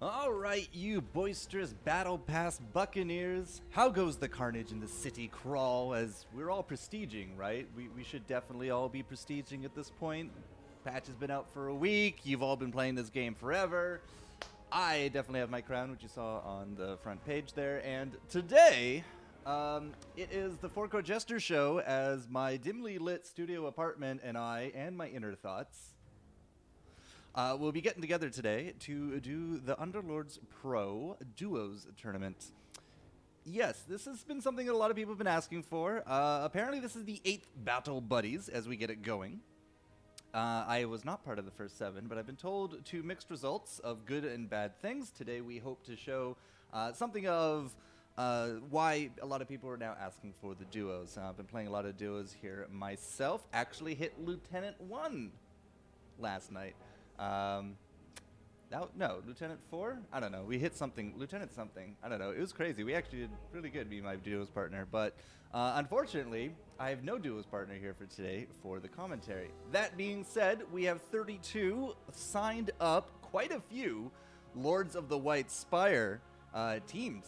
All right, you boisterous Battle Pass Buccaneers. How goes the carnage in the city crawl? As we're all prestiging, right? We should definitely all be prestiging at this point. Patch has been out for a week. You've all been playing this game forever. I definitely have my crown, which you saw on the front page there. And today, it is the Forecourt Jester Show as my dimly lit studio apartment and I and my inner thoughts we'll be getting together today to do the Underlords Pro Duos tournament. Yes, this has been something that a lot of people have been asking for. Apparently this is the 8th Battle Buddies as we get it going. I was not part of the first 7, but I've been told 2 mixed results of good and bad things. Today we hope to show something of why a lot of people are now asking for the duos. I've been playing a lot of duos here myself. Actually hit Lieutenant 1 last night. No, Lieutenant 4? I don't know. We hit something, Lieutenant something. I don't know. It was crazy. We actually did really good, me and my duos partner. But unfortunately, I have no duos partner here for today for the commentary. That being said, we have 32 signed up, quite a few Lords of the White Spire teams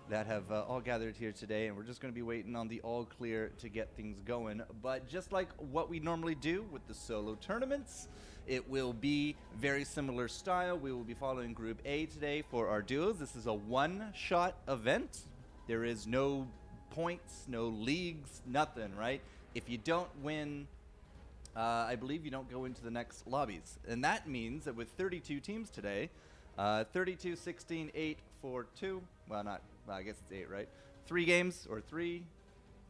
that have all gathered here today, and we're just going to be waiting on the all clear to get things going. But just like what we normally do with the solo tournaments, it will be very similar style. We will be following Group A today for our duos. This is a one-shot event. There is no points, no leagues, nothing, right? If you don't win, I believe you don't go into the next lobbies. And that means that with 32 teams today, 32, 16, 8, 4, 2, well, I guess it's 8, right? 3 games, or 3,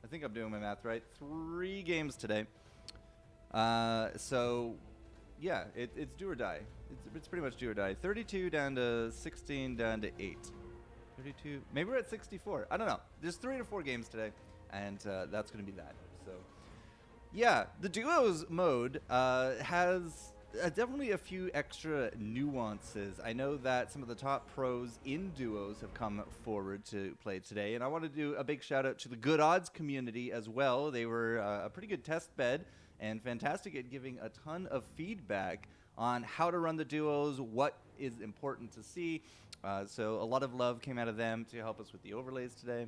I think I'm doing my math right, 3 games today. So, yeah, it's do or die. It's pretty much do or die. 32 down to 16 down to 8. 32, maybe we're at 64. I don't know. There's 3 to 4 games today, and that's going to be that. So, yeah, the duos mode has definitely a few extra nuances. I know that some of the top pros in duos have come forward to play today, and I want to do a big shout out to the Good Odds community as well. They were a pretty good test bed and fantastic at giving a ton of feedback on how to run the duos, what is important to see. So a lot of love came out of them to help us with the overlays today.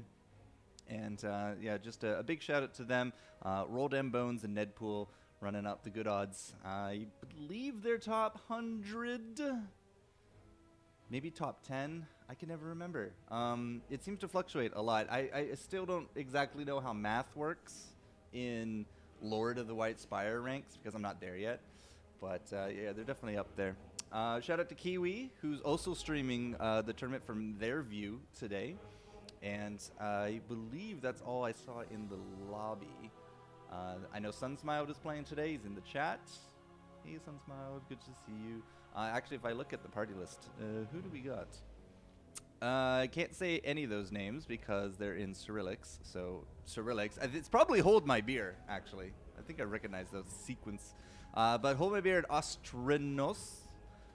And yeah, just a big shout out to them. Roll Dem Bones and Ned Pool running up the Good Odds. I believe they're top 100, maybe top 10. I can never remember. It seems to fluctuate a lot. I still don't exactly know how math works in Lord of the White Spire ranks because I'm not there yet. But yeah, they're definitely up there. Shout out to Kiwi, who's also streaming the tournament from their view today. And I believe that's all I saw in the lobby. I know Sunsmiled is playing today. He's in the chat. Hey, Sunsmiled, good to see you. Actually, if I look at the party list, who do we got? I can't say any of those names because they're in Cyrillics. So, Cyrillics. It's probably Hold My Beer, actually. I think I recognize those sequence. But Hold My Beer and Ostranos,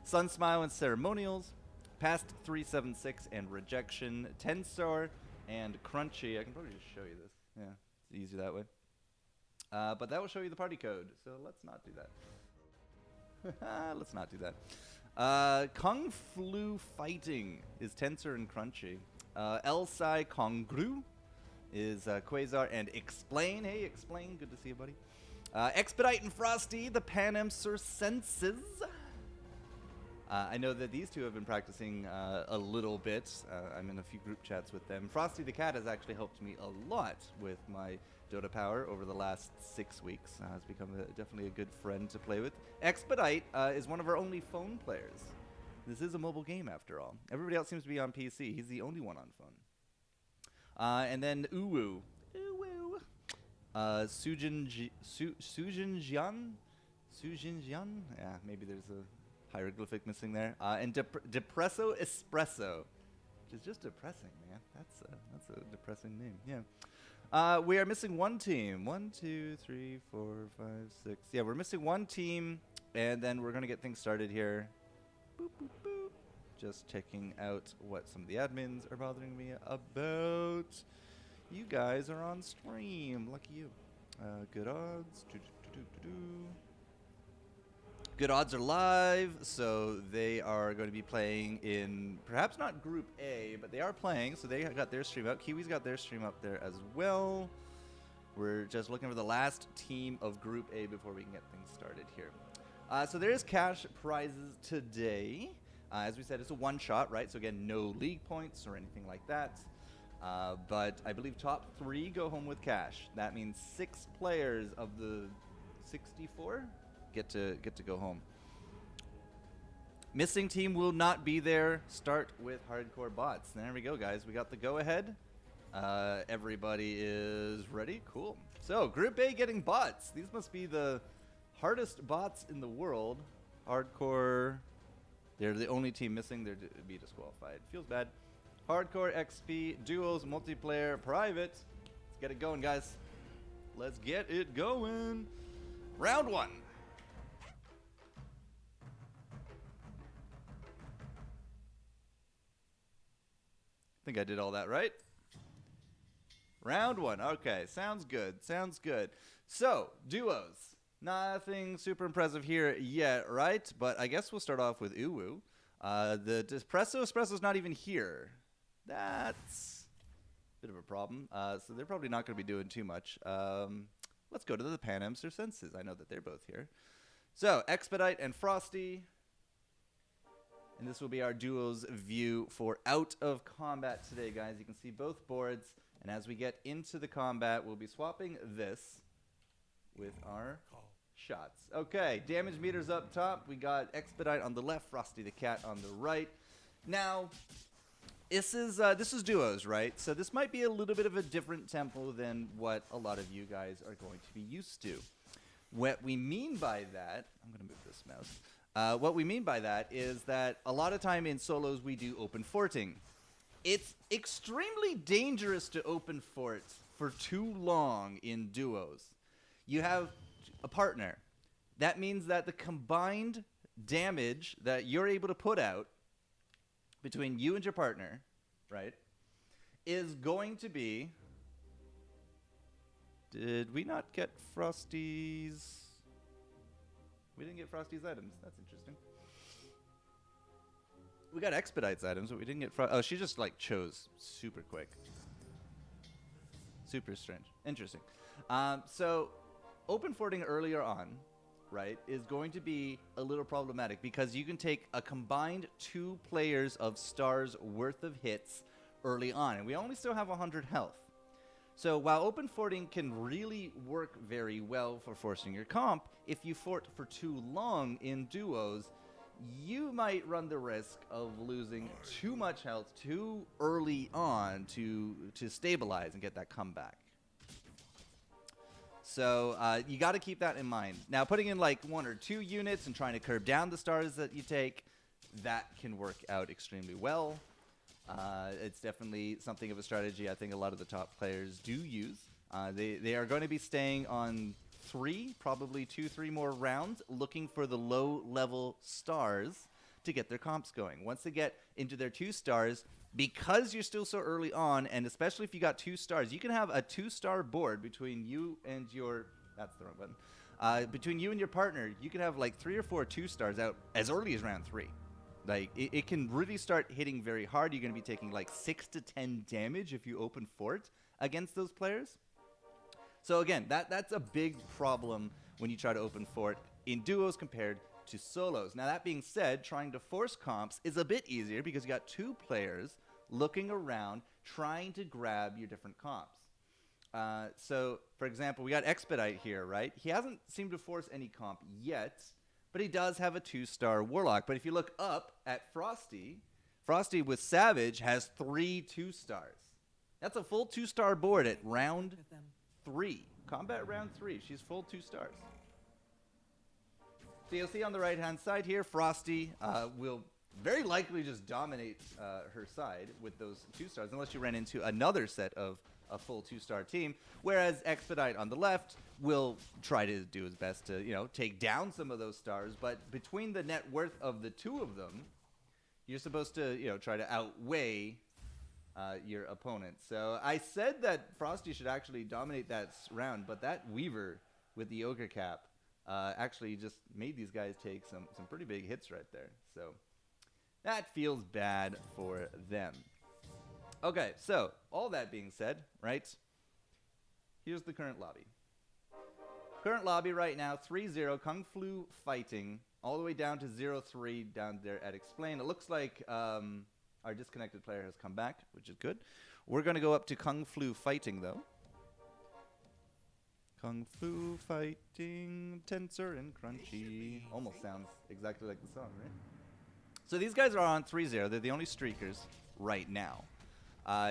Sunsmile and Ceremonials, Past 376 and Rejection, Tensor, and Crunchy. I can probably just show you this. Yeah, it's easier that way. But that will show you the party code, so let's not do that. Let's not do that. Kung Flu Fighting is Tensor and Crunchy. Elsai Kongru is Quasar and Explain. Hey, Explain, good to see you, buddy. Expedite and Frosty, the Panem Circenses. I know that these two have been practicing a little bit. I'm in a few group chats with them. Frosty the Cat has actually helped me a lot with my Dota power over the last 6 weeks. Has become definitely a good friend to play with. Expedite is one of our only phone players. This is a mobile game after all. Everybody else seems to be on PC. He's the only one on phone. And then Uwu. Sujin Jian? Sujin Jian? Yeah, maybe there's a hieroglyphic missing there. And Depresso Espresso, which is just depressing, man. That's a depressing name. Yeah. We are missing one team. 1, 2, 3, 4, 5, 6. Yeah, we're missing one team, and then we're gonna get things started here. Boop, boop, boop. Just checking out what some of the admins are bothering me about. You guys are on stream. Lucky you. Good odds. Good Odds are live, so they are going to be playing in perhaps not Group A, but they are playing, so they got their stream up. Kiwi's got their stream up there as well. We're just looking for the last team of Group A before we can get things started here. So there is cash prizes today. As we said, it's a one-shot, right? So again, no league points or anything like that. But I believe top 3 go home with cash. That means 6 players of the 64 get to go home. Missing team will not be there. Start with hardcore bots. There we go, guys. We got the go-ahead. Everybody is ready. Cool. So Group A getting bots. These must be the hardest bots in the world. Hardcore. They're the only team missing. They're to be disqualified. Feels bad. Hardcore, XP, duos, multiplayer, private. Let's get it going, guys. Let's get it going. Round 1. I think I did all that right. Round 1. Okay, sounds good. Sounds good. So, duos. Nothing super impressive here yet, right? But I guess we'll start off with Uwu. The Espresso's not even here. That's a bit of a problem. So they're probably not going to be doing too much. Let's go to the Panem Circenses. I know that they're both here. So, Expedite and Frosty. And this will be our duos view for Out of Combat today, guys. You can see both boards. And as we get into the combat, we'll be swapping this with our shots. Okay, damage meters up top. We got Expedite on the left, Frosty the Cat on the right. Now, this is duos, right? So this might be a little bit of a different tempo than what a lot of you guys are going to be used to. What we mean by that, I'm going to move this mouse. What we mean by that is that a lot of time in solos we do open forting. It's extremely dangerous to open fort for too long in duos. You have a partner. That means that the combined damage that you're able to put out between you and your partner, right, is going to be... Did we not get Frosty's... We didn't get Frosty's items. That's interesting. We got Expedite's items, but we didn't get... Oh, she just, like, chose super quick. Super strange. Interesting. So, open forting earlier on, right, is going to be a little problematic because you can take a combined 2 players of stars worth of hits early on, and we only still have 100 health. So while open forting can really work very well for forcing your comp, if you fort for too long in duos, you might run the risk of losing too much health too early on to stabilize and get that comeback. So you got to keep that in mind. Now, putting in like 1 or 2 units and trying to curb down the stars that you take, that can work out extremely well. It's definitely something of a strategy I think a lot of the top players do use. They are going to be staying on 3, probably 2-3 more rounds, looking for the low-level stars to get their comps going. Once they get into their 2 stars, because you're still so early on, and especially if you got 2 stars, you can have a 2-star board between you and your... That's the wrong button. Between you and your partner, you can have like 3 or 4 2-stars out as early as round 3. Like, it can really start hitting very hard. You're going to be taking like 6 to 10 damage if you open fort against those players. So again, that's a big problem when you try to open fort in duos compared to solos. Now that being said, trying to force comps is a bit easier because you got 2 players looking around trying to grab your different comps. So, for example, we got Expedite here, right? He hasn't seemed to force any comp yet, but he does have a 2-star Warlock. But if you look up at Frosty, Frosty with Savage has 3 2-stars. That's a full 2-star board at round 3. Combat round 3. She's full 2 stars. So you'll see on the right-hand side here, Frosty will very likely just dominate her side with those 2 stars, unless you ran into another set of a full 2-star team, whereas Expedite on the left will try to do his best to, you know, take down some of those stars, but between the net worth of the 2 of them, you're supposed to, you know, try to outweigh your opponent. So I said that Frosty should actually dominate that round, but that Weaver with the Ogre Cap actually just made these guys take some pretty big hits right there. So that feels bad for them. Okay, so all that being said, right? Here's the current lobby. Current lobby right now, 3-0, Kung Flu Fighting, all the way down to 0-3 down there at Explain. It looks like our disconnected player has come back, which is good. We're going to go up to Kung Flu Fighting, though. Kung Fu Fighting, Tensor and Crunchy. Almost sounds exactly like the song, right? So these guys are on 3-0. They're the only streakers right now.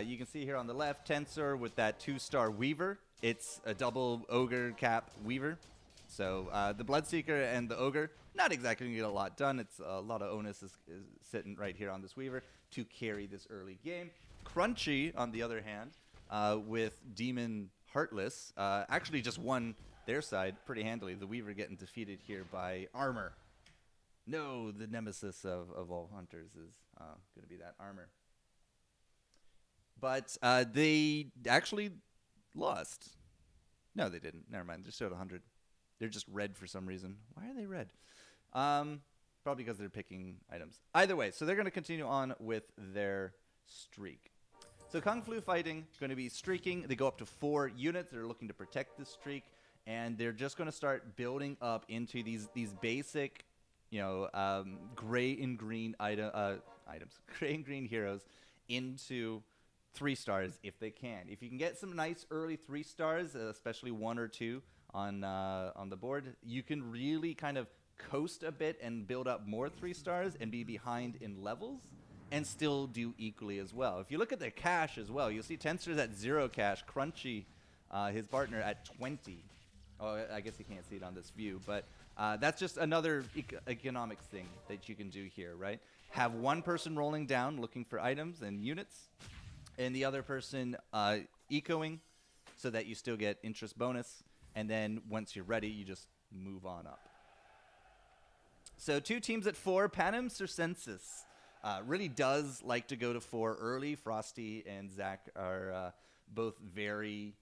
You can see here on the left, Tensor with that 2-star Weaver. It's a double Ogre cap Weaver. So the Bloodseeker and the Ogre, not exactly going to get a lot done. It's a lot of onus is sitting right here on this Weaver to carry this early game. Crunchy, on the other hand, with Demon Heartless, actually just won their side pretty handily. The Weaver getting defeated here by Armor. No, the nemesis of all hunters is going to be that Armor. But they actually lost. No, they didn't. Never mind. They showed 100. They're just red for some reason. Why are they red? Probably because they're picking items. Either way, so they're going to continue on with their streak. So Kung Flu Fighting going to be streaking. They go up to 4 units. They're looking to protect this streak, and they're just going to start building up into these basic, gray and green items, gray and green heroes into 3 stars if they can. If you can get some nice early 3 stars, especially 1 or 2 on the board, you can really kind of coast a bit and build up more 3 stars and be behind in levels and still do equally as well. If you look at their cash as well, you'll see Tensor's at 0 cash, Crunchy, his partner, at 20. Oh, I guess you can't see it on this view, but that's just another economics thing that you can do here, right? Have one person rolling down looking for items and units, and the other person ecoing so that you still get interest bonus, and then once you're ready, you just move on up. So 2 teams at 4, Panem Circensis. Really does like to go to 4 early. Frosty and Zach are both very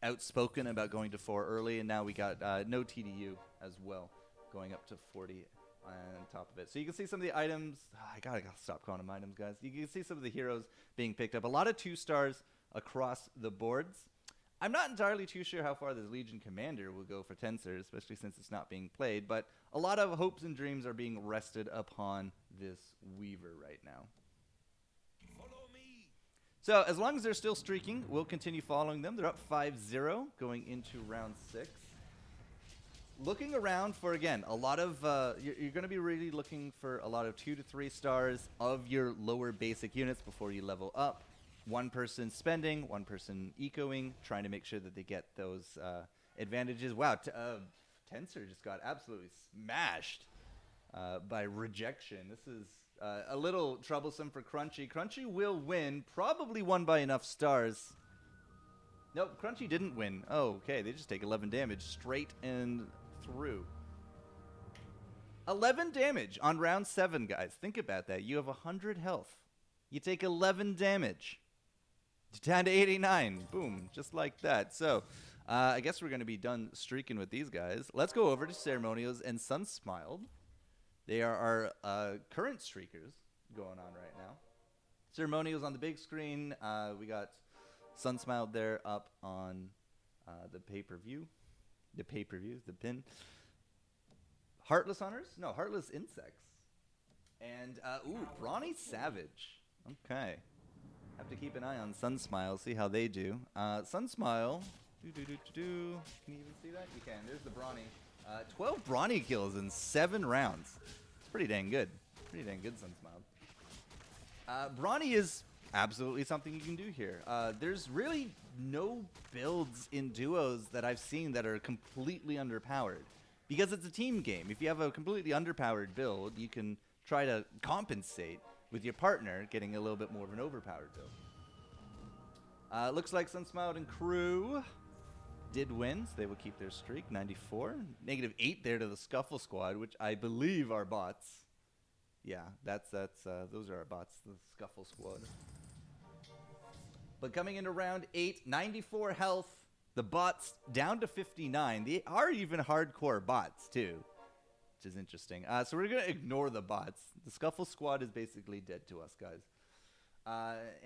outspoken about going to 4 early, and now we got no TDU as well, going up to 40 on top of it. So you can see some of the items. I gotta stop calling them items, guys. You can see some of the heroes being picked up. A lot of 2 stars across the boards. I'm not entirely too sure how far this Legion Commander will go for Tensor, especially since it's not being played, but a lot of hopes and dreams are being rested upon this Weaver right now. Follow me. So as long as they're still streaking, we'll continue following them. They're up 5-0 going into round 6. Looking around for, again, a lot of, you're going to be really looking for a lot of 2 to 3 stars of your lower basic units before you level up. 1 person spending, 1 person ecoing, trying to make sure that they get those advantages. Wow, Tensor just got absolutely smashed by rejection. This is a little troublesome for Crunchy. Crunchy will win, probably won by enough stars. Nope, Crunchy didn't win. Oh, okay, they just take 11 damage straight and through. 11 damage on round 7, guys. Think about that. You have 100 health. You take 11 damage. Down to 89. Boom. Just like that. So, I guess we're going to be done streaking with these guys. Let's go over to Ceremonials and Sunsmiled. They are our current streakers going on right now. Ceremonials on the big screen. We got Sunsmiled there up on the pay-per-view. The pay-per-view, the pin. Heartless Hunters? No, Heartless Insects. And, Brawny Savage. Okay. Have to keep an eye on Sunsmile, see how they do. Sunsmile, can you even see that? You can. There's the Brawny. 12 Brawny kills in 7 rounds. It's pretty dang good. Pretty dang good, Sunsmile. Brawny is absolutely something you can do here. There's really no builds in duos that I've seen that are completely underpowered. Because it's a team game. If you have a completely underpowered build, you can try to compensate with your partner getting a little bit more of an overpowered build. Looks like Sunsmiled and crew did win, so they will keep their streak, 94. -8 there to the Scuffle Squad, which I believe are bots. Yeah, that's those are our bots, the Scuffle Squad. But coming into round 8, 94 health. The bots down to 59. They are even hardcore bots, too, which is interesting. So we're going to ignore the bots. The Scuffle Squad is basically dead to us, guys.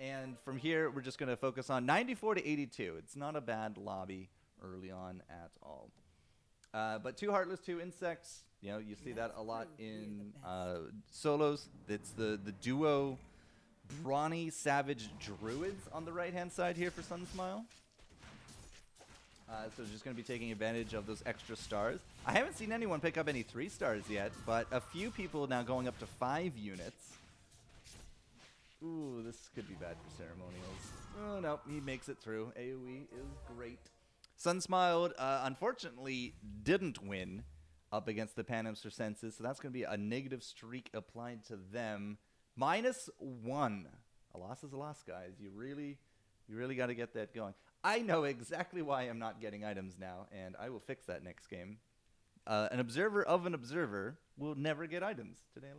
And from here, we're just going to focus on 94 to 82. It's not a bad lobby early on at all. But 2 Heartless, 2 Insects. You know, you see that a lot in solos. It's the duo Brawny Savage Druids on the right-hand side here for Sunsmile. So just going to be taking advantage of those extra stars. I haven't seen anyone pick up any 3 stars yet, but a few people now going up to 5 units. Ooh, this could be bad for Ceremonials. Oh, no, he makes it through. AoE is great. Sunsmiled, unfortunately, didn't win up against the Panem Circenses, so that's going to be a negative streak applied to them. -1. A loss is a loss, guys. You really got to get that going. I know exactly why I'm not getting items now, and I will fix that next game. An observer of an observer will never get items. Today I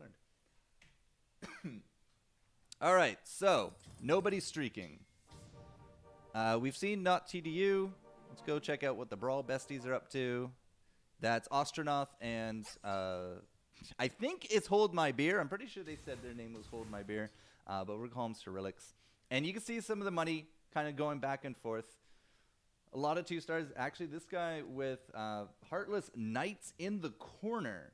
learned. All right, so nobody streaking. We've seen Not TDU. Let's go check out what the Brawl Besties are up to. That's Astronaut and I think it's Hold My Beer. I'm pretty sure they said their name was Hold My Beer, but we're calling them Cyrillics. And you can see some of the money kind of going back and forth. A lot of 2 stars. Actually, this guy with Heartless Knights in the corner.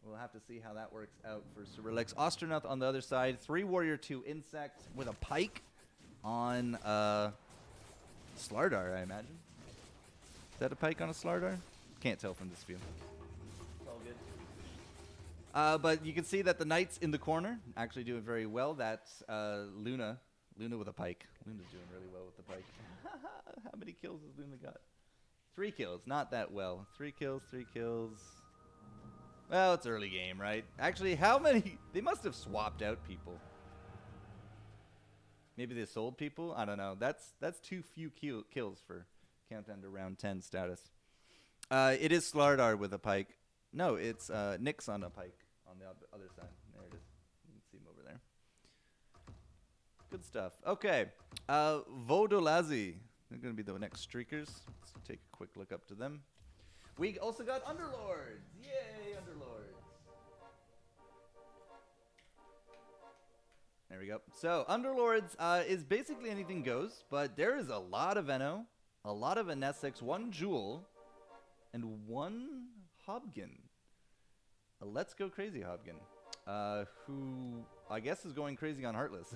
We'll have to see how that works out for Cyrillics. Astronaut on the other side. 3 Warrior, 2 Insect with a Pike on Slardar, I imagine. Is that a Pike on a Slardar? Can't tell from this view. It's all good. But you can see that the Knights in the corner actually doing very well. That's Luna. Luna with a Pike. Luna's doing really well with the Pike. How many kills has Luna got? 3 kills. Not that well. 3 kills, 3 kills. Well, it's early game, right? Actually, how many? They must have swapped out people. Maybe they sold people? I don't know. That's too few kills for countdown to round 10 status. It is Slardar with a Pike. No, it's Nyx on a Pike on the other side. There it is. You can see him over there. Good stuff. Okay. Vodolazi. They're going to be the next streakers. Let's take a quick look up to them. We also got Underlords. Yay, Underlords. There we go. So, Underlords is basically anything goes, but there is a lot of Eno, a lot of Anesix, 1 Jewel, and 1 Hobgin. Let's go crazy, Hobgin. Who I guess is going crazy on Heartless.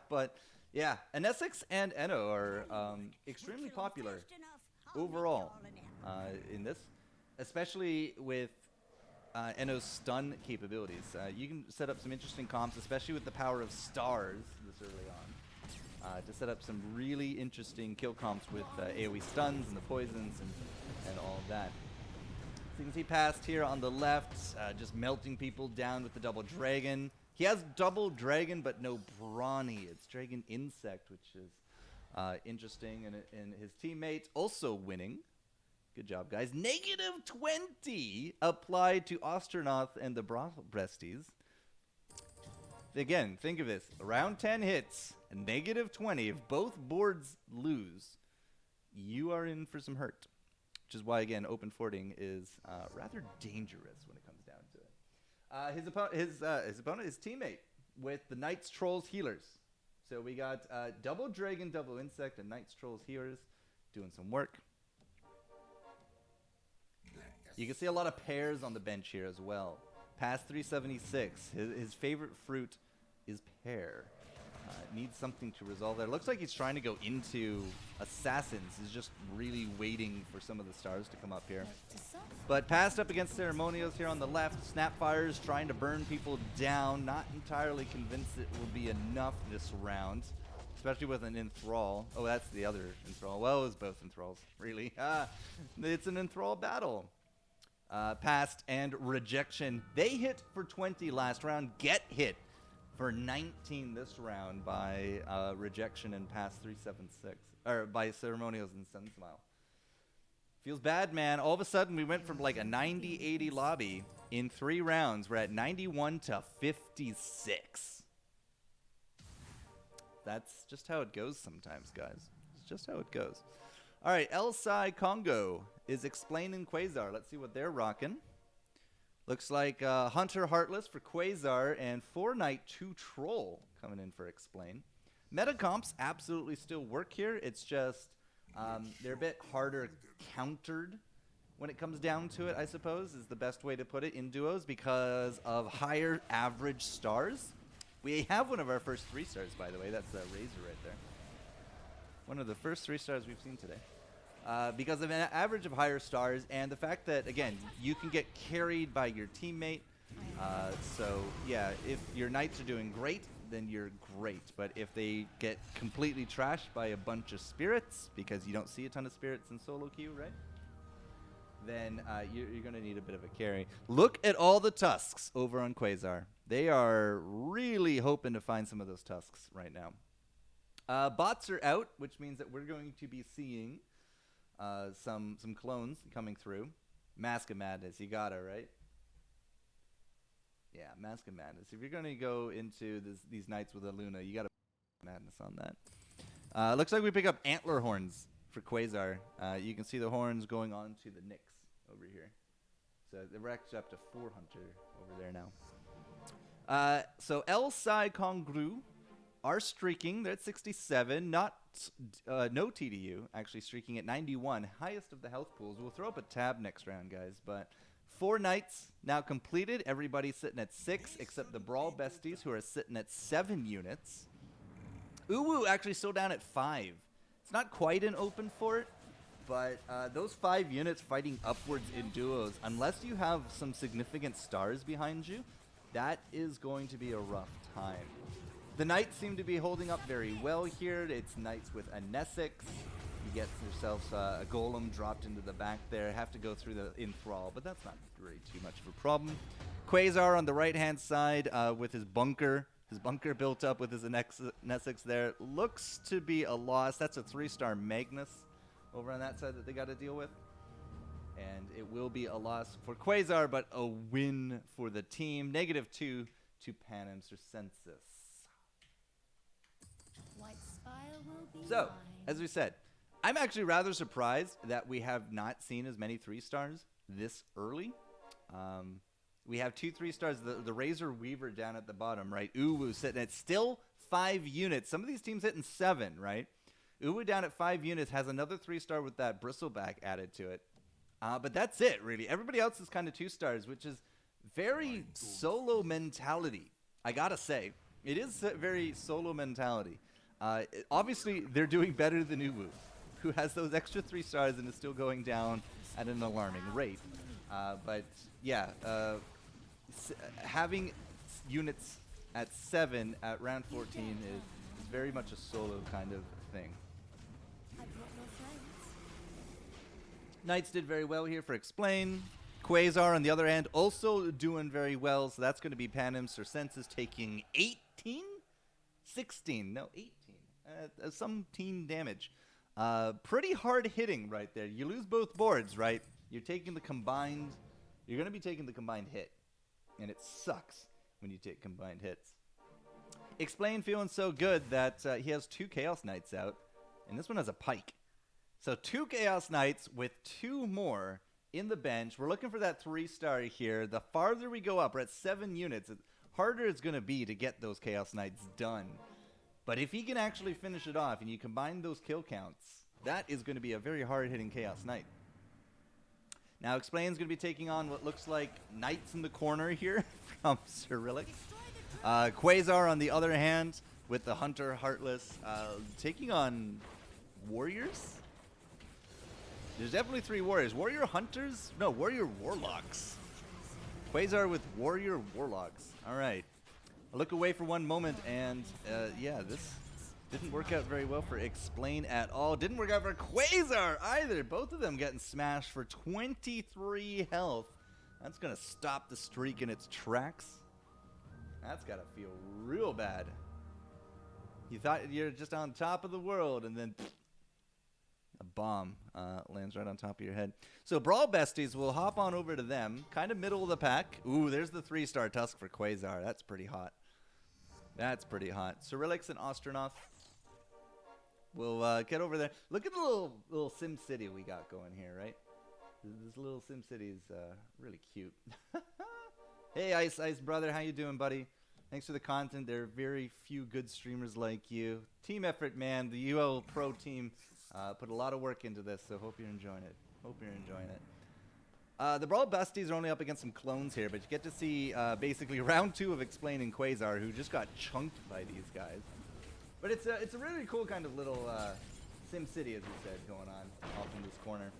But yeah, Anesix and Eno are extremely popular overall in this, especially with Eno's stun capabilities. You can set up some interesting comps, especially with the power of stars this early on, to set up some really interesting kill comps with AoE stuns and the poisons and all of that. So you can see past here on the left, just melting people down with the double dragon. He has double dragon, but no brawny. It's dragon insect, which is interesting. And his teammate also winning. Good job, guys. -20 applied to Astronaut and the Brawl Besties. Again, think of this. Round 10 hits, -20. If both boards lose, you are in for some hurt. Which is why, again, open forting is rather dangerous when it comes down to it. His opponent, his teammate, with the Knights, Trolls, Healers. So we got double Dragon, double Insect, and Knights, Trolls, Healers doing some work. You can see a lot of pairs on the bench here as well. Past 376. His favorite fruit is pear. Needs something to resolve there. Looks like he's trying to go into Assassins. He's just really waiting for some of the stars to come up here. But passed up against Ceremonials here on the left. Snapfire's trying to burn people down. Not entirely convinced it will be enough this round, especially with an Enthrall. Oh, that's the other Enthrall. Well, it was both Enthralls, really. It's an Enthrall battle. Passed and Rejection. They hit for 20 last round. Get hit for 19 this round by Rejection and Pass 376. Or by Ceremonials and Sunsmile. Feels bad, man. All of a sudden, we went from like a 90-80 lobby in 3 rounds. We're at 91 to 56. That's just how it goes sometimes, guys. It's just how it goes. All right, Elsai Congo is explaining Quasar. Let's see what they're rocking. Looks like Hunter Heartless for Quasar and 4-Knight 2 Troll coming in for Explain. Meta comps absolutely still work here. It's just they're a bit harder countered when it comes down to it, I suppose, is the best way to put it in duos because of higher average stars. We have one of our first 3 stars, by the way. That's Razor right there. One of the first 3 stars we've seen today. Because of an average of higher stars and the fact that, again, you can get carried by your teammate. So, yeah, if your Knights are doing great, then you're great. But if they get completely trashed by a bunch of spirits, because you don't see a ton of spirits in solo queue, right? Then you're going to need a bit of a carry. Look at all the tusks over on Quasar. They are really hoping to find some of those tusks right now. Bots are out, which means that we're going to be seeing some clones coming through. Mask of Madness, you got it, right? Yeah, Mask of Madness. If you're going to go into these Knights with a Luna, you got to Madness on that. Looks like we pick up Antler Horns for Quasar. You can see the horns going on to the Nyx over here. So they're actually up to 4 Hunter over there now. So El Sai Kongru are streaking. They're at 67. No TDU, actually streaking at 91. Highest of the health pools. We'll throw up a tab next round, guys. But 4 Knights now completed. Everybody's sitting at 6, except the Brawl Besties, who are sitting at 7 units. Uwu actually still down at 5. It's not quite an open fort, but those 5 units fighting upwards in duos, unless you have some significant stars behind you, that is going to be a rough time. The Knights seem to be holding up very well here. It's Knights with a Nesix. You get yourselves a Golem dropped into the back there. Have to go through the Enthrall, but that's not really too much of a problem. Quasar on the right-hand side with his bunker. His bunker built up with his Nesix there. Looks to be a loss. That's a 3-star Magnus over on that side that they got to deal with. And it will be a loss for Quasar, but a win for the team. -2 to Panem Circensis. So, as we said, I'm actually rather surprised that we have not seen as many 3-stars this early. We have 2 3-stars. The Razor Weaver down at the bottom, right? Uwu sitting at still 5 units. Some of these teams hitting 7, right? Uwu down at 5 units has another 3-star with that Bristleback added to it. But that's it, really. Everybody else is kind of 2-stars, which is very solo mentality. I gotta say, it is a very solo mentality. Obviously, they're doing better than Uwu, who has those extra 3-stars and is still going down at an alarming rate. But yeah, having units at 7 at round 14 is very much a solo kind of thing. Knights did very well here for Explain. Quasar, on the other hand, also doing very well. So that's going to be Panem Circensis taking 18? 16. No, 18. Some teen damage. Pretty hard hitting right there. You lose both boards, right? You're taking the combined. You're going to be taking the combined hit. And it sucks when you take combined hits. Explain feeling so good that he has 2 Chaos Knights out. And this one has a Pike. So 2 Chaos Knights with 2 more in the bench. We're looking for that 3-star here. The farther we go up, we're at 7 units. The harder it's going to be to get those Chaos Knights done. But if he can actually finish it off and you combine those kill counts, that is going to be a very hard-hitting Chaos Knight. Now, Explain's going to be taking on what looks like Knights in the corner here from Cyrillic. Quasar, on the other hand, with the Hunter Heartless, taking on Warriors? There's definitely 3 Warriors. Warrior Hunters? No, Warrior Warlocks. Quasar with Warrior Warlocks. All right. I look away for one moment, and yeah, this didn't work out very well for Explain at all. Didn't work out for Quasar either. Both of them getting smashed for 23 health. That's going to stop the streak in its tracks. That's got to feel real bad. You thought you're just on top of the world, and then a bomb lands right on top of your head. So Brawl Besties will hop on over to them, kind of middle of the pack. Ooh, there's the 3-star Tusk for Quasar. That's pretty hot. That's pretty hot. Cyrillics and Astronaut. We'll get over there. Look at the little Sim City we got going here, right? This little Sim City is really cute. Hey, Ice brother, how you doing, buddy? Thanks for the content. There are very few good streamers like you. Team effort, man. The UL Pro team put a lot of work into this, so hope you're enjoying it. The Brawl Besties are only up against some clones here, but you get to see basically round 2 of Explaining Quasar, who just got chunked by these guys. But it's a really cool kind of little Sim City, as we said, going on off in this corner.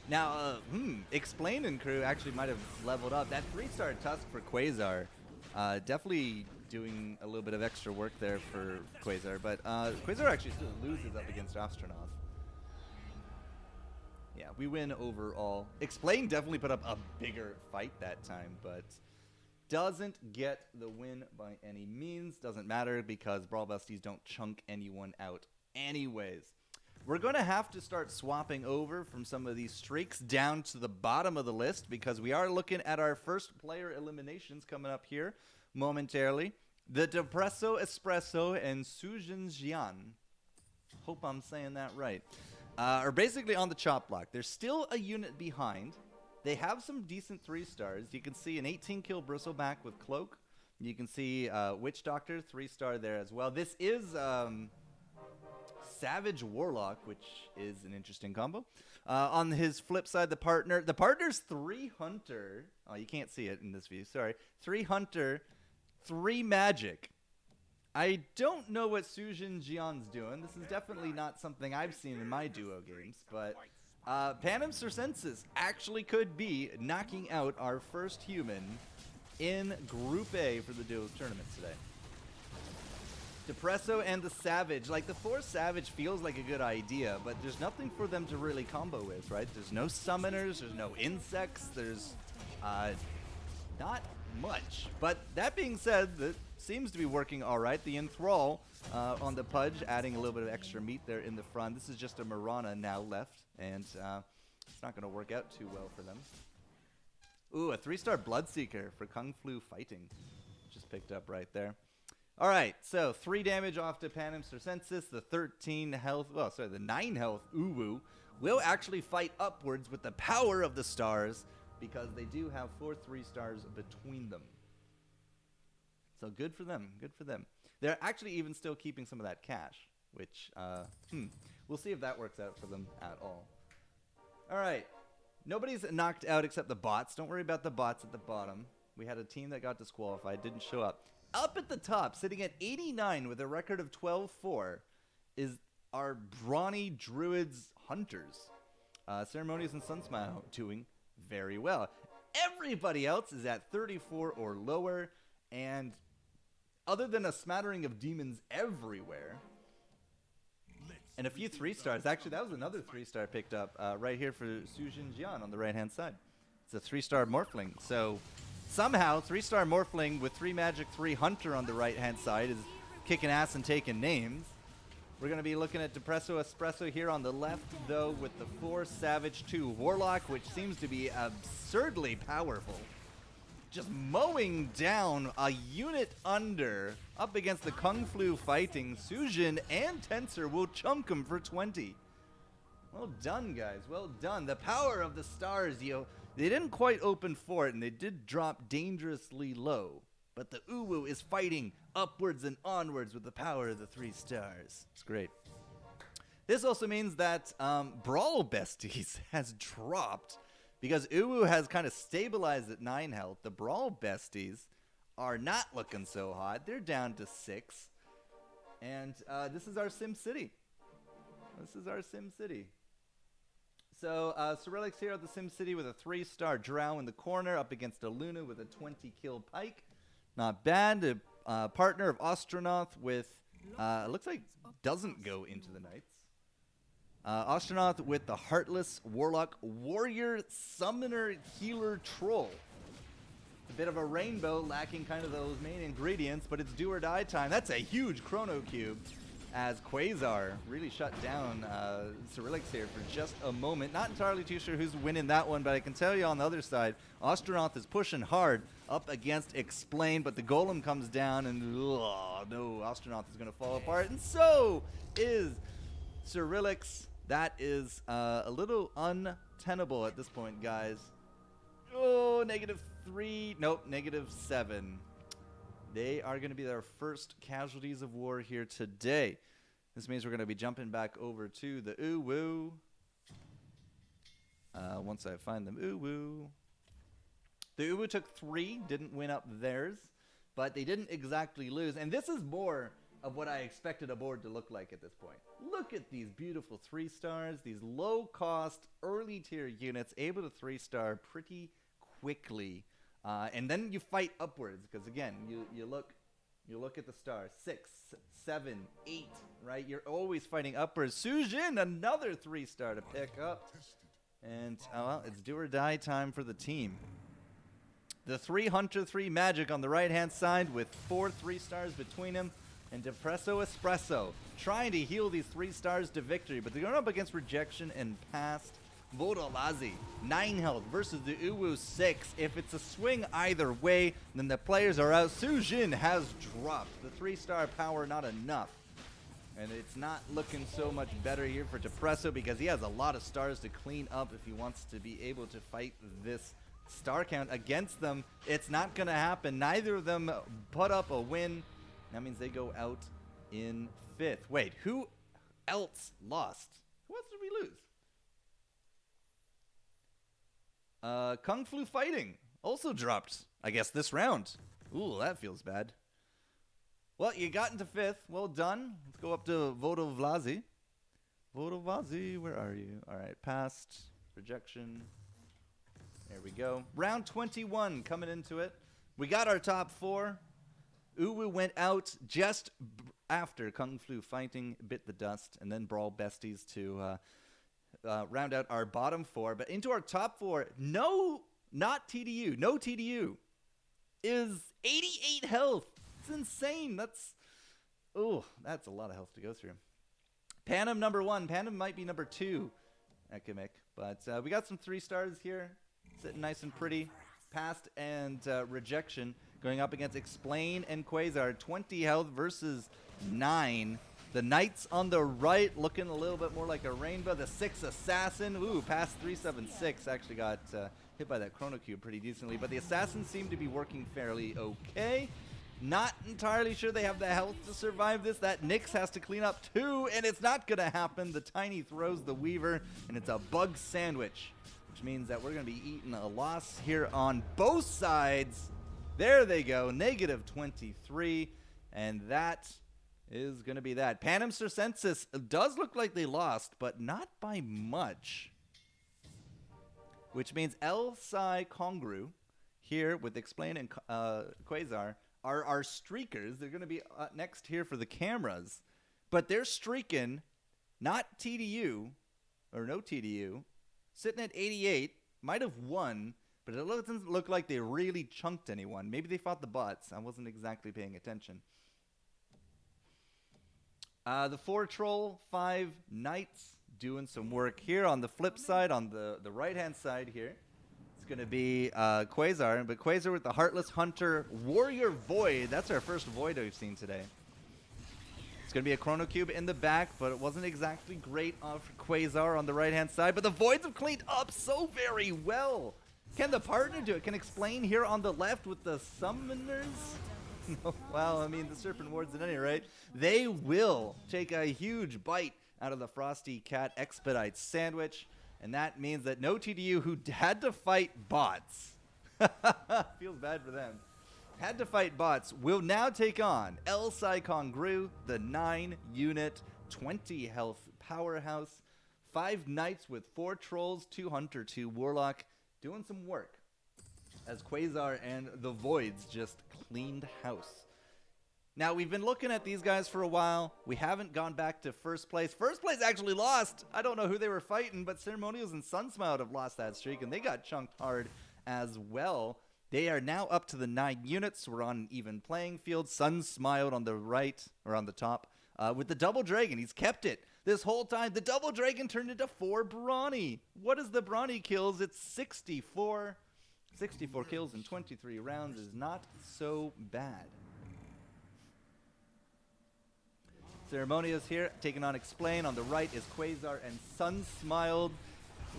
Now, Explainin' crew actually might have leveled up. That 3-star Tusk for Quasar, definitely doing a little bit of extra work there for Quasar, but Quasar actually still loses up against Astronaut. Yeah, we win overall. Explain definitely put up a bigger fight that time, but doesn't get the win by any means. Doesn't matter because Brawl Besties don't chunk anyone out anyways. We're going to have to start swapping over from some of these streaks down to the bottom of the list because we are looking at our first player eliminations coming up here momentarily. The Depresso Espresso and Sujin Jian. Hope I'm saying that right. Are basically on the chop block. They're still a unit behind. They have some decent 3-stars. You can see an 18-kill Bristleback with Cloak. You can see Witch Doctor, 3-star there as well. This is Savage Warlock, which is an interesting combo. On his flip side, the partner's 3 Hunter. Oh, you can't see it in this view. Sorry. 3 Hunter, 3 Magic. I don't know what Sujin Jian's doing. This is definitely not something I've seen in my duo games, but Panem Circensis actually could be knocking out our first human in Group A for the duos tournament today. Depresso and the Savage. Like, the 4 Savage feels like a good idea, but there's nothing for them to really combo with, right? There's no summoners, there's no insects, there's not much. But that being said, that seems to be working all right. The Enthrall on the Pudge, adding a little bit of extra meat there in the front. This is just a Mirana now left, and it's not going to work out too well for them. Ooh, a 3-star Bloodseeker for Kung Flu Fighting. Just picked up right there. All right, so 3 damage off to Panem Circensis. The 13 health, well, sorry, the 9 health Uwu will actually fight upwards with the power of the stars because they do have 4 3-stars between them. So good for them, good for them. They're actually even still keeping some of that cash, which we'll see if that works out for them at all. All right, nobody's knocked out except the bots. Don't worry about the bots at the bottom. We had a team that got disqualified, didn't show up. Up at the top, sitting at 89 with a record of 12-4, is our Brawny Druids Hunters. Ceremonious and Sunsmile doing very well. Everybody else is at 34 or lower, and other than a smattering of demons everywhere, and a few 3-stars. Actually, that was another 3-star picked up right here for Sujin Jian on the right-hand side. It's a 3-star Morphling. So somehow, 3-star Morphling with 3 Magic, 3 Hunter on the right-hand side is kicking ass and taking names. We're going to be looking at Depresso Espresso here on the left, though, with the 4 Savage, 2 Warlock, which seems to be absurdly powerful. Just mowing down a unit under, up against the Kung Flu Fighting. Sujin and Tensor will chunk him for 20. Well done, guys. Well done. The power of the stars, yo. They didn't quite open for it, and they did drop dangerously low. But the Uwu is fighting upwards and onwards with the power of the 3 stars. It's great. This also means that Brawl Besties has dropped because Uwu has kind of stabilized at 9 health. The Brawl Besties are not looking so hot. They're down to 6. And this is our Sim City. This is our Sim City. So, Cyrillic's here at the Sim City with a 3-star Drow in the corner up against a Luna with a 20-kill Pike. Not bad. A partner of Astronaut with, looks like doesn't go into the Knights. Astronaut with the Heartless Warlock Warrior Summoner Healer Troll. A bit of a rainbow, lacking kind of those main ingredients, but it's do or die time. That's a huge Chrono Cube. as Quasar really shut down Cyrilix here for just a moment. Not entirely too sure who's winning that one, but I can tell you on the other side, Astronaut is pushing hard up against Explain, but the Golem comes down and no, Astronaut is going to fall apart, and so is Cyrilix. That is a little untenable at this point, guys. Oh, -3. Nope, -7. They are going to be their first casualties of war here today. This means we're going to be jumping back over to the Uwu. Once I find them, Uwu. The Uwu took 3, didn't win up theirs, but they didn't exactly lose. And this is more of what I expected a board to look like at this point. Look at these beautiful 3-stars, these low-cost, early-tier units able to 3-star pretty quickly. And then you fight upwards, because again, you look at the stars, 6, 7, 8, right? You're always fighting upwards. Sujin, another 3-star to pick up. And, well, it's do or die time for the team. The 3 Hunter, 3 Magic on the right-hand side with 4 3-stars between him. And Depresso Espresso trying to heal these 3-stars to victory, but they're going up against Rejection and Past. Vodalazi, 9 health versus the Uwu 6. If it's a swing either way, then the players are out. Sujin has dropped. The 3-star power not enough. And it's not looking so much better here for Depresso because he has a lot of stars to clean up if he wants to be able to fight this star count against them. It's not going to happen. Neither of them put up a win. That means they go out in 5th. Wait, who else lost? Who else did we lose? Kung Flu Fighting also dropped, I guess, this round. Ooh, that feels bad. Well, you got into 5th. Well done. Let's go up to Vodovlazi. Vodovlazi, where are you? All right, Past, Rejection. There we go. Round 21 coming into it. We got our top 4. Uwu went out just after Kung Flu Fighting bit the dust, and then Brawl Besties to round out our bottom 4. But into our top 4, no, not TDU. No TDU is 88 health. It's insane. That's a lot of health to go through. Panem number 1. Panem might be number 2. Ekimic. But we got some 3-stars here. Sitting nice and pretty. Past and Rejection going up against Explain and Quasar. 20 health versus 9. The Knights on the right looking a little bit more like a rainbow. The 6 Assassin. Ooh, Past 376 actually got hit by that Chrono Cube pretty decently. But the Assassins seem to be working fairly okay. Not entirely sure they have the health to survive this. That Nyx has to clean up too, and it's not going to happen. The Tiny throws the Weaver, and it's a bug sandwich, which means that we're going to be eating a loss here on both sides. There they go, -23, and that is going to be that. Panem Circensis does look like they lost, but not by much, which means El Psi Congru here with Explain and Quasar are our streakers. They're going to be next here for the cameras, but they're streaking, not TDU, or no TDU, sitting at 88, might have won, but it doesn't look like they really chunked anyone. Maybe they fought the bots. I wasn't exactly paying attention. The 4 Troll, 5 Knights doing some work here. On the flip side, on the right-hand side here, it's going to be Quasar, but Quasar with the Heartless Hunter Warrior Void. That's our first Void we've seen today. It's going to be a Chrono Cube in the back, but it wasn't exactly great off Quasar on the right-hand side. But the Voids have cleaned up so very well. Can the partner do it? Can Explain here on the left with the Summoners? No, well, I mean, the Serpent Wards at any rate. They will take a huge bite out of the Frosty Cat Expedite Sandwich. And that means that no TDU who had to fight bots, feels bad for them, had to fight bots, will now take on El Psi Congru, the 9-unit, 20 health powerhouse. 5 Knights with 4 Trolls, 2 Hunter, 2 Warlock, doing some work as Quasar and the Voids just cleaned house. Now, we've been looking at these guys for a while. We haven't gone back to first place. First place actually lost. I don't know who they were fighting, but Ceremonials and Sunsmiled have lost that streak, and they got chunked hard as well. They are now up to the 9 units. We're on an even playing field. Sunsmiled on the right, or on the top, with the double dragon. He's kept it this whole time. The double dragon turned into 4 brawny. What is the brawny kills? It's 64. 64 kills in 23 rounds is not so bad. Ceremonious here, taking on Explain. On the right is Quasar and Sunsmiled.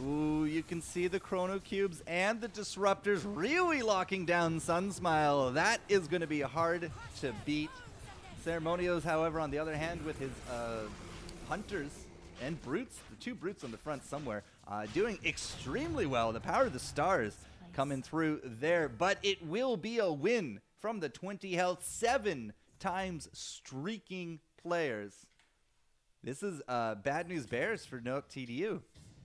Ooh, you can see the Chrono Cubes and the Disruptors really locking down Sunsmile. That is going to be hard to beat. Ceremonious, however, on the other hand, with his Hunters and Brutes, the 2 Brutes on the front somewhere, doing extremely well. The power of the stars coming through there, but it will be a win from the 20 health, 7 times streaking players. This is bad news bears for Nook TDU.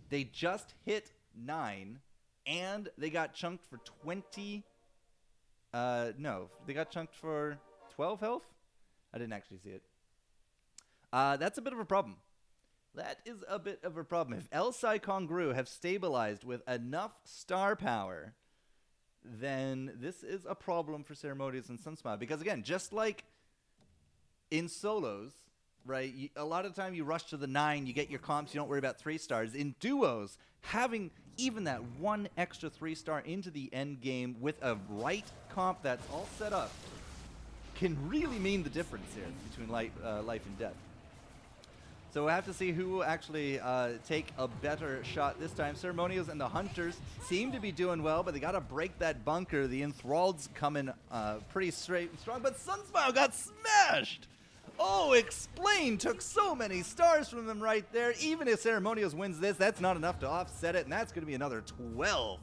They just hit 9, and they got chunked for 20. No, they got chunked for 12 health? I didn't actually see it. That's a bit of a problem. That is a bit of a problem. If Elsai Kongru have stabilized with enough star power, then this is a problem for Ceremonious and Sunsmile. Because again, just like in solos, right, a lot of the time you rush to the 9, you get your comps, you don't worry about 3 stars. In duos, having even that 1 extra 3-star into the end game with a right comp that's all set up can really mean the difference here between life and death. So we'll have to see who will actually take a better shot this time. Ceremonials and the Hunters seem to be doing well, but they got to break that bunker. The Enthralled's coming pretty straight and strong, but Sunsmile got smashed! Oh, Explain took so many stars from them right there. Even if Ceremonials wins this, that's not enough to offset it, and that's going to be another 12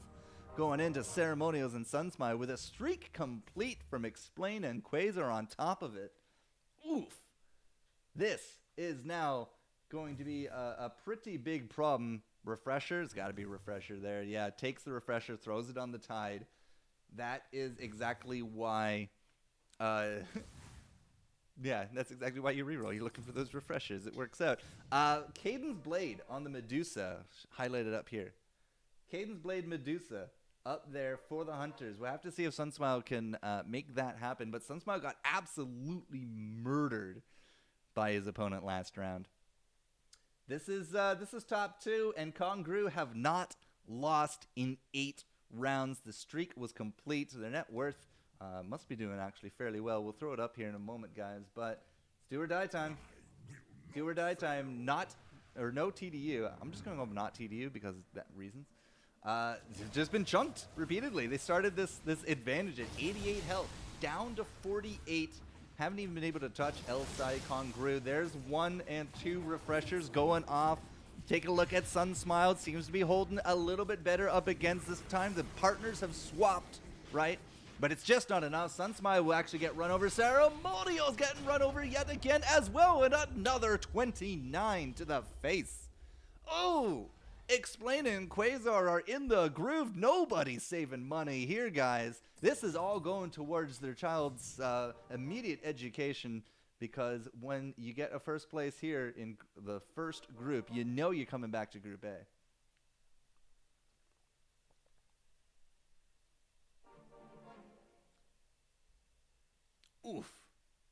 going into Ceremonials and Sunsmile with a streak complete from Explain and Quasar on top of it. Oof. This is now going to be a pretty big problem. Refresher's got to be Refresher there. Yeah, takes the Refresher, throws it on the Tide. That is exactly why... yeah, that's exactly why you reroll. You're looking for those refreshers. It works out. Caden's Blade on the Medusa, highlighted up here. Caden's Blade Medusa up there for the Hunters. We'll have to see if Sunsmile can make that happen. But Sunsmile got absolutely murdered by his opponent last round. This is top 2, and Kongru have not lost in 8 rounds. The streak was complete, so their net worth must be doing actually fairly well. We'll throw it up here in a moment, guys, but it's do or die time. Do or die time. No TDU. I'm just going to go not TDU because of that reasons. They've just been chunked repeatedly. They started this advantage at 88 health, down to 48. Haven't even been able to touch Elsai Kongru. There's 1 and 2 refreshers going off. Take a look at Sunsmile. Seems to be holding a little bit better up against this time. The partners have swapped, right? But it's just not enough. Sunsmile will actually get run over. Ceremonial's getting run over yet again as well. And another 29 to the face. Oh, Explain and Quasar are in the groove. Nobody's saving money here, guys. This is all going towards their child's immediate education, because when you get a first place here in the first group, you know you're coming back to Group A. Oof.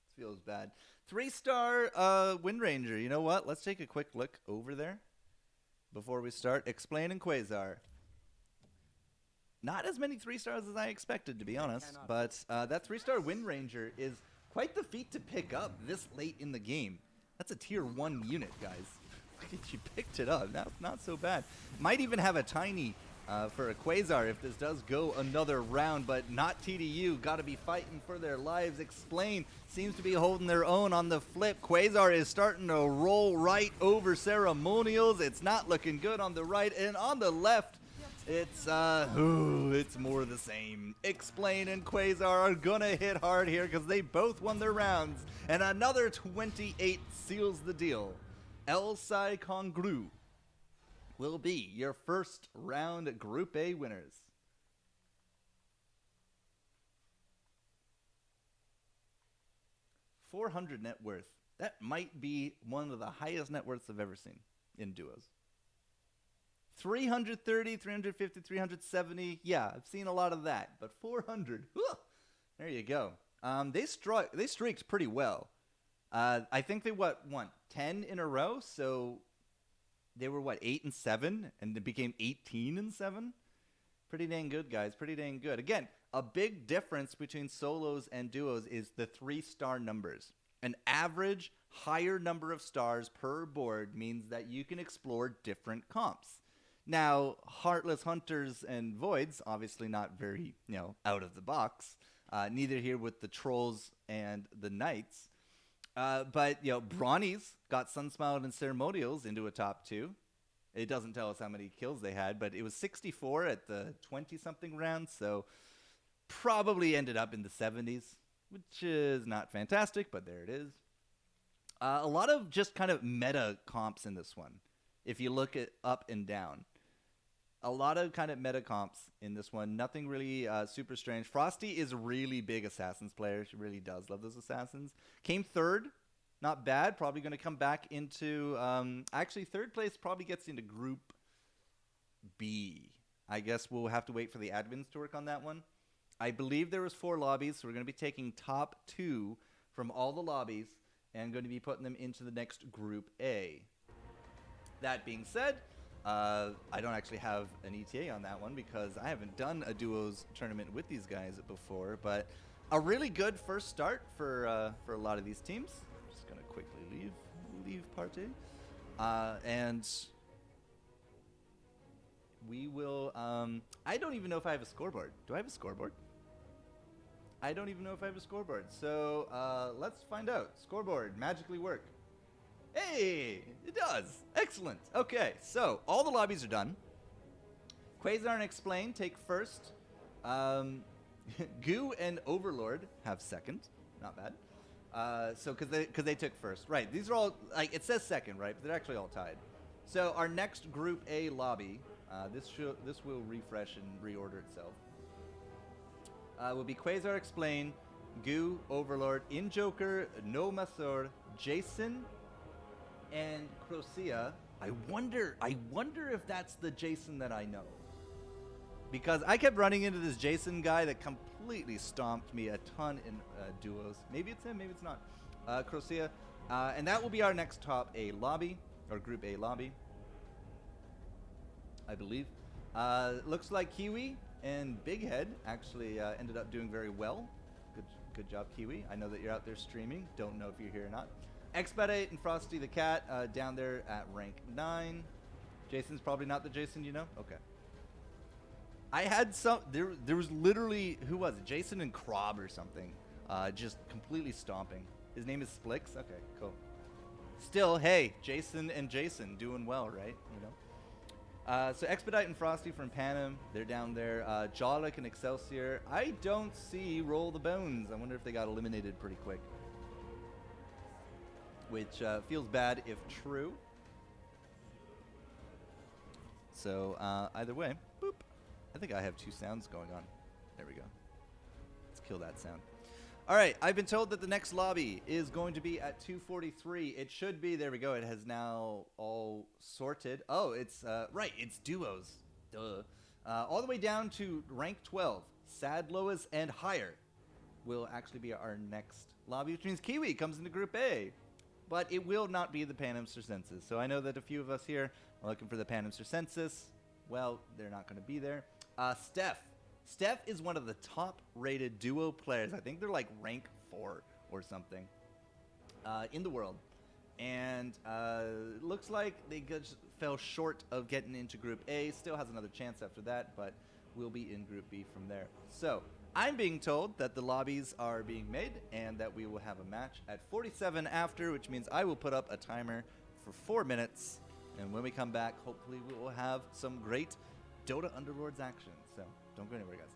This feels bad. 3-star Wind Ranger. You know what? Let's take a quick look over there before we start. Explain and Quasar. Not as many 3-stars as I expected, to be honest. But that 3-star Wind Ranger is quite the feat to pick up this late in the game. That's a tier 1 unit, guys. She picked it up. That's not so bad. Might even have a tiny for a Quasar if this does go another round, but not TDU. Got to be fighting for their lives. Explain seems to be holding their own on the flip. Quasar is starting to roll right over Ceremonials. It's not looking good on the right, and on the left, it's more the same. Explain and Quasar are gonna hit hard here because they both won their rounds, and another 28 seals the deal. Elsai Kongru will be your first round Group A winners. 400 net worth. That might be one of the highest net worths I've ever seen in duos. 330, 350, 370. Yeah, I've seen a lot of that, but 400. Whew, there you go. They streaked pretty well. I think they won 10 in a row, so they were 8-7, and it became 18-7. Pretty dang good, guys. Pretty dang good. Again, a big difference between solos and duos is the 3-star numbers. An average higher number of stars per board means that you can explore different comps. Now, Heartless Hunters and Voids, obviously not very, out of the box. Neither here with the Trolls and the Knights. But, Brawnies got Sunsmiled and Ceremonials into a top 2. It doesn't tell us how many kills they had, but it was 64 at the 20-something round, so probably ended up in the 70s, which is not fantastic, but there it is. A lot of just kind of meta comps in this one, if you look at up and down. A lot of kind of meta comps in this one. Nothing really super strange. Frosty is a really big Assassins player. She really does love those Assassins. Came third. Not bad. Probably going to come back into... actually, third place probably gets into Group B. I guess we'll have to wait for the admins to work on that one. I believe there was 4 lobbies, so we're going to be taking top 2 from all the lobbies and going to be putting them into the next Group A. That being said, I don't actually have an ETA on that one because I haven't done a duos tournament with these guys before, but a really good first start for a lot of these teams. Gonna quickly leave party, and we will. I don't even know if I have a scoreboard. Do I have a scoreboard? I don't even know if I have a scoreboard. So let's find out. Scoreboard magically work. Hey, it does. Excellent. Okay, so all the lobbies are done. Quasar and Explain take first. Goo and Overlord have second. Not bad. So because they took first, right? These are all it says second, right? But they're actually all tied. So our next Group A lobby, this will refresh and reorder itself. Will be Quasar Explain, Goo, Overlord, In Joker, No Masur, Jason, and Crocia. I wonder if that's the Jason that I know. Because I kept running into this Jason guy that completely stomped me a ton in duos. Maybe it's him, maybe it's not. Crocia. And that will be our next top A lobby, or Group A lobby, I believe. Looks like Kiwi and Big Head actually ended up doing very well. Good job, Kiwi. I know that you're out there streaming. Don't know if you're here or not. Expedite and Frosty the Cat down there at rank 9. Jason's probably not the Jason you know? Okay. I had some. There was literally, who was it? Jason and Krob or something, just completely stomping. His name is Splix. Okay, cool. Still, hey, Jason and Jason doing well, right? So Expedite and Frosty from Panem, they're down there. Jollik and Excelsior. I don't see Roll the Bones. I wonder if they got eliminated pretty quick, which feels bad if true. So either way, boop. I think I have 2 sounds going on. There we go. Let's kill that sound. All right, I've been told that the next lobby is going to be at 2:43. It should be. There we go. It has now all sorted. Oh, it's right. It's duos. Duh. All the way down to rank 12. Sad Lois and higher will actually be our next lobby, which means Kiwi comes into Group A. But it will not be the Panem Circenses. So I know that a few of us here are looking for the Panem Circenses. Well, they're not going to be there. Steph is one of the top-rated duo players. I think they're like rank 4 or something in the world. And looks like they just fell short of getting into Group A. Still has another chance after that, but we'll be in Group B from there. So I'm being told that the lobbies are being made and that we will have a match at 47 after, which means I will put up a timer for 4 minutes. And when we come back, hopefully we will have some great Dota Underlords action. So don't go anywhere, guys.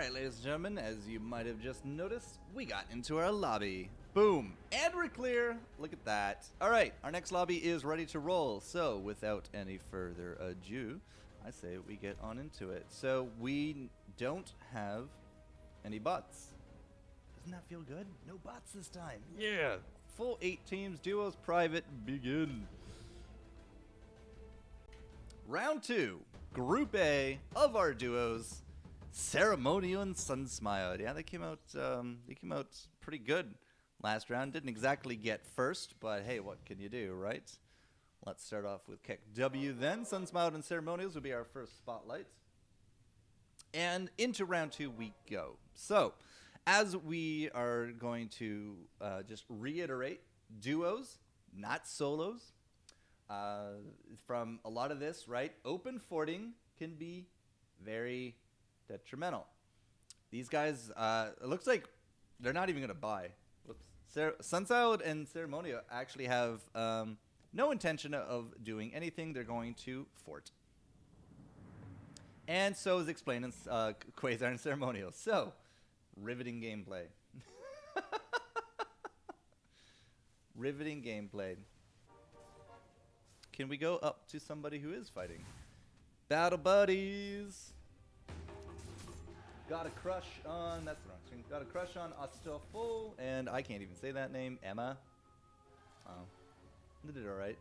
Alright, ladies and gentlemen, as you might have just noticed, we got into our lobby. Boom. And we're clear. Look at that. Alright, our next lobby is ready to roll. So, without any further ado, I say we get on into it. So, we don't have any bots. Doesn't that feel good? No bots this time. Yeah. Full 8 teams, duos, private, begin. Round 2, Group A of our duos. Ceremonial and Sunsmiled. Yeah, they came out pretty good last round. Didn't exactly get first, but hey, what can you do, right? Let's start off with Keck W then. Sunsmiled and Ceremonials will be our first spotlights. And into round 2 we go. So, as we are going to just reiterate, duos, not solos. From a lot of this, right? Open forting can be very detrimental. These guys, it looks like they're not even going to buy. Whoops. Sunsmiled and Ceremonial actually have no intention of doing anything. They're going to fort. And so is explained in Quasar and Ceremonial. So, riveting gameplay. Riveting gameplay. Can we go up to somebody who is fighting? Battle Buddies. Got a crush on, that's the wrong screen. Got a crush on Astolfo, and I can't even say that name. Emma. Oh. They did alright.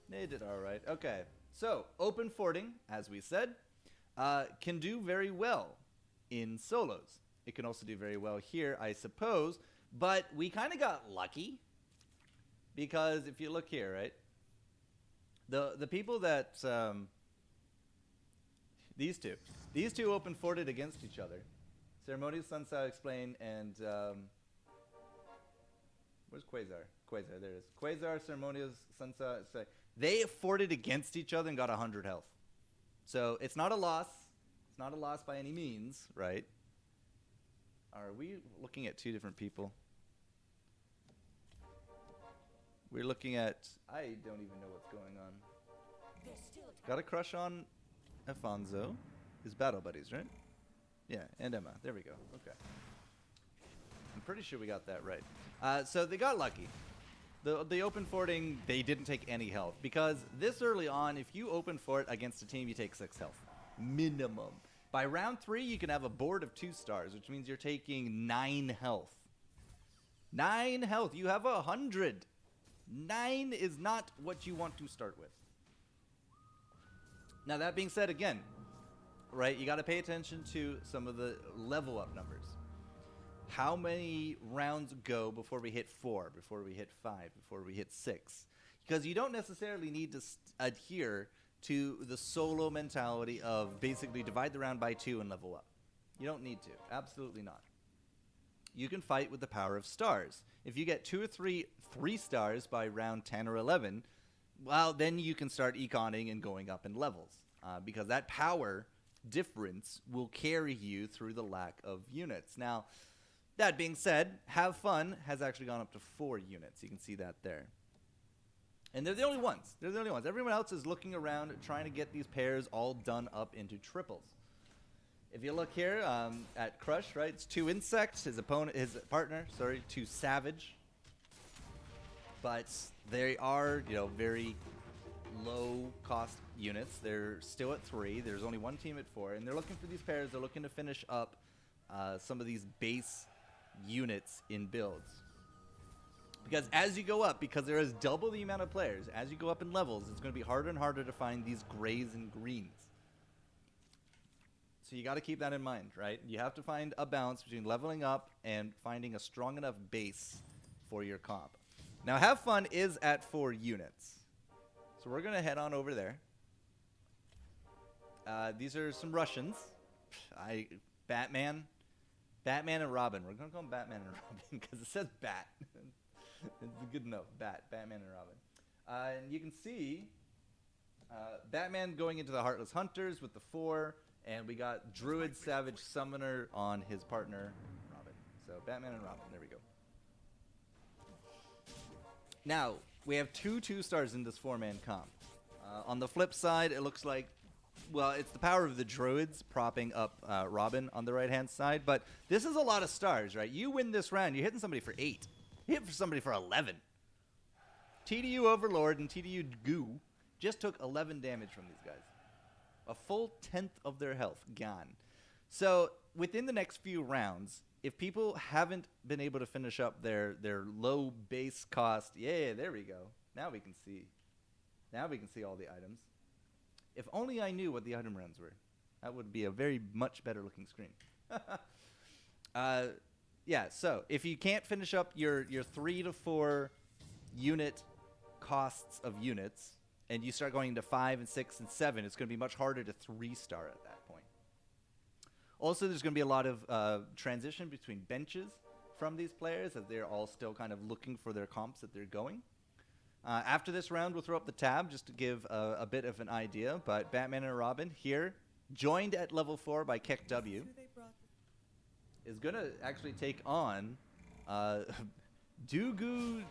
They did alright. Okay. So, open forting, as we said, can do very well in solos. It can also do very well here, I suppose. But we kind of got lucky. Because if you look here, right, the people that these two open forted against each other. Ceremonial, Sunset, Explain, and where's Quasar? Quasar, there it is. Quasar, Ceremonial, Sunset. They forted against each other and got 100 health. So it's not a loss. It's not a loss by any means, right? Are we looking at two different people? We're looking at... I don't even know what's going on. Got a crush on Alfonso. His battle buddies, right? Yeah, and Emma. There we go. Okay. I'm pretty sure we got that right. So they got lucky. The open forting, they didn't take any health. Because this early on, if you open fort against a team, you take 6 health. Minimum. By round 3, you can have a board of 2 stars, which means you're taking 9 health. 9 health. You have 100. 9 is not what you want to start with. Now, that being said, again, right, you got to pay attention to some of the level up numbers. How many rounds go before we hit 4, before we hit 5, before we hit 6? Because you don't necessarily need to adhere to the solo mentality of basically divide the round by 2 and level up. You don't need to. Absolutely not. You can fight with the power of stars. If you get 2 or 3 stars by round 10 or 11, well, then you can start econing and going up in levels. Because that power difference will carry you through the lack of units. Now, that being said, Have Fun has actually gone up to 4 units. You can see that there. And they're the only ones. They're the only ones. Everyone else is looking around trying to get these pairs all done up into triples. If you look here at Crush, right, it's 2 Insects, his partner, 2 Savage. But they are, very low cost units. They're still at 3. There's only 1 team at 4, and they're looking for these pairs. They're looking to finish up some of these base units in builds. Because as you go up, because there is double the amount of players, as you go up in levels, it's going to be harder and harder to find these grays and greens. So you got to keep that in mind, right? You have to find a balance between leveling up and finding a strong enough base for your comp. Now, Have Fun is at 4 units. So we're going to head on over there. These are some Russians. Batman and Robin. We're going to call them Batman and Robin because it says Bat. It's good enough. Batman and Robin. And you can see Batman going into the Heartless Hunters with the 4. And we got Druid, Savage, Summoner on his partner, Robin. So Batman and Robin. There we go. Now, we have 2 2-stars in this 4-man comp. On the flip side, it looks like well, it's the power of the druids propping up Robin on the right-hand side. But this is a lot of stars, right? You win this round, you're hitting somebody for 8. You hit for somebody for 11. TDU Overlord and TDU Goo just took 11 damage from these guys. A full 10th of their health gone. So within the next few rounds, if people haven't been able to finish up their low base cost, yeah, there we go. Now we can see. Now we can see all the items. If only I knew what the item rounds were. That would be a very much better looking screen. Yeah, so if you can't finish up your 3 to 4 unit costs of units, and you start going to 5 and 6 and 7, it's going to be much harder to 3-star at that point. Also, there's going to be a lot of transition between benches from these players as they're all still kind of looking for their comps that they're going. After this round, we'll throw up the tab just to give a bit of an idea. But Batman and Robin here, joined at level 4 by Keck W, is going to actually take on Dugu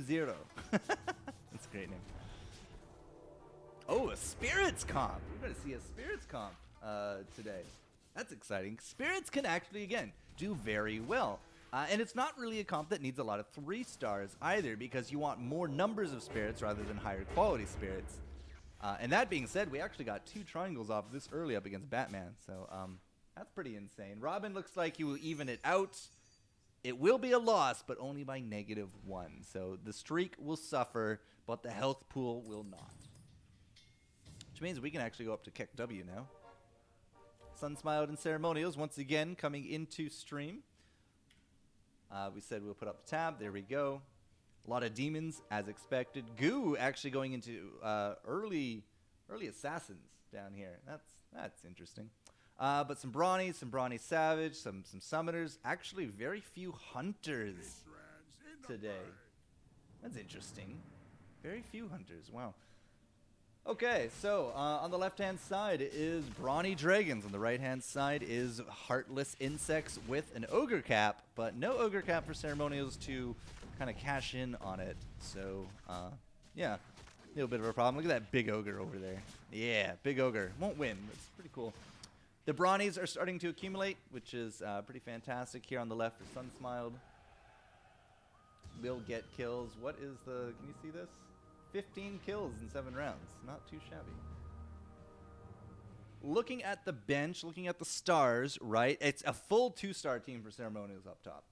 Zero. That's a great name. Oh, a Spirits comp. We're going to see a Spirits comp today. That's exciting. Spirits can actually, again, do very well. And it's not really a comp that needs a lot of 3 stars either, because you want more numbers of spirits rather than higher quality spirits. And that being said, we actually got 2 triangles off this early up against Batman. So that's pretty insane. Robin looks like he will even it out. It will be a loss, but only by -1. So the streak will suffer, but the health pool will not. Which means we can actually go up to Keck W now. Sun Smiled and Ceremonials once again coming into stream. We said we'll put up the tab. There we go. A lot of demons, as expected. Goo actually going into early assassins down here. That's interesting. But some Brawny Savage, some Summoners. Actually, very few Hunters today. That's interesting. Very few Hunters. Wow. Okay, so on the left-hand side is Brawny Dragons. On the right-hand side is Heartless Insects with an Ogre Cap, but no Ogre Cap for Ceremonials to kind of cash in on it. So, yeah, a little bit of a problem. Look at that big Ogre over there. Yeah, big Ogre. Won't win. It's pretty cool. The Brawnies are starting to accumulate, which is pretty fantastic. Here on the left is Sun Smiled. Will get kills. What is the... Can you see this? 15 kills in 7 rounds. Not too shabby. Looking at the bench, looking at the stars, right? It's a full 2-star team for Ceremonials up top.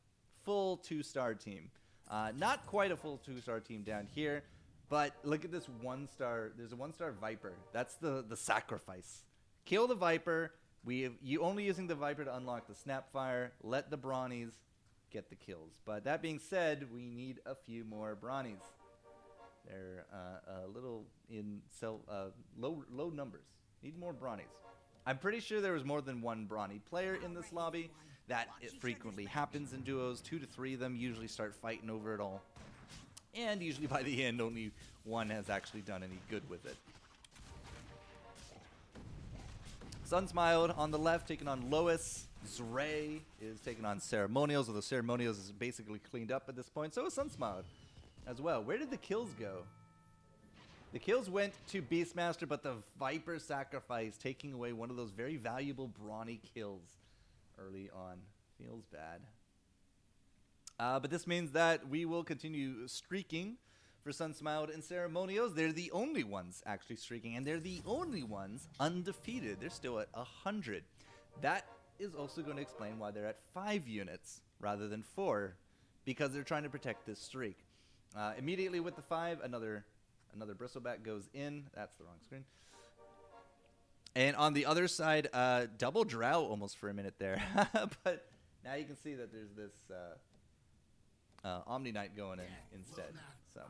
Full 2-star team. Not quite a full 2-star team down here, but look at this 1-star. There's a 1-star Viper. That's the sacrifice. Kill the Viper. You only using the Viper to unlock the Snapfire. Let the Brawnies get the kills. But that being said, we need a few more Brawnies. They're a little in low numbers. Need more Brawnies. I'm pretty sure there was more than one Brawny player in this lobby. That it frequently happens in duos. 2 to 3 of them usually start fighting over it all. And usually by the end, only one has actually done any good with it. Sun Smiled on the left, taking on Lois. Zray is taking on Ceremonials, although Ceremonials is basically cleaned up at this point. So is Sun Smiled as well. Where did the kills go? The kills went to Beastmaster, but the Viper sacrifice, taking away one of those very valuable Brawny kills early on. Feels bad. But this means that we will continue streaking for Sun Smiled and Ceremonials. They're the only ones actually streaking, and they're the only ones undefeated. They're still at 100. That is also going to explain why they're at 5 units rather than 4, because they're trying to protect this streak. Immediately with the 5, another Bristleback goes in. That's the wrong screen. And on the other side, double Drow almost for a minute there. But now you can see that there's this Omni Knight going in instead. So,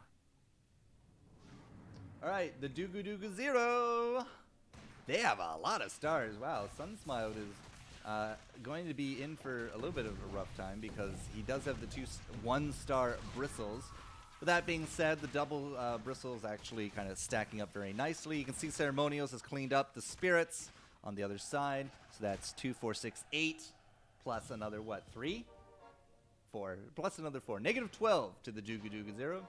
all right, the Dugu Zero. They have a lot of stars. Wow, Sun Smiled is going to be in for a little bit of a rough time because he does have the 2 1-star bristles. With that being said, the double bristles actually kind of stacking up very nicely. You can see Ceremonials has cleaned up the spirits on the other side. So that's 2, 4, 6, 8, plus another, what, 3? 4, plus another 4. -12 to the Dugu Zero.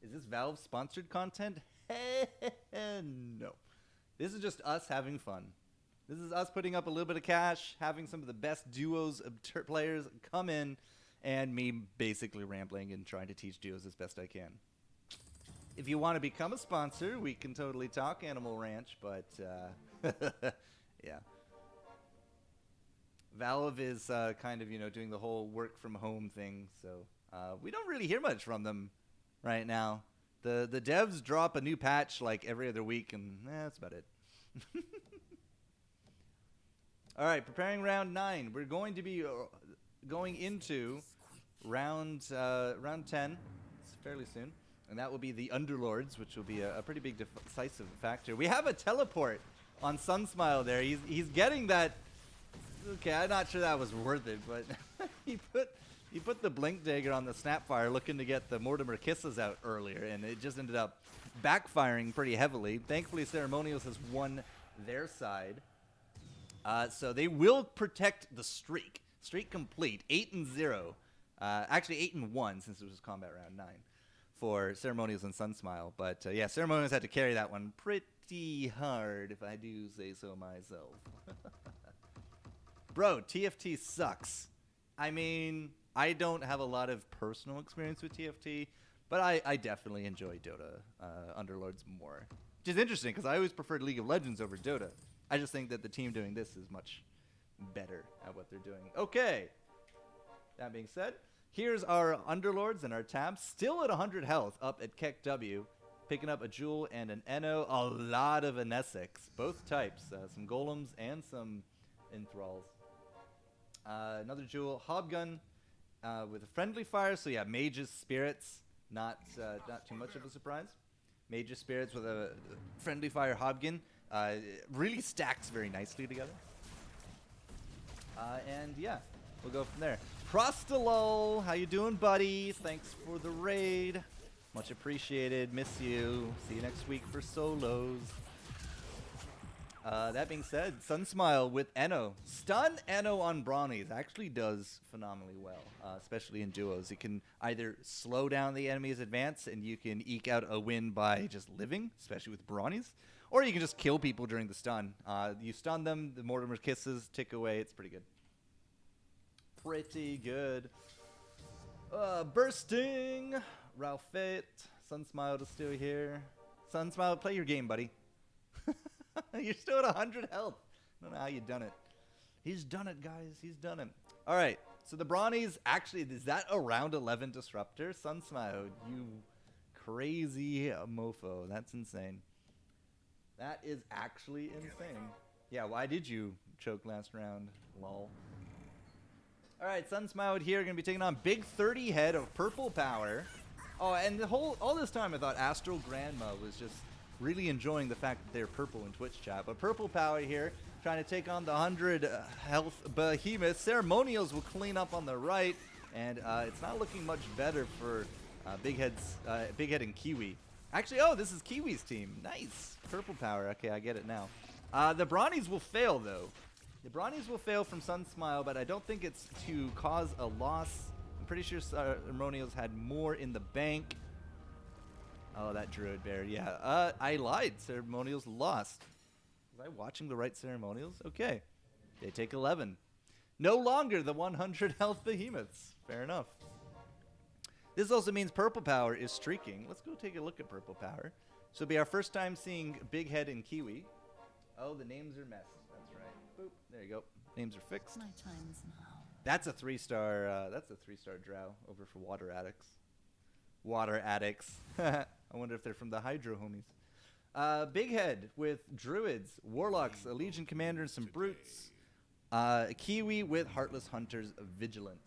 Is this Valve-sponsored content? No. This is just us having fun. This is us putting up a little bit of cash, having some of the best duos of players come in, and me basically rambling and trying to teach duos as best I can. If you want to become a sponsor, we can totally talk Animal Ranch, but yeah. Valve is kind of, doing the whole work from home thing, so we don't really hear much from them right now. The devs drop a new patch like every other week, and that's about it. All right, preparing round 9. We're going to be going into round 10. It's fairly soon. And that will be the Underlords, which will be a pretty big decisive factor. We have a teleport on Sunsmile there. He's getting that. Okay, I'm not sure that was worth it, but he put the Blink Dagger on the Snapfire looking to get the Mortimer Kisses out earlier, and it just ended up backfiring pretty heavily. Thankfully, Ceremonials has won their side. So they will protect the streak. Streak complete. 8-0. Actually, 8-1 since it was combat round 9 for Ceremonials and Sunsmile. But yeah, Ceremonials had to carry that one pretty hard, if I do say so myself. Bro, TFT sucks. I mean, I don't have a lot of personal experience with TFT, but I definitely enjoy Dota Underlords more. Which is interesting, because I always preferred League of Legends over Dota. I just think that the team doing this is much better at what they're doing. Okay. That being said, here's our Underlords and our tabs. Still at 100 health up at Keck W. Picking up a Jewel and an Eno. A lot of Anesix. Both types. Some Golems and some Enthralls. Another Jewel. Hobgun with a Friendly Fire. So yeah, Mage's Spirits. Not too much of a surprise. Mage's Spirits with a Friendly Fire Hobgun. Really stacks very nicely together. And yeah, we'll go from there. Prostalol, how you doing, buddy? Thanks for the raid. Much appreciated. Miss you. See you next week for solos. That being said, Sunsmile with Eno. Stun Eno on Brawnies actually does phenomenally well, especially in duos. It can either slow down the enemy's advance and you can eke out a win by just living, especially with Brawnies, or you can just kill people during the stun. You stun them, the Mortimer Kisses tick away. It's pretty good. Pretty good. Bursting. Ralphate. Sunsmile is still here. Sunsmile, play your game, buddy. You're still at 100 health. I don't know how you done it. He's done it, guys. He's done it. All right. So the Brawnies, actually, is that a round 11 disruptor? Sunsmile, you crazy mofo. That's insane. That is actually insane. Yeah, why did you choke last round? Lol. All right, Sunsmile here going to be taking on Big 30 head of Purple Power. Oh, and all this time I thought Astral Grandma was just really enjoying the fact that they're purple in Twitch chat. But Purple Power here trying to take on the 100 health Behemoth. Ceremonials will clean up on the right, and it's not looking much better for Big Head and Kiwi. Actually, oh, this is Kiwi's team. Nice. Purple Power. Okay, I get it now. The Brawnies will fail, though. The Brawnies will fail from Sunsmile, but I don't think it's to cause a loss. I'm pretty sure Ceremonials had more in the bank. Oh, that Druid Bear. Yeah, I lied. Ceremonials lost. Was I watching the right Ceremonials? Okay. They take 11. No longer the 100 health Behemoths. Fair enough. This also means Purple Power is streaking. Let's go take a look at Purple Power. So it'll be our first time seeing Big Head and Kiwi. Oh, the names are messed. That's right. Boop. There you go. Names are fixed. My time is now. That's a 3-star. That's a 3-star drow over for Water Addicts. Water Addicts. I wonder if they're from the Hydro homies. Big Head with Druids, Warlocks, a Legion Commander, and some Brutes. Kiwi with Heartless Hunters, Vigilant.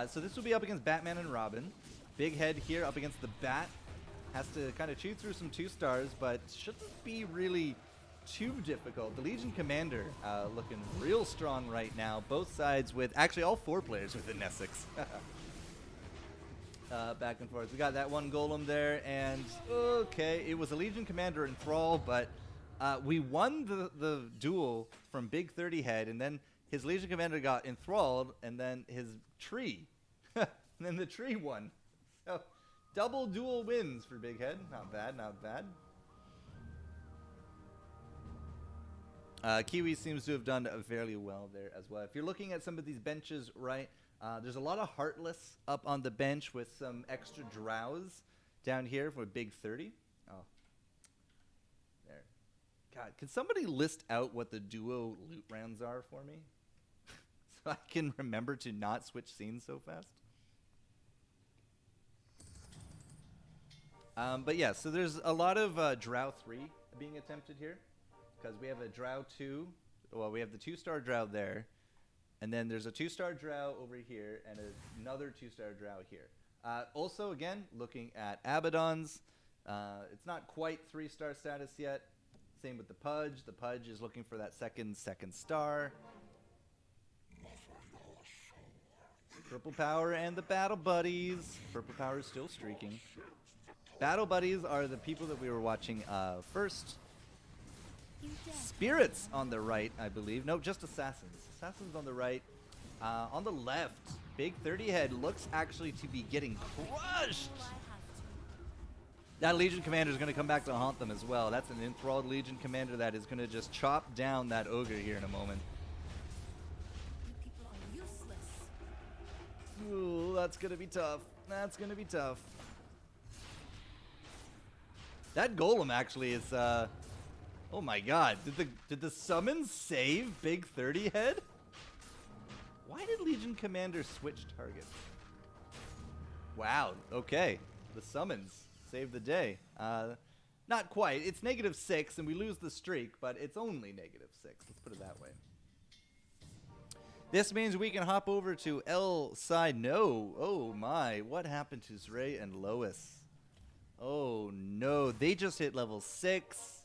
So this will be up against Batman and Robin. Big Head here up against the Bat. Has to kind of chew through some 2-stars, but shouldn't be really too difficult. The Legion Commander looking real strong right now. Both sides with, actually all 4 players with an Essex. Back and forth. We got that one Golem there, and okay, it was a Legion Commander Enthrall, but we won the duel from Big 30 Head, and then his Legion Commander got enthralled, and then his tree. And then the tree won. So Double dual wins for Big Head. Not bad, not bad. Kiwi seems to have done fairly well there as well. If you're looking at some of these benches, right, there's a lot of Heartless up on the bench with some extra Drows down here for a big 30. Oh, there. God, can somebody list out what the duo loot rounds are for me? So I can remember to not switch scenes so fast. But yeah, so there's a lot of Drow 3 being attempted here. Because we have a Drow 2. Well, we have the 2-star Drow there. And then there's a 2-star Drow over here and another 2-star Drow here. Also, again, looking at Abaddon's. It's not quite 3-star status yet. Same with the Pudge. The Pudge is looking for that second star. Purple Power and the Battle Buddies. Purple Power is still streaking. Battle Buddies are the people that we were watching first. Spirits on the right, I believe. No, just Assassins. Assassins on the right. On the left, Big 30 Head looks actually to be getting crushed. That Legion Commander is going to come back to haunt them as well. That's an enthralled Legion Commander that is going to just chop down that Ogre here in a moment. Ooh, that's going to be tough. That's going to be tough. That Golem actually is... oh my god, did the summons save Big 30 Head? Why did Legion Commander switch targets? Wow, okay. The summons saved the day. Not quite. It's -6 and we lose the streak, but it's only -6. Let's put it that way. This means we can hop over to L side. No. Oh my, what happened to Zray and Lois? Oh no, they just hit level 6.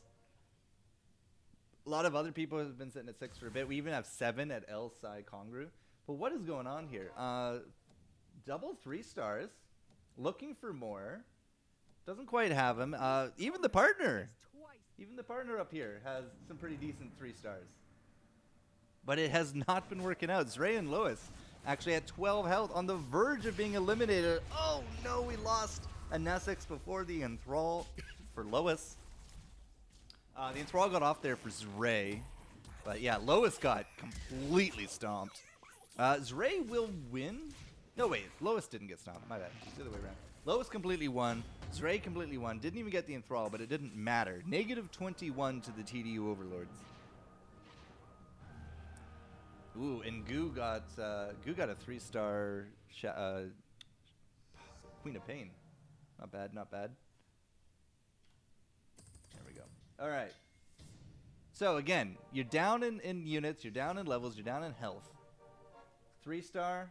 A lot of other people have been sitting at 6 for a bit. We even have 7 at L side Congru. But what is going on here? Double 3 stars. Looking for more. Doesn't quite have him. Even the partner. Even the partner up here has some pretty decent 3 stars. But it has not been working out. Zray and Lois actually at 12 health on the verge of being eliminated. Oh no, we lost a Nessex before the Enthrall for Lois. The Enthrall got off there for Zray. But yeah, Lois got completely stomped. Zray will win. No, wait. Lois didn't get stomped. My bad. It's the other way around. Lois completely won. Zray completely won. Didn't even get the Enthrall, but it didn't matter. -21 to the TDU Overlords. Ooh, and Goo got a 3-star Queen of Pain. Not bad, not bad. There we go. All right. So again, you're down in units, you're down in levels, you're down in health. 3-star.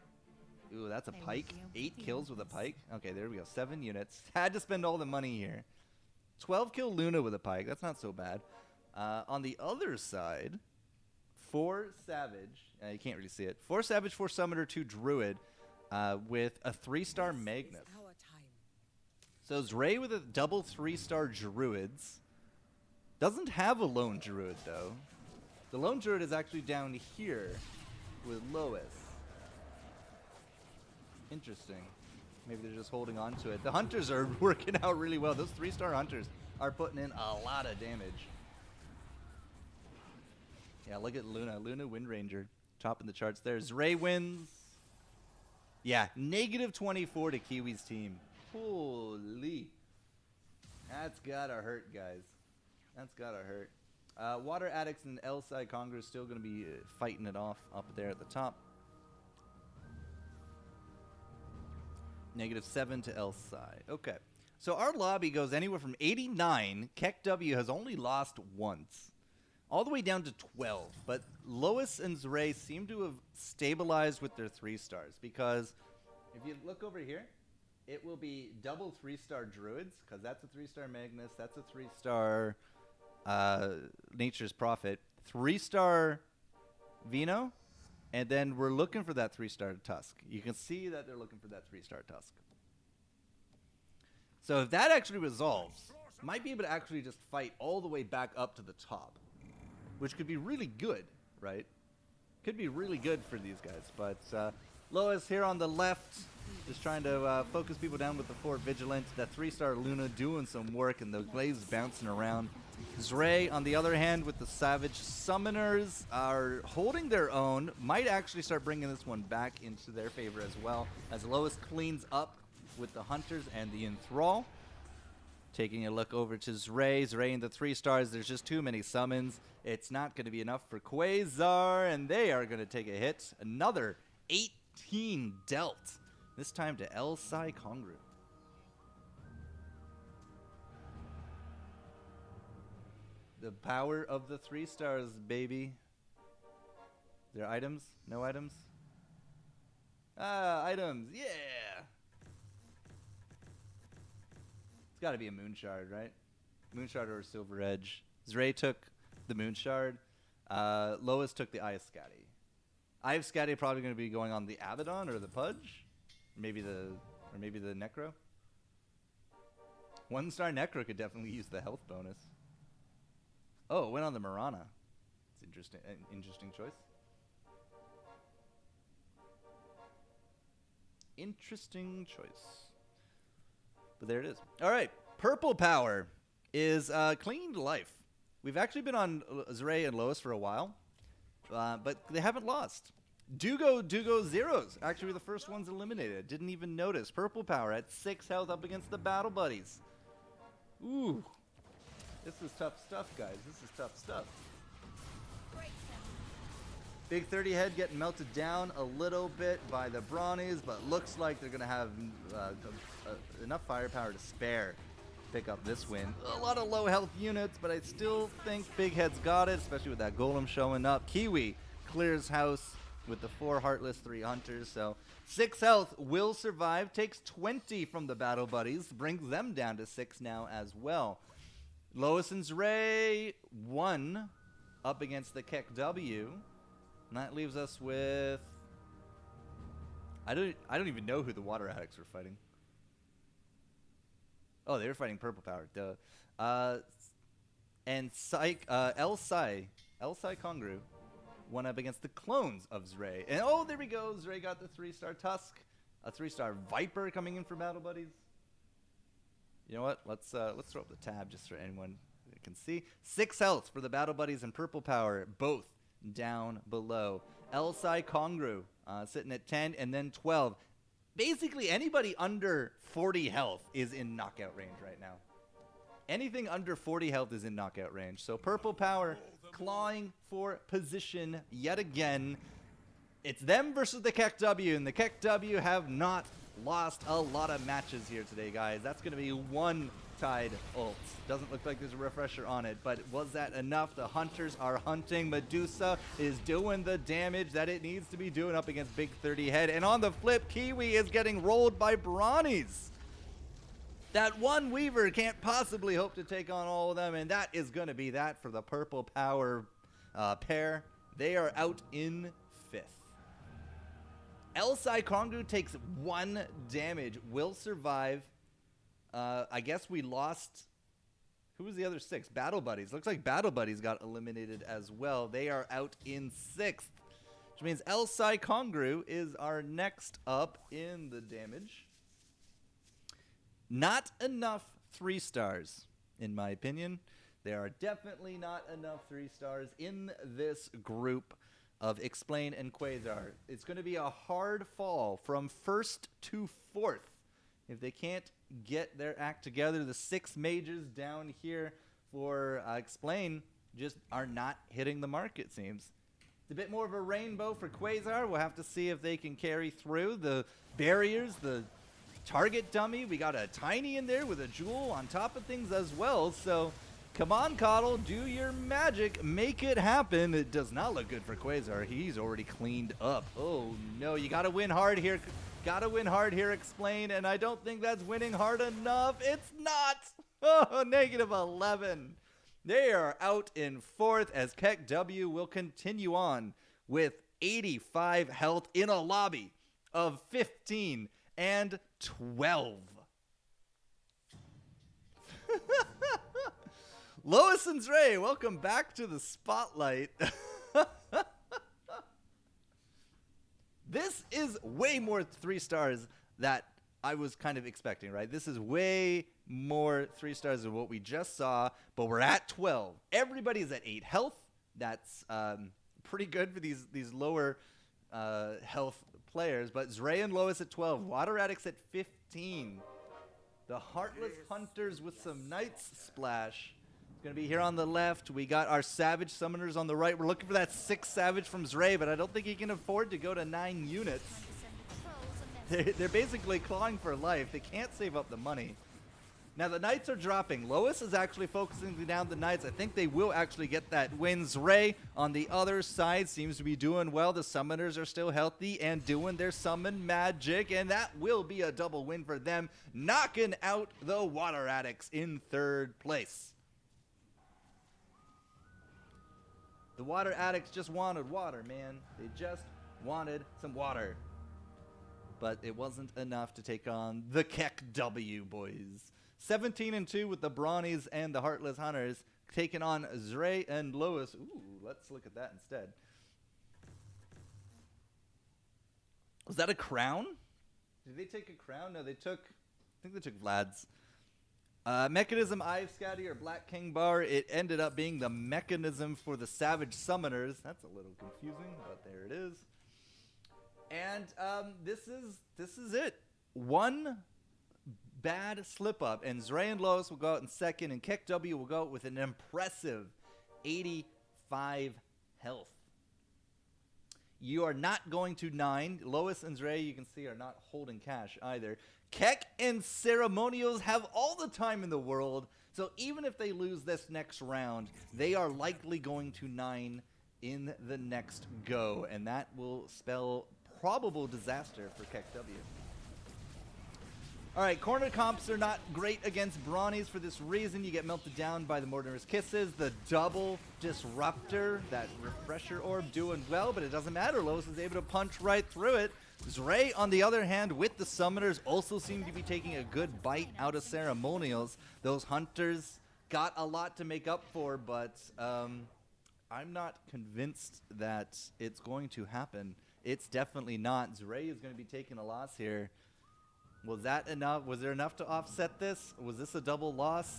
Ooh, that's a pike. 8 kills with a pike. Okay, there we go. 7 units. Had to spend all the money here. 12 kill Luna with a pike. That's not so bad. On the other side, 4 Savage. You can't really see it. 4 Savage, 4 Summoner, 2 Druid with a 3-star Magnus. So Zray with a double 3-star Druids. Doesn't have a lone Druid, though. The lone Druid is actually down here with Lois. Interesting. Maybe they're just holding on to it. The Hunters are working out really well. Those 3-star Hunters are putting in a lot of damage. Yeah, look at Luna. Luna Wind Ranger. Topping the charts there. Zray wins. Yeah, -24 to Kiwi's team. Holy. That's gotta hurt, guys. That's gotta hurt. Water Addicts and L-Side Congress still gonna be fighting it off up there at the top. -7 to L-Side. Okay. So our lobby goes anywhere from 89. Keck W has only lost once. All the way down to 12. But Lois and Zray seem to have stabilized with their 3 stars. Because if you look over here, it will be double 3-star Druids. Because that's a 3-star Magnus. That's a 3-star Nature's Prophet. 3-star Vino. And then we're looking for that 3-star Tusk. You can see that they're looking for that 3-star Tusk. So if that actually resolves, might be able to actually just fight all the way back up to the top. Which could be really good, right? Could be really good for these guys. But Lois here on the left, just trying to focus people down with the Fort Vigilant. That 3-star Luna doing some work, and the Glaze bouncing around. Zray, on the other hand, with the Savage Summoners, are holding their own. Might actually start bringing this one back into their favor as well, as Lois cleans up with the Hunters and the Enthrall. Taking a look over to Zray. Zray and the 3 stars, there's just too many summons. It's not going to be enough for Quasar, and they are going to take a hit. Another 18 dealt, this time to El Sai Kongru. The power of the 3 stars, baby. There are items? No items? Ah, items, yeah! It's gotta be a Moonshard, right? Moonshard or a Silver Edge. Zray took the Moonshard. Lois took the Eye of Scatty. Eye of Scatty probably gonna be going on the Abaddon or the Pudge? Maybe the Necro? 1-star Necro could definitely use the health bonus. Oh, it went on the Mirana. It's interesting. An interesting choice. Interesting choice. But there it is. All right. Purple Power is clinging to life. We've actually been on Zray and Lois for a while, but they haven't lost. Dugo Zeros. Actually, the first one's eliminated. Didn't even notice. Purple Power at 6 health up against the Battle Buddies. Ooh. This is tough stuff, guys. This is tough stuff. Big 30 head getting melted down a little bit by the Brawnies, but looks like they're going to have enough firepower to spare. Pick up this win. A lot of low health units, but I still think Big Head's got it, especially with that Golem showing up. Kiwi clears house with the 4 Heartless, 3 Hunters, so 6 health will survive. Takes 20 from the Battle Buddies, brings them down to 6 now as well. Lois and Zray 1 up against the Keck W. And that leaves us with... I don't even know who the Water Addicts were fighting. Oh, they were fighting Purple Power. Duh. And El Sai Kongru won up against the clones of Zray. And oh, there we go. Zray got the 3-star Tusk. A 3-star Viper coming in for Battle Buddies. You know what? Let's throw up the tab just for anyone that can see. 6 health for the Battle Buddies and Purple Power, both down below. El Sai Kongru sitting at 10 and then 12. Basically, anybody under 40 health is in knockout range right now. Anything under 40 health is in knockout range. So Purple Power clawing for position yet again. It's them versus the Keck W, and the Keck W have not lost a lot of matches here today, guys. That's going to be 1 Tide ult. Doesn't look like there's a refresher on it, but was that enough? The Hunters are hunting. Medusa is doing the damage that it needs to be doing up against Big 30 Head. And on the flip, Kiwi is getting rolled by Brawnies. That one Weaver can't possibly hope to take on all of them, and that is going to be that for the Purple Power pair. They are out in 5th. El Sai Kongru takes 1 damage, will survive. I guess we lost... Who was the other 6? Battle Buddies. Looks like Battle Buddies got eliminated as well. They are out in 6th, which means El Sai Kongru is our next up in the damage. Not enough 3 stars, in my opinion. There are definitely not enough 3 stars in this group of Explain and Quasar. It's going to be a hard fall from 1st to 4th if they can't get their act together. The 6 mages down here for Explain just are not hitting the mark, it seems. It's a bit more of a rainbow for Quasar. We'll have to see if they can carry through the barriers, the target dummy. We got a Tiny in there with a jewel on top of things as well. So come on, Coddle, do your magic, make it happen. It does not look good for Quasar. He's already cleaned up. Oh no, you gotta win hard here. Gotta win hard here, Explain, and I don't think that's winning hard enough. It's not. Oh, -11. They are out in 4th as Keck W will continue on with 85 health in a lobby of 15 and 12. Lois and Zray, welcome back to the spotlight. This is way more 3 stars that I was kind of expecting, right? This is way more 3 stars than what we just saw, but we're at 12. Everybody's at 8 health. That's pretty good for these lower health players, but Zray and Lois at 12. Water Addicts at 15. The Heartless Hunters with some Knights splash. Going to be here on the left. We got our Savage Summoners on the right. We're looking for that 6 Savage from Zray, but I don't think he can afford to go to 9 units. They're basically clawing for life. They can't save up the money. Now the Knights are dropping. Lois is actually focusing down the Knights. I think they will actually get that win. Zray on the other side seems to be doing well. The Summoners are still healthy and doing their summon magic, and that will be a double win for them, knocking out the Water Addicts in 3rd place. The Water Addicts just wanted water, man. They just wanted some water. But it wasn't enough to take on the Keck W, boys. 17-2 with the Brawnies and the Heartless Hunters, taking on Zray and Lois. Ooh, let's look at that instead. Was that a crown? Did they take a crown? No, they took, I think they took Vlad's. Mechanism Eye Scatty or Black King Bar. It ended up being the mechanism for the Savage Summoners. That's a little confusing, but there it is. And this is it. One bad slip up, and Zray and Lois will go out in 2nd, and Keck W will go out with an impressive 85 health. You are not going to 9. Lois and Zray, you can see, are not holding cash either. Keck and Ceremonials have all the time in the world, so even if they lose this next round, they are likely going to 9 in the next go, and that will spell probable disaster for Keck W. All right, corner comps are not great against Brawnies for this reason. You get melted down by the Mortimer's Kisses. The double disruptor, that refresher orb, doing well, but it doesn't matter. Lois is able to punch right through it. Zray, on the other hand, with the Summoners, also seem to be taking a good bite out of Ceremonials. Those Hunters got a lot to make up for, but I'm not convinced that it's going to happen. It's definitely not. Zray is going to be taking a loss here. Was that enough? Was there enough to offset this? Was this a double loss?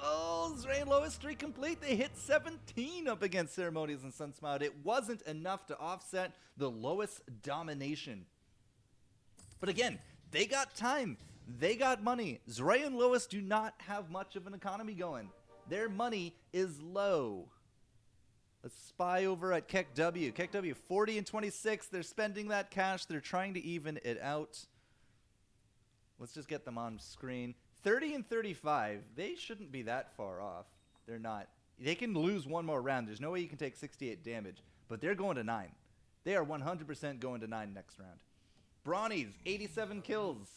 Oh, Zray and Lois streak complete. They hit 17 up against Ceremonials and Sunsmiled. It wasn't enough to offset the Lois domination. But again, they got time. They got money. Zray and Lois do not have much of an economy going. Their money is low. Let's spy over at Keck W. Keck W, 40 and 26. They're spending that cash. They're trying to even it out. Let's just get them on screen. 30 and 35. They shouldn't be that far off. They're not. They can lose one more round. There's no way you can take 68 damage. But they're going to 9. They are 100% going to 9 next round. Brawnies, 87 kills.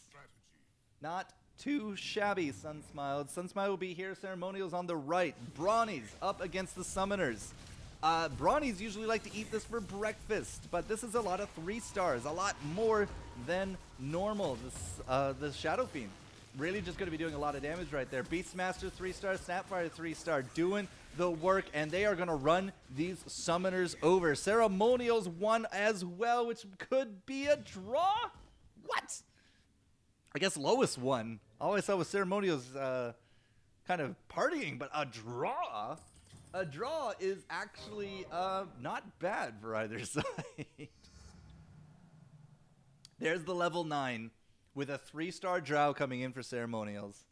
Not too shabby, Sunsmiled. Sunsmiled will be here. Ceremonials on the right. Brawnies up against the Summoners. Brawnies usually like to eat this for breakfast, but this is a lot of 3 stars, a lot more than normal. This, the Shadow Fiend really just going to be doing a lot of damage right there. Beastmaster 3-star, Snapfire 3-star, doing the work, and they are going to run these Summoners over. Ceremonials won as well, which could be a draw? What? I guess Lois won. All I saw was Ceremonials kind of partying, but a draw? A draw is actually not bad for either side. There's the level 9 with a 3-star drow coming in for Ceremonials.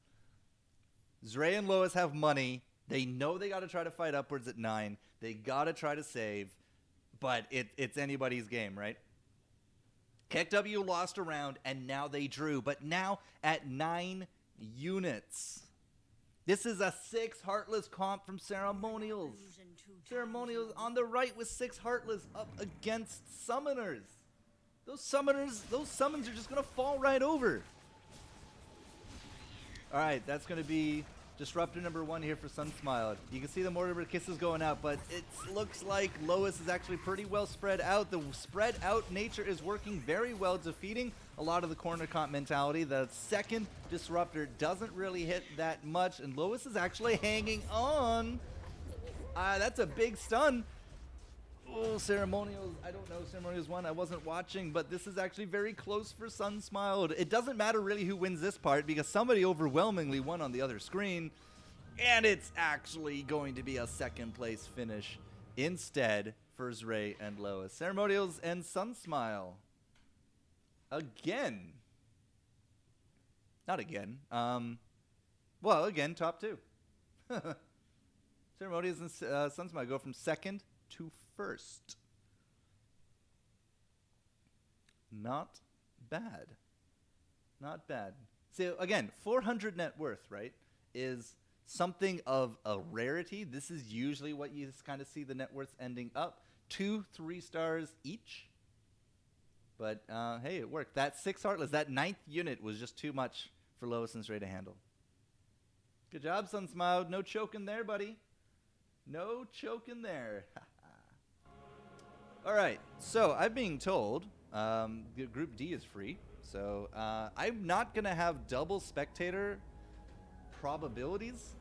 Zray and Lois have money. They know they got to try to fight upwards at 9. They got to try to save, but it's anybody's game, right? Keck W lost a round, and now they drew, but now at 9 units. This is a 6 Heartless comp from Ceremonials. Ceremonials on the right with 6 Heartless up against Summoners. Those summons are just going to fall right over. All right, that's going to be disruptor number 1 here for Sunsmiled. You can see the Mortimer Kisses going out, but it looks like Lois is actually pretty well spread out. The spread out nature is working very well, defeating a lot of the corner comp mentality. The second disruptor doesn't really hit that much, and Lois is actually hanging on. That's a big stun. Oh, Ceremonials. I don't know. Ceremonials won. I wasn't watching, but this is actually very close for Sunsmiled. It doesn't matter really who wins this part because somebody overwhelmingly won on the other screen. And it's actually going to be a second place finish instead for Zray and Lois. Ceremonials and Sunsmile. Again. Not again. Well, again, top two. Ceremonials and Sunsmile go from second to first. Not bad. Not bad. So again, 400 net worth, right, is something of a rarity. This is usually what you kind of see the net worths ending up. 2-3 stars each. But hey, it worked. That 6 Heartless, that 9th unit was just too much for Lois and Zray to handle. Good job, Sunsmiled. No choking there, buddy. No choking there. All right, so I'm being told Group D is free. So I'm not going to have double spectator probabilities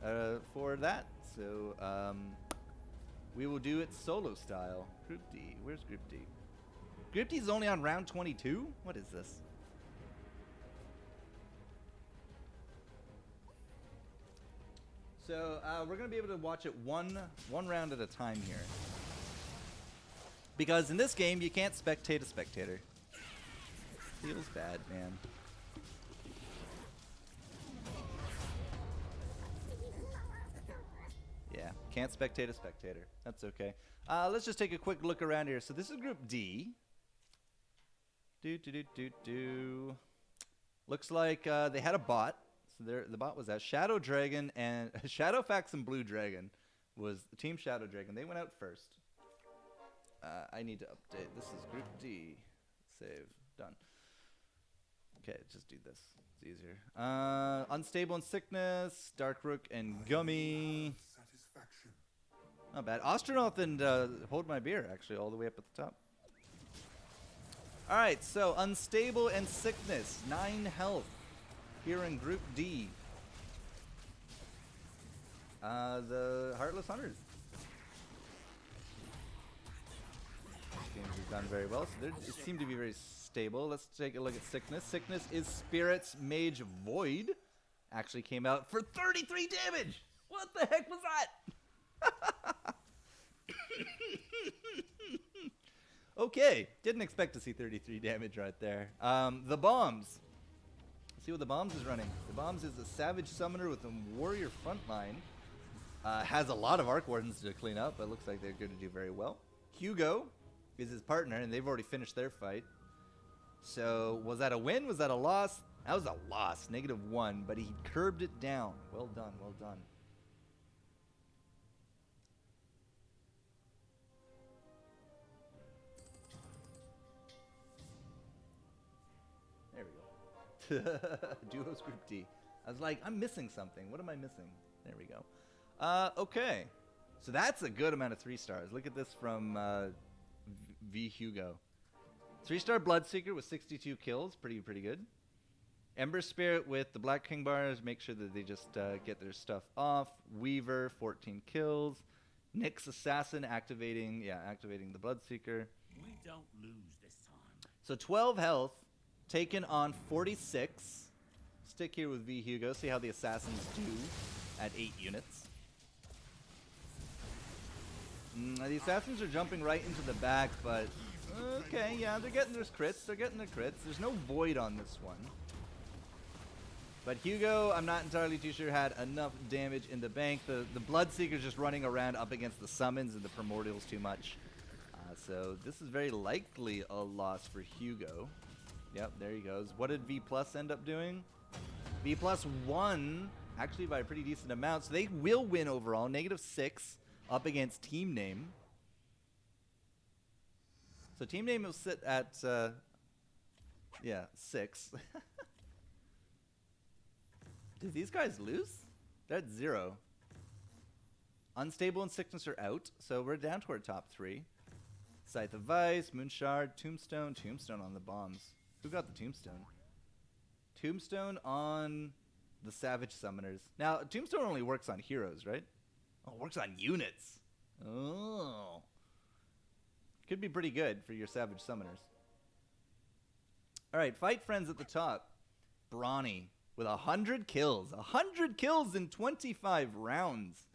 for that. So we will do it solo style. Group D. Where's Group D? Group D is only on round 22? What is this? So we're going to be able to watch it one round at a time here. Because in this game, you can't spectate a spectator. Feels bad, man. Yeah, can't spectate a spectator. That's okay. Let's just take a quick look around here. So this is Group D. Looks like they had a bot. So the bot was that Shadow Dragon and Shadowfax and Blue Dragon was Team Shadow Dragon. They went out first. I need to update. This is Group D. Save. Done. Okay, just do this. It's easier. Unstable and Sickness, Darkrook and Gummy. Not bad. Astronaut and Hold My Beer, actually, all the way up at the top. All right, so Unstable and Sickness, 9 health here in Group D. The Heartless Hunters. Games have done very well, so they seem to be very stable. Let's take a look at Sickness. Sickness is Spirit's Mage Void. Actually came out for 33 damage. What the heck was that? Okay, didn't expect to see 33 damage right there. The Bombs. Let's see what the Bombs is running. The Bombs is a Savage Summoner with a Warrior Frontline. Has a lot of Arc Wardens to clean up, but looks like they're going to do very well. Hugo is his partner, and they've already finished their fight. So, was that a win? Was that a loss? That was a loss, -1, but he curbed it down. Well done, well done. There we go. Duos Group D. I was like, I'm missing something. What am I missing? There we go. Okay. So that's a good amount of 3 stars. Look at this from V Hugo. 3-star Bloodseeker with 62 kills. Pretty good. Ember Spirit with the Black King bars. Make sure that they just get their stuff off. Weaver, 14 kills. Nyx Assassin activating the Bloodseeker. We don't lose this time. So 12 health. Taken on 46. Stick here with V Hugo. See how the Assassins do at 8 units. The Assassins are jumping right into the back, but okay, yeah, they're getting their crits. There's no void on this one. But Hugo, I'm not entirely too sure, had enough damage in the bank. The Bloodseeker's just running around up against the summons and the Primordials too much. So this is very likely a loss for Hugo. Yep, there he goes. What did V Plus end up doing? V Plus won, actually by a pretty decent amount. So they will win overall, -6 up against Team Name. So Team Name will sit at, 6. Did these guys lose? They're at 0. Unstable and Sickness are out, so we're down to our top 3. Scythe of Vice, Moonshard, Tombstone. Tombstone on the Bombs. Who got the Tombstone? Tombstone on the Savage Summoners. Now, Tombstone only works on heroes, right? Oh, it works on units. Oh. Could be pretty good for your Savage Summoners. All right, Fight Friends at the top. Brawny with 100 kills. 100 kills in 25 rounds.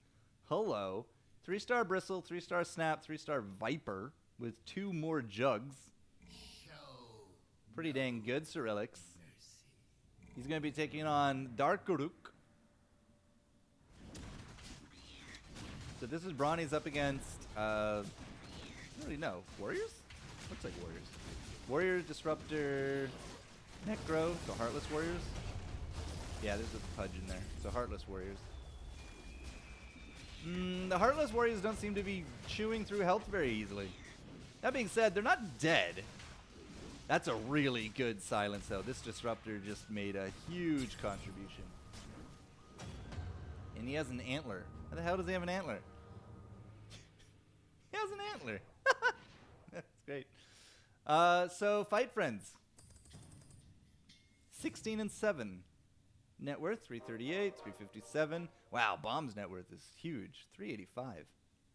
Hello. 3-star Bristle, 3-star Snap, 3-star Viper with 2 more Jugs. Pretty dang good, Cyrilix. He's going to be taking on Dark Guruk. So this is Brawny's up against, I don't really know, Warriors? Looks like Warriors. Warrior, Disruptor, Necro, so Heartless Warriors. Yeah, there's a Pudge in there, so Heartless Warriors. The Heartless Warriors don't seem to be chewing through health very easily. That being said, they're not dead. That's a really good silence, though. This Disruptor just made a huge contribution. And he has an antler. How the hell does he have an antler? He has an antler. That's great. So, Fight Friends. 16 and 7. Net worth, 338, 357. Wow, Bomb's net worth is huge. 385.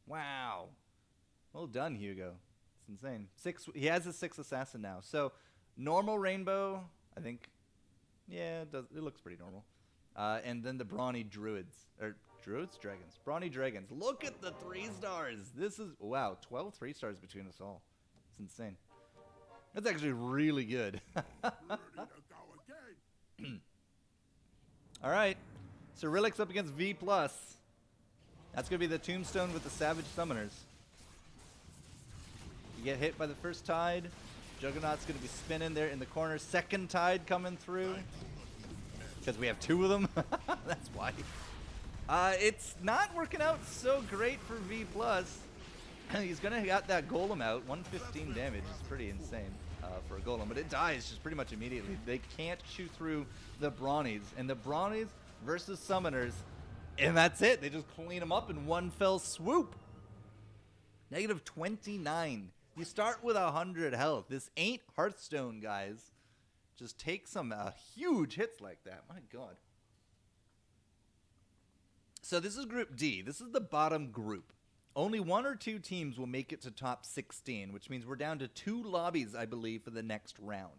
Wow. Well done, Hugo. It's insane. He has a 6 assassin now. So, normal rainbow, I think. Yeah, it looks pretty normal. And then the Brawny Druids. Or Druids? Dragons. Brawny Dragons. Look at the 3 stars. This is, wow, 12 3 stars between us all. It's insane. That's actually really good. All right. Cyrilix up against V+. That's going to be the Tombstone with the Savage Summoners. You get hit by the first Tide. Juggernaut's going to be spinning there in the corner. Second Tide coming through. Because we have 2 of them. That's why. It's not working out so great for V+. He's going to get that Golem out. 115 damage is pretty insane for a Golem. But it dies just pretty much immediately. They can't shoot through the Brawnies. And the Brawnies versus Summoners. And that's it. They just clean them up in one fell swoop. Negative 29. You start with 100 health. This ain't Hearthstone, guys. Just take some huge hits like that. My God. So this is Group D. This is the bottom group. Only 1 or 2 teams will make it to top 16, which means we're down to 2 lobbies, I believe, for the next round.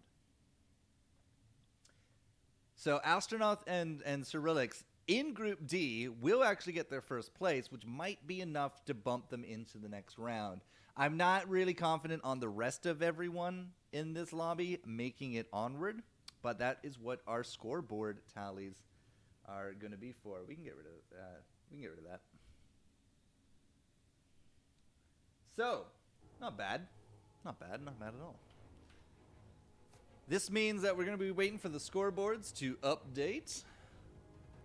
So Astronaut and Cyrilix in Group D will actually get their first place, which might be enough to bump them into the next round. I'm not really confident on the rest of everyone in this lobby making it onward, but that is what our scoreboard tallies are going to be for. We can get rid of that. We can get rid of that. So, not bad. Not bad. Not bad at all. This means that we're going to be waiting for the scoreboards to update.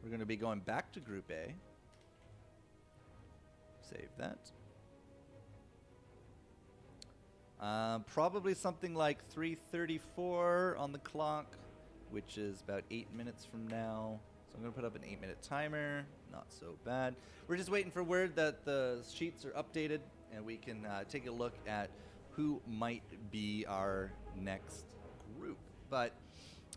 We're going to be going back to Group A. Save that. Probably something like 3:34 on the clock, which is about 8 minutes from now. So I'm going to put up an 8-minute timer. Not so bad. We're just waiting for word that the sheets are updated, and we can take a look at who might be our next group. But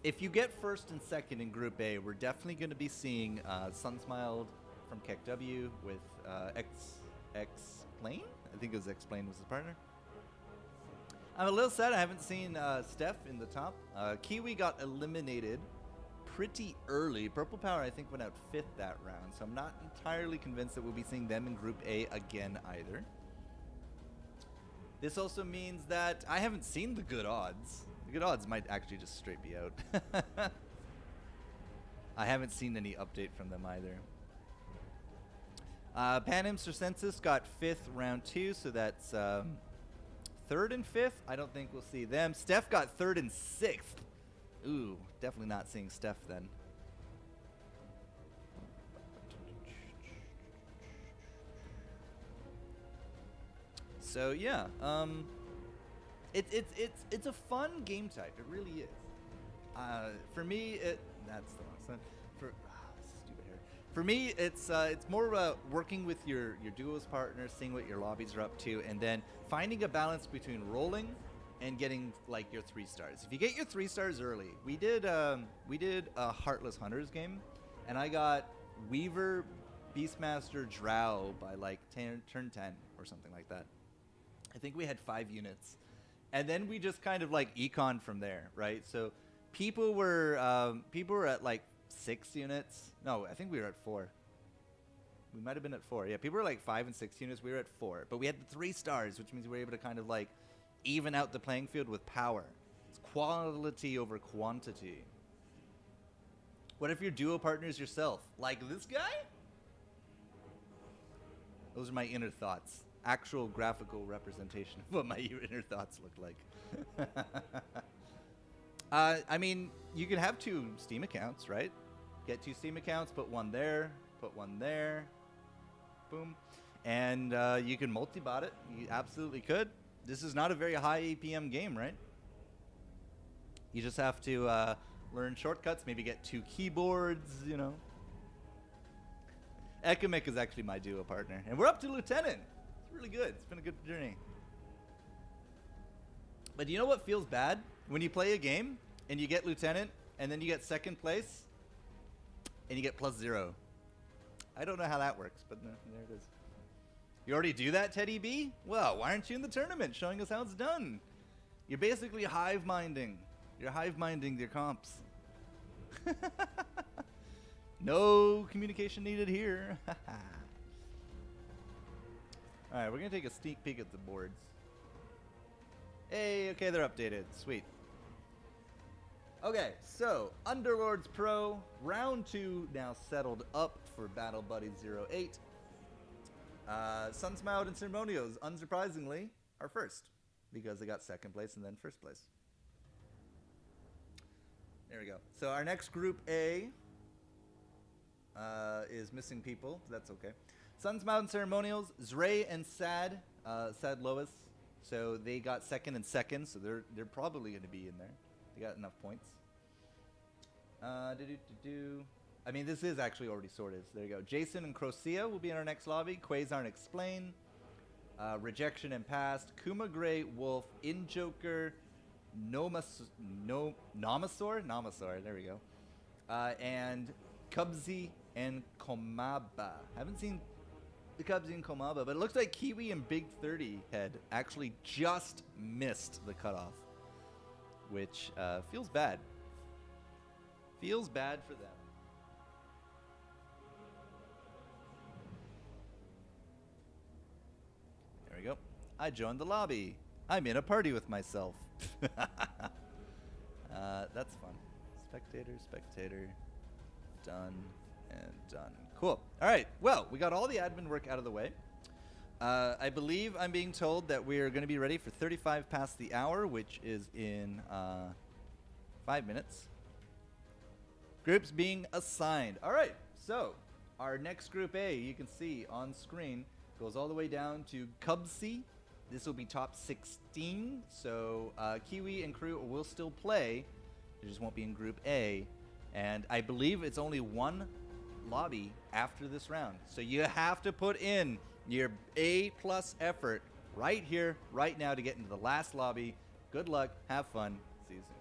if you get first and second in Group A, we're definitely going to be seeing Sunsmiled from KEKW with X-Plane. I think it was X-Plane was his partner. I'm a little sad I haven't seen Steph in the top. Kiwi got eliminated pretty early. Purple Power, I think, went out 5th that round, so I'm not entirely convinced that we'll be seeing them in Group A again either. This also means that I haven't seen the good odds. The good odds might actually just straight be out. I haven't seen any update from them either. Panem Circensis got 5th round 2, so that's 3rd and 5th. I don't think we'll see them. Steph got 3rd and 6th. Ooh, definitely not seeing Steph then. So yeah, it's a fun game type. It really is. For me, that's the wrong side. Stupid hair. For me, it's more about working with your duos partners, seeing what your lobbies are up to, and then finding a balance between rolling and getting like your 3 stars. If you get your 3 stars early, we did a Heartless Hunters game, and I got Weaver, Beastmaster, Drow by like turn 10 or something like that. I think we had 5 units. And then we just kind of like econ from there, right? So people were at like 6 units. No, I think we were at 4. We might have been at 4. Yeah, people were like 5 and 6 units. We were at 4. But we had the 3 stars, which means we were able to kind of like even out the playing field with power. It's quality over quantity. What if you're duo partners yourself? Like this guy? Those are my inner thoughts. Actual graphical representation of what my inner thoughts look like. I mean, you can have 2 Steam accounts, right? Get 2 Steam accounts, put one there, put one there. Boom. And you can multi-bot it. You absolutely could. This is not a very high APM game, right? You just have to learn shortcuts, maybe get 2 keyboards, you know. Ekamic is actually my duo partner. And we're up to Lieutenant. It's really good. It's been a good journey. But do you know what feels bad? When you play a game and you get Lieutenant and then you get 2nd place and you get +0. I don't know how that works, but there it is. You already do that, Teddy B? Well, why aren't you in the tournament showing us how it's done? You're basically hive-minding. You're hive-minding your comps. No communication needed here. Alright, we're going to take a sneak peek at the boards. Hey, okay, they're updated. Sweet. Okay, so Underlords Pro, round 2 now settled up for Battle Buddies 08. Sunsmiled and Ceremonios, unsurprisingly, are first because they got 2nd place and then 1st place. There we go. So our next group A is missing people. That's okay. Sunsmiled and Ceremonials, Zray and Sad, Sad Lois. So they got 2nd and 2nd, so they're probably going to be in there. They got enough points. I mean, this is actually already sorted. So there you go. Jason and Crocia will be in our next lobby. Quasar and Explain. Rejection and Past. Kuma Gray, Wolf, In-Joker, Namasaur. There we go. And Cubsy and Komaba. Haven't seen the Cubsy and Komaba, but it looks like Kiwi and Big 30 Head actually just missed the cutoff, which feels bad. Feels bad for them. There we go. I joined the lobby. I'm in a party with myself. That's fun. Spectator. Done and done. Cool. All right. Well, we got all the admin work out of the way. I believe I'm being told that we're going to be ready for 35 past the hour, which is in 5 minutes. Groups being assigned. All right. So our next group A, you can see on screen, goes all the way down to Cubsy. This will be top 16. So Kiwi and crew will still play. They just won't be in group A. And I believe it's only 1 lobby after this round. So you have to put in your A+ effort right here, right now to get into the last lobby. Good luck. Have fun. See you soon.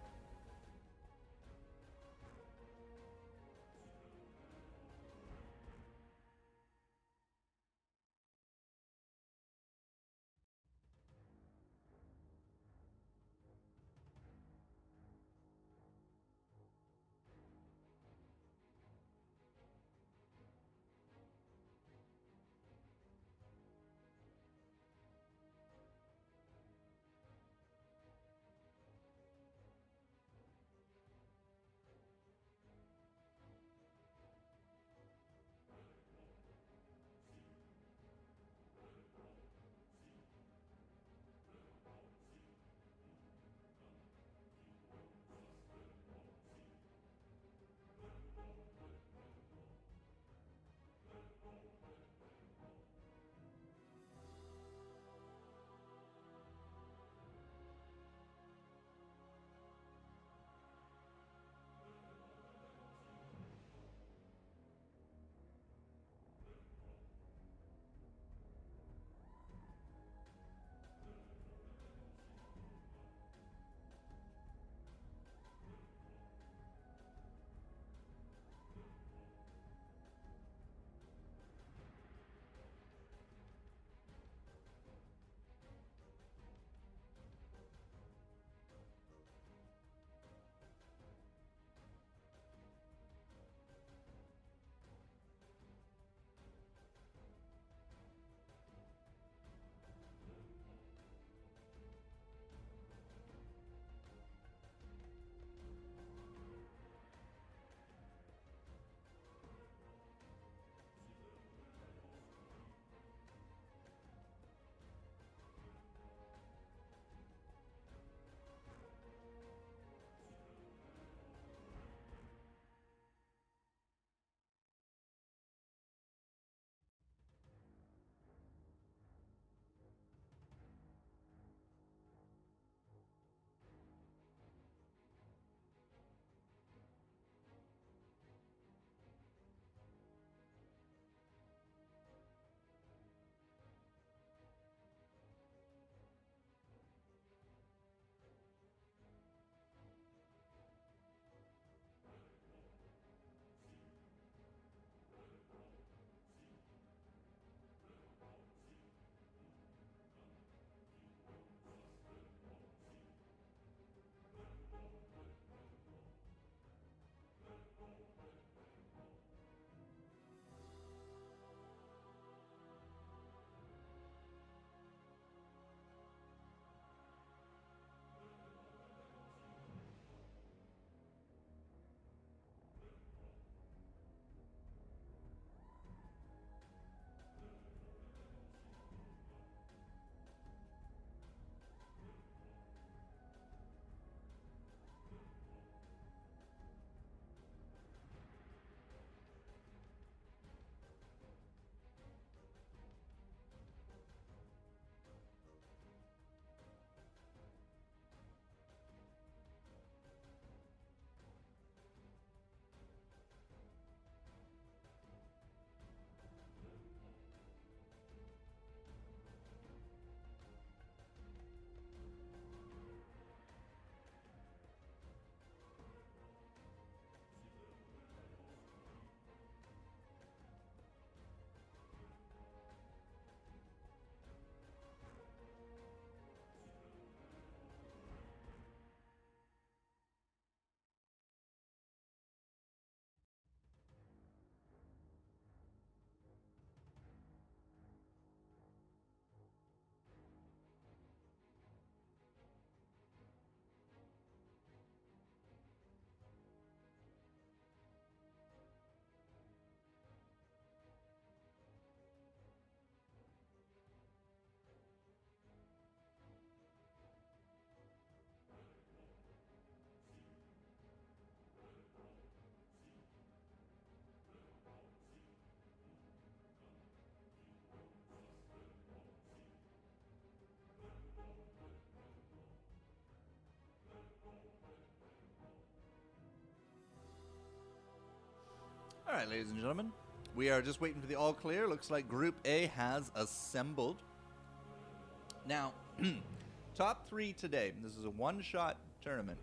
All right, ladies and gentlemen, we are just waiting for the all clear. Looks like Group A has assembled. Now, top 3 today. This is a one-shot tournament.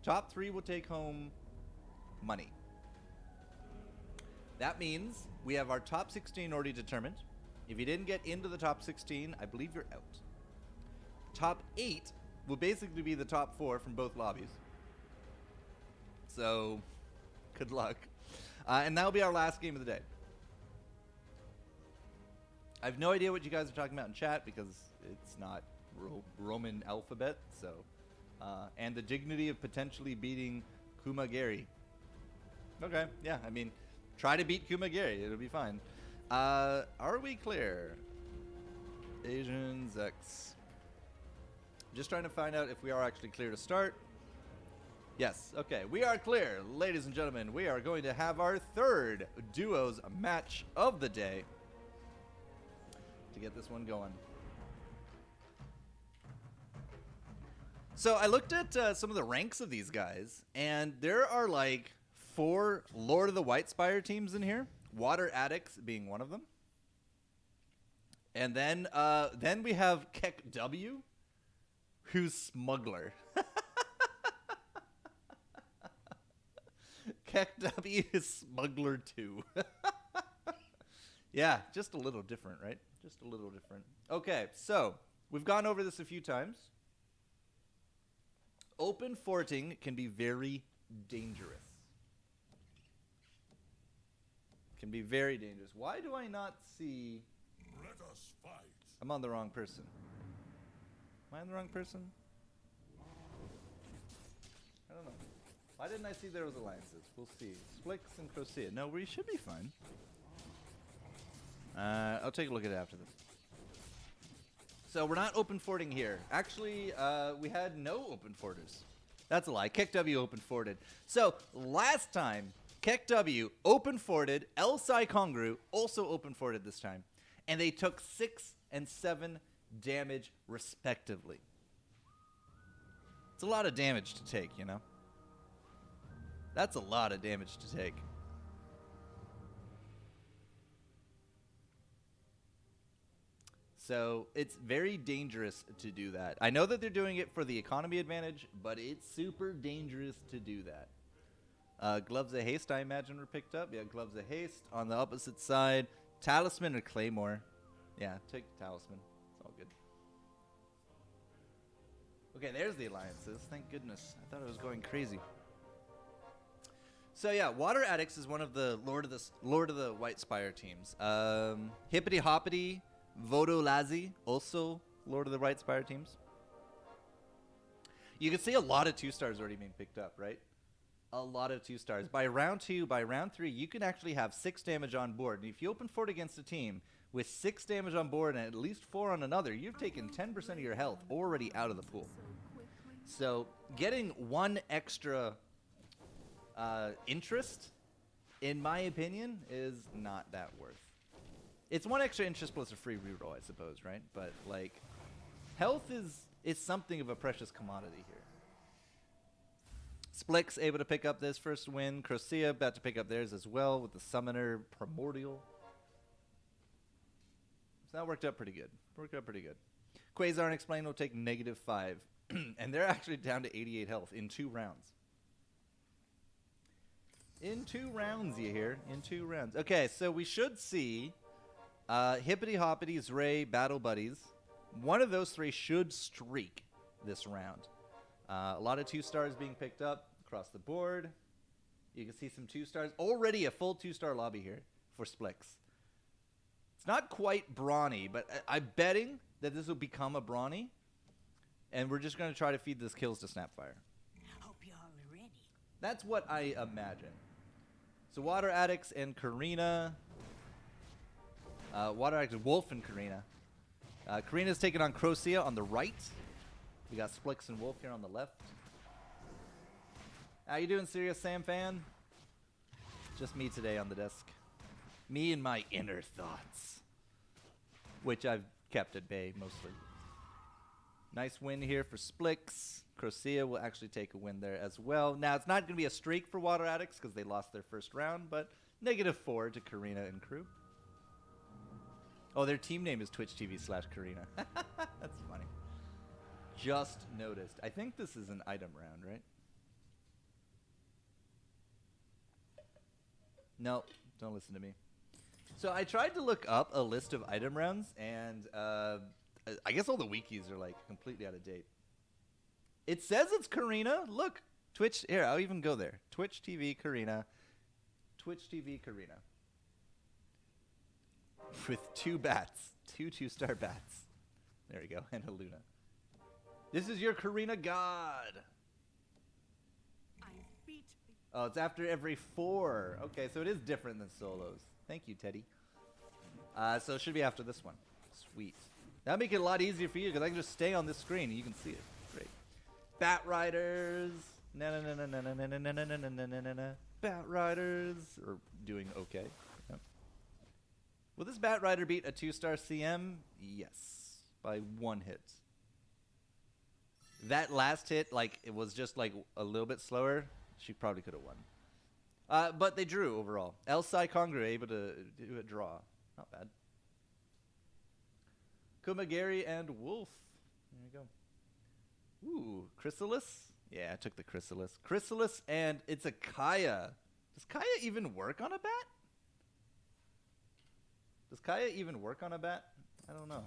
Top 3 will take home money. That means we have our top 16 already determined. If you didn't get into the top 16, I believe you're out. Top 8 will basically be the top 4 from both lobbies. So, good luck. And that'll be our last game of the day. I have no idea what you guys are talking about in chat because it's not Roman alphabet. So, and the dignity of potentially beating Kumagari. Okay, yeah, I mean, try to beat Kumagari. It'll be fine. Are we clear? Asians X. Just trying to find out if we are actually clear to start. Yes, okay, we are clear. Ladies and gentlemen, we are going to have our 3rd duos match of the day to get this one going. So I looked at some of the ranks of these guys, and there are like 4 Lord of the White Spire teams in here. Water Addicts being one of them. And then we have Keck W, who's Smuggler. Keck W is Smuggler 2. Yeah, just a little different, right? Just a little different. Okay, so we've gone over this a few times. Open forting can be very dangerous. Can be very dangerous. Why do I not see... Let us fight. I'm on the wrong person. Am I on the wrong person? I don't know. Why didn't I see there was alliances? We'll see. Splix and Crocea. No, we should be fine. I'll take a look at it after this. So we're not open forting here. Actually, we had no open forters. That's a lie. Keck W open forted. So last time, Keck W open forted. El Sai Kongru also open forted this time. And they took 6 and 7 damage respectively. It's a lot of damage to take, you know? That's a lot of damage to take. So it's very dangerous to do that. I know that they're doing it for the economy advantage, but it's super dangerous to do that. Gloves of Haste, I imagine, were picked up. Yeah, Gloves of Haste. On the opposite side, Talisman or Claymore. Yeah, take Talisman. It's all good. Okay, there's the alliances. Thank goodness. I thought I was going crazy. So yeah, Water Addicts is one of the Lord of the White Spire teams. Hippity Hoppity, Vodo Lazi, also Lord of the White Spire teams. You can see a lot of 2-stars already being picked up, right? A lot of 2-stars. By round 2, by round 3, you can actually have 6 damage on board. And if you open fort against a team with 6 damage on board and at least 4 on another, you've taken 10% of your health already out of the pool. So getting 1 extra interest, in my opinion, is not that worth. It's 1 extra interest plus a free reroll, I suppose, right? But like, health is something of a precious commodity here. Splix able to pick up this first win. Crocea about to pick up theirs as well with the Summoner Primordial. So that worked out pretty good. Quasar and Explain will take -5. And they're actually down to 88 health in 2 rounds. In 2 rounds, you hear? In 2 rounds. Okay, so we should see Hippity Hoppity's Ray Battle Buddies. One of those 3 should streak this round. A lot of 2-stars being picked up across the board. You can see some 2-stars. Already a full 2-star lobby here for Splix. It's not quite brawny, but I'm betting that this will become a brawny. And we're just going to try to feed this kills to Snapfire. Hope y'all are ready. That's what I imagine. So Water Addicts and Karina. Water Addicts, Wolf and Karina. Karina's taking on Crocea on the right. We got Splix and Wolf here on the left. How you doing, Serious Sam fan? Just me today on the desk. Me and my inner thoughts. Which I've kept at bay, mostly. Nice win here for Splix. Crocea will actually take a win there as well. Now, it's not going to be a streak for Water Addicts because they lost their first round, but -4 to Karina and crew. Oh, their team name is Twitch TV/Karina. That's funny. Just noticed. I think this is an item round, right? No, don't listen to me. So I tried to look up a list of item rounds, and I guess all the wikis are like completely out of date. It says it's Karina. Look, Twitch. Here, I'll even go there. Twitch TV Karina. Twitch TV Karina. With 2 bats. 2 2-star bats. There we go. And a Luna. This is your Karina God. I beat. Oh, it's after every 4. Okay, so it is different than solos. Thank you, Teddy. So it should be after this one. Sweet. That'll make it a lot easier for you because I can just stay on this screen and you can see it. Great. Bat Riders. Na na na na na na na na na na na na na. Bat Riders are doing okay. Yep. Will this Bat Rider beat a 2-star CM? Yes, by 1 hit. That last hit, like, it was just like a little bit slower. She probably could have won. But they drew overall. Elsai Congra able to do a draw. Not bad. Kumagari and Wolf. There you go. Ooh, Chrysalis? Yeah, I took the Chrysalis. Chrysalis and it's a Kaya. Does Kaya even work on a bat? Does Kaya even work on a bat? I don't know.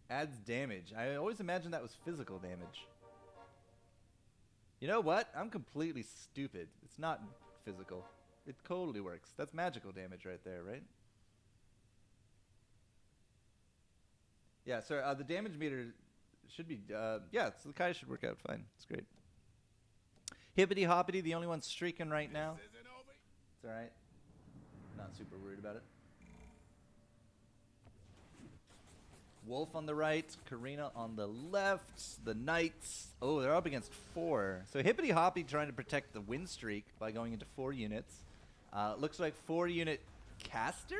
Adds damage. I always imagined that was physical damage. You know what? I'm completely stupid. It's not physical. It totally works. That's magical damage right there, right? Yeah, so the damage meter should be, yeah, so the Kaya should work out fine. It's great. Hippity Hoppity, the only one streaking right now. It's alright. Not super worried about it. Wolf on the right, Karina on the left, the Knights. Oh, they're up against 4. So Hippity Hoppy trying to protect the win streak by going into 4 units. Looks like 4-unit caster?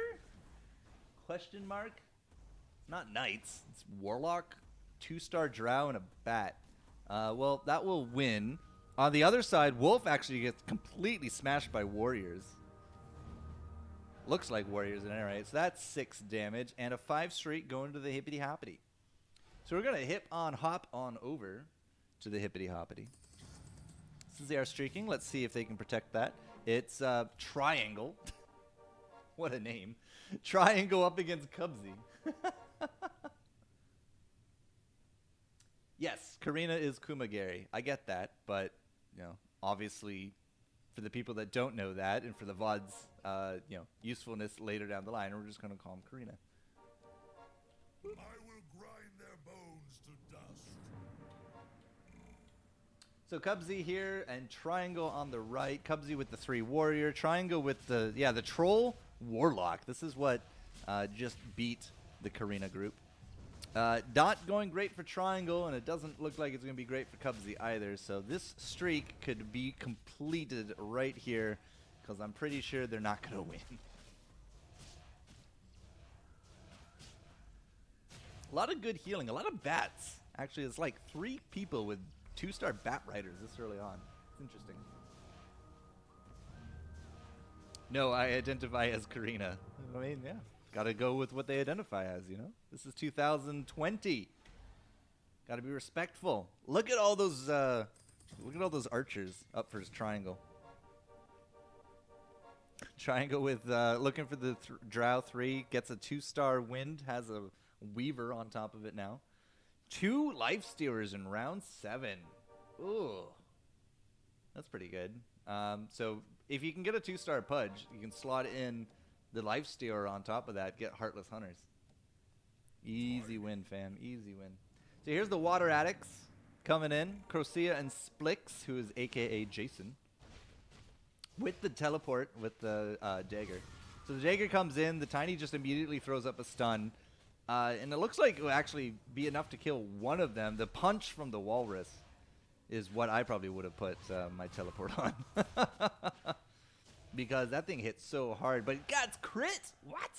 Question mark? It's not Knights, it's Warlock, 2-star Drow, and a Bat. Well, that will win. On the other side, Wolf actually gets completely smashed by Warriors. Looks like Warriors in it, right? So that's 6 damage and a 5 straight going to the Hippity Hoppity. So we're going to hop on over to the Hippity Hoppity. Since they are streaking, let's see if they can protect that. It's Triangle. What a name. Triangle up against Cubsy. Yes, Karina is Kumagari. I get that, but, you know, obviously for the people that don't know that and for the VOD's you know, usefulness later down the line, we're just going to call him Karina. I will grind their bones to dust. So Cubsy here and Triangle on the right. Cubsy with the 3 warrior. Triangle with the, yeah, the troll warlock. This is what just beat the Karina group. Not going great for Triangle, and it doesn't look like it's going to be great for Cubsy either. So this streak could be completed right here, because I'm pretty sure they're not going to win. A lot of good healing, a lot of bats. Actually, it's like 3 people with 2-star Bat Riders this early on. It's interesting. No, I identify as Karina. I mean, yeah. Gotta go with what they identify as, you know? This is 2020. Gotta be respectful. Look at all those archers up for his Triangle. Triangle with looking for the Drow 3, gets a 2-star wind, has a Weaver on top of it now. 2 life stealers in round 7. Ooh, that's pretty good. So if you can get a 2-star Pudge, you can slot in the life stealer on top of that, get Heartless Hunters. Easy win, fam. Easy win. So here's the Water Addicts coming in. Crocea and Splix, who is a.k.a. Jason, with the teleport with the dagger. So the dagger comes in. The Tiny just immediately throws up a stun. And it looks like it will actually be enough to kill one of them. The punch from the Walrus is what I probably would have put my teleport on. Because that thing hits so hard. But God, it's crit! What?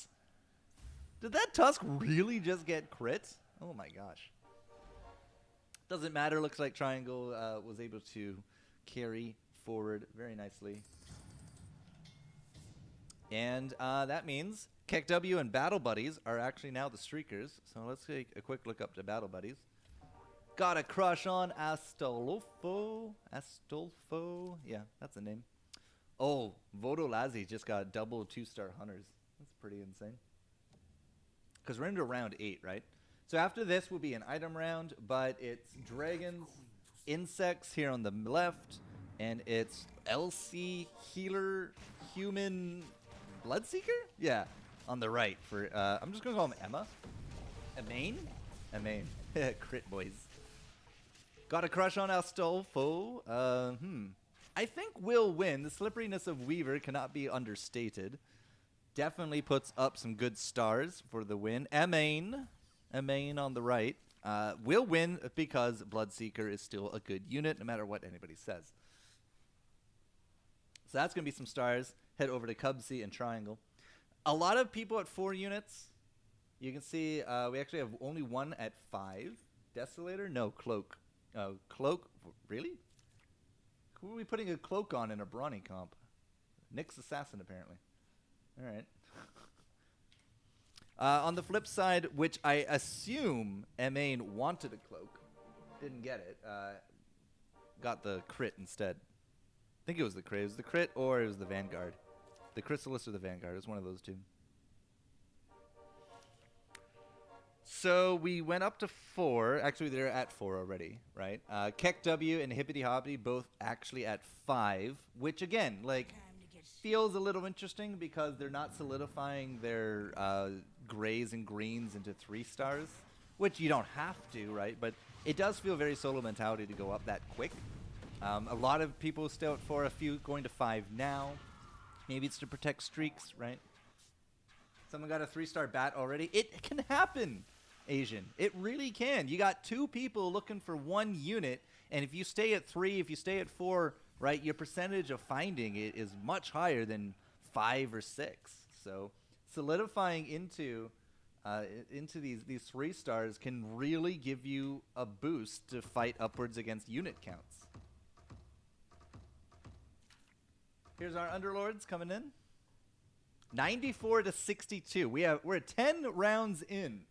Did that Tusk really just get crit? Oh my gosh. Doesn't matter. Looks like Triangle was able to carry forward very nicely. And that means KEKW and Battle Buddies are actually now the streakers. So let's take a quick look up to Battle Buddies. Got a crush on Astolfo. Astolfo. Yeah, that's a name. Oh, Vodolazzi just got double 2-star hunters. That's pretty insane. Because we're into round 8, right? So after this will be an item round, but it's dragons, insects here on the left, and it's LC healer human bloodseeker? Yeah, on the right. For I'm just going to call him Emma. Emain? Crit boys. Got a crush on Astolfo. I think we'll win. The slipperiness of Weaver cannot be understated. Definitely puts up some good stars for the win. Emain on the right. Will win because Bloodseeker is still a good unit, no matter what anybody says. So that's going to be some stars. Head over to Cubsy and Triangle. A lot of people at 4 units. You can see we actually have only one at 5. Desolator? No, Cloak. Cloak? Really? Who are we putting a Cloak on in a Brawny comp? Nick's Assassin, apparently. All right. On the flip side, which I assume Emain wanted a Cloak. Didn't get it. Got the crit instead. I think it was the crit. It was the crit or it was the Vanguard. The Chrysalis or the Vanguard. It was one of those two. So we went up to 4. Actually, they're at 4 already, right? KEKW and Hippity Hoppity both actually at 5, which again, like, feels a little interesting because they're not solidifying their grays and greens into 3 stars, which you don't have to, right? But it does feel very solo mentality to go up that quick. A lot of people still at 4, a few going to 5 now. Maybe it's to protect streaks, right? Someone got a 3-star bat already. It can happen, Asian. It really can. You got 2 people looking for 1 unit, and if you stay at 3, if you stay at 4, right, your percentage of finding it is much higher than 5 or 6. So solidifying into these 3 stars can really give you a boost to fight upwards against unit counts. Here's our Underlords coming in. 94 to 62. We're 10 rounds in.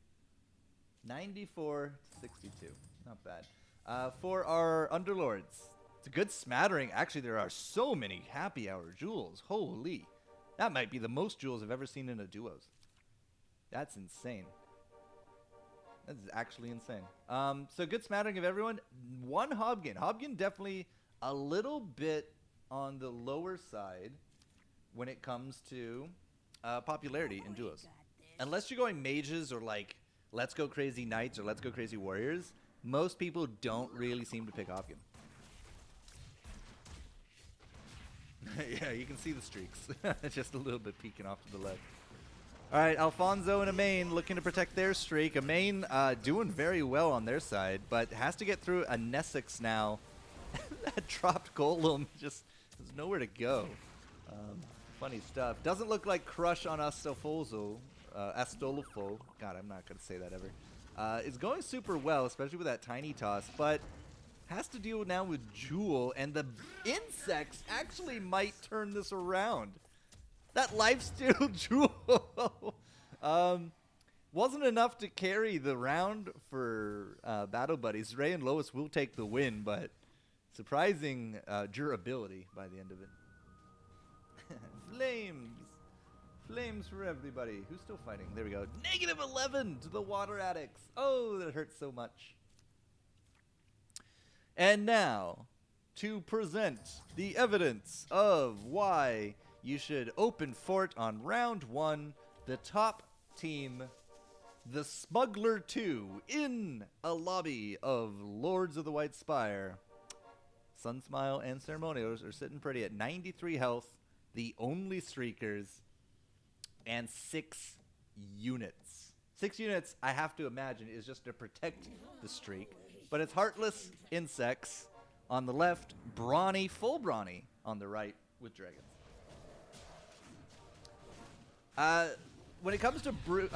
94 to 62. Not bad. For our Underlords, it's a good smattering. Actually, there are so many happy hour jewels. Holy. That might be the most jewels I've ever seen in a duos. That's insane. That is actually insane. So good smattering of everyone. 1 Hobgin. Hobgin definitely a little bit on the lower side when it comes to popularity in duos. Unless you're going mages or like Let's Go Crazy Knights or Let's Go Crazy Warriors, most people don't really seem to pick Hobgin. Yeah, you can see the streaks. Just a little bit peeking off to the left. All right, Alfonso and Emain looking to protect their streak. Emain doing very well on their side, but has to get through a Nesix now. That dropped Golem just there's nowhere to go. Funny stuff. Doesn't look like Crush on Astolfo. God, I'm not going to say that ever. It's going super well, especially with that tiny toss, but has to deal now with Jewel, and the insects actually might turn this around. That lifesteal Jewel wasn't enough to carry the round for Battle Buddies. Ray and Lois will take the win, but surprising durability by the end of it. Flames for everybody. Who's still fighting? There we go. -11 to the water addicts. Oh, that hurts so much. And now, to present the evidence of why you should open fort on round 1, the top team, the Smuggler 2, in a lobby of Lords of the White Spire. Sunsmile and Ceremonials are sitting pretty at 93 health, the only streakers, and 6 units. 6 units, I have to imagine, is just to protect the streak. But it's Heartless Insects on the left, Brawny, full Brawny on the right with Dragons. When it comes to brutes,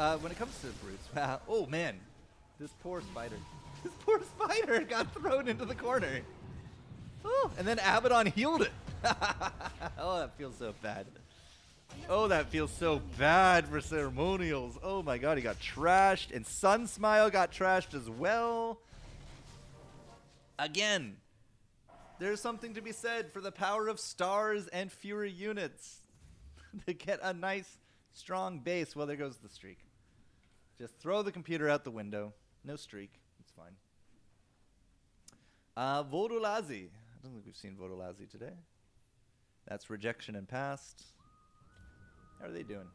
oh man, this poor spider. This poor spider got thrown into the corner. Oh, and then Abaddon healed it. Oh, that feels so bad. Oh, that feels so bad for Ceremonials. Oh my god, he got trashed. And Sun Smile got trashed as well. Again, there's something to be said for the power of stars and fewer units. To get a nice, strong base. Well, there goes the streak. Just throw the computer out the window. No streak. It's fine. Vodolazi. I don't think we've seen Vodolazi today. That's rejection and past. How are they doing?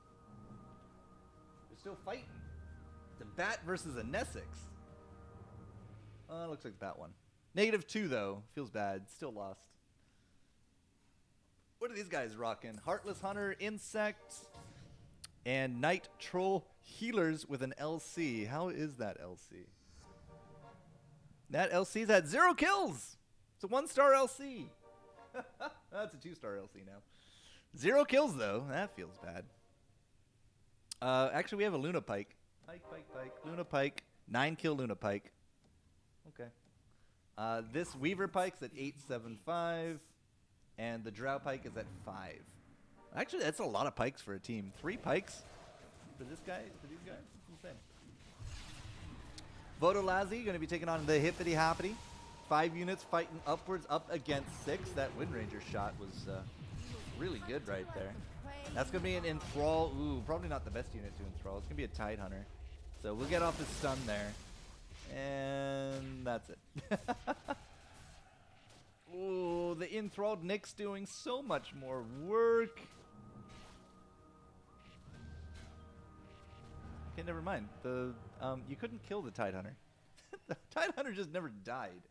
They're still fighting. It's a bat versus a Nesix. Looks like the bat won. -2 though. Feels bad. Still lost. What are these guys rocking? Heartless Hunter, Insect, and Night Troll Healers with an LC. How is that LC? That LC's at 0 kills. It's a 1-star LC. That's a 2-star LC now. 0 kills though. That feels bad. Actually, we have a Luna Pike. Pike. Luna Pike. 9-kill Luna Pike. Okay. This Weaver Pike's at 875. And the Drow Pike is at 5. Actually, that's a lot of pikes for a team. 3 pikes for this guy, for these guys? That's insane. Vodolazi going to be taking on the Hippity Hoppity. 5 units fighting upwards up against 6. That Wind Ranger shot was really good right there. That's going to be an Enthrall. Ooh, probably not the best unit to Enthrall. It's going to be a Tide Hunter. So we'll get off his stun there. And that's it. Ooh, the enthralled Nick's doing so much more work. Okay, never mind. The you couldn't kill the Tide Hunter. The Tide Hunter just never died.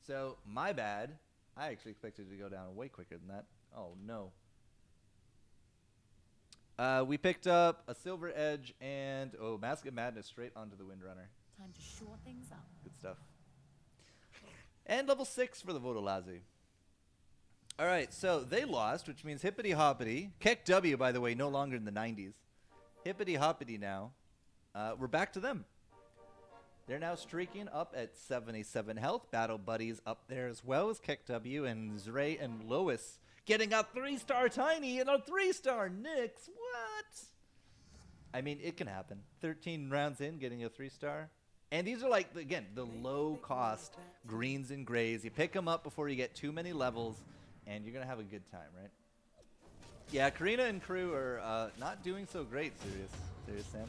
So my bad. I actually expected it to go down way quicker than that. Oh no. We picked up a Silver Edge and Mask of Madness straight onto the Windrunner. Time to shore things up. Good stuff. And level 6 for the Vodolazi. Alright, so they lost, which means Hippity Hoppity. Keck W, by the way, no longer in the 90s. Hippity Hoppity now. We're back to them. They're now streaking up at 77 health. Battle Buddies up there as well as Keck W and Zray and Lois getting a 3-star Tiny and a 3-star Nyx. What? I mean, it can happen. 13 rounds in, getting a 3-star. And these are like, again, the low-cost greens and grays. You pick them up before you get too many levels, and you're going to have a good time, right? Yeah, Karina and crew are not doing so great, Serious Sam.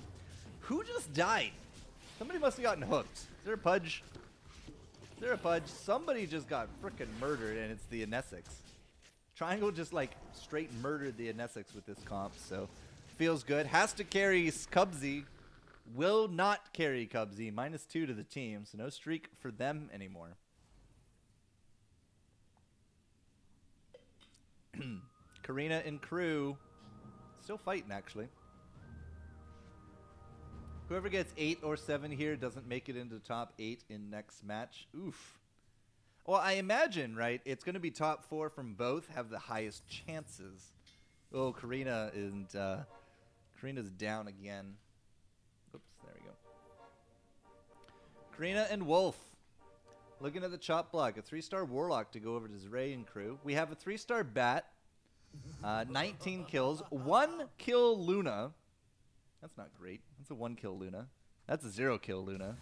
Who just died? Somebody must have gotten hooked. Is there a Pudge? Is there a Pudge? Somebody just got frickin' murdered, and it's the Anesix. Triangle just, like, straight murdered the Anesix with this comp, so feels good. Has to carry Cubsy. Will not carry Cubsy. -2 to the team, so no streak for them anymore. Karina and crew still fighting, actually. Whoever gets 8 or 7 here doesn't make it into top 8 in next match. Oof. Well, I imagine, right, it's going to be top 4 from both have the highest chances. Oh, Karina and Karina's down again. Oops, there we go. Karina and Wolf. Looking at the chop block. A 3-star Warlock to go over to Zray and crew. We have a 3-star Bat. 19 kills. 1 kill Luna. That's not great. That's a 1 kill Luna. That's a 0 kill Luna.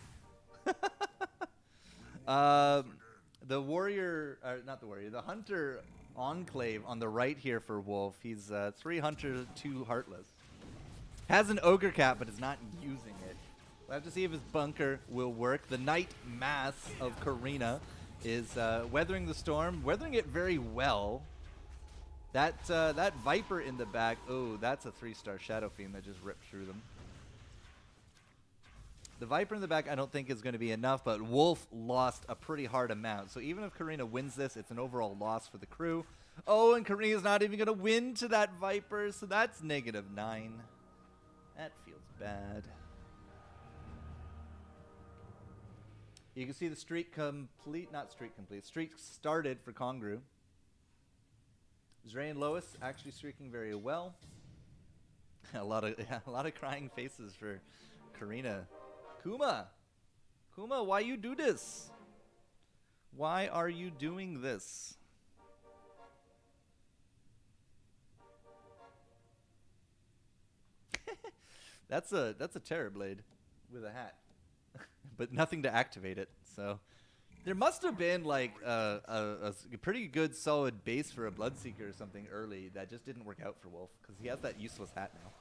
The warrior, not the warrior, the hunter enclave on the right here for Wolf. He's 3 hunter, 2 heartless. Has an ogre cap, but is not using it. We'll have to see if his bunker will work. The Night Mass of Karina is weathering the storm, weathering it very well. That Viper in the back, oh, that's a 3-star Shadow Fiend that just ripped through them. The Viper in the back I don't think is going to be enough, but Wolf lost a pretty hard amount. So even if Karina wins this, it's an overall loss for the crew. Oh, and Karina's not even going to win to that Viper, so that's -9. That feels bad. You can see the streak complete, not streak complete, streak started for Kongru. Zray and Lois actually streaking very well. a lot of crying faces for Karina. Kuma, why you do this? Why are you doing this? That's a Terror Blade with a hat, but nothing to activate it. So there must have been like a pretty good solid base for a Bloodseeker or something early that just didn't work out for Wolf because he has that useless hat now.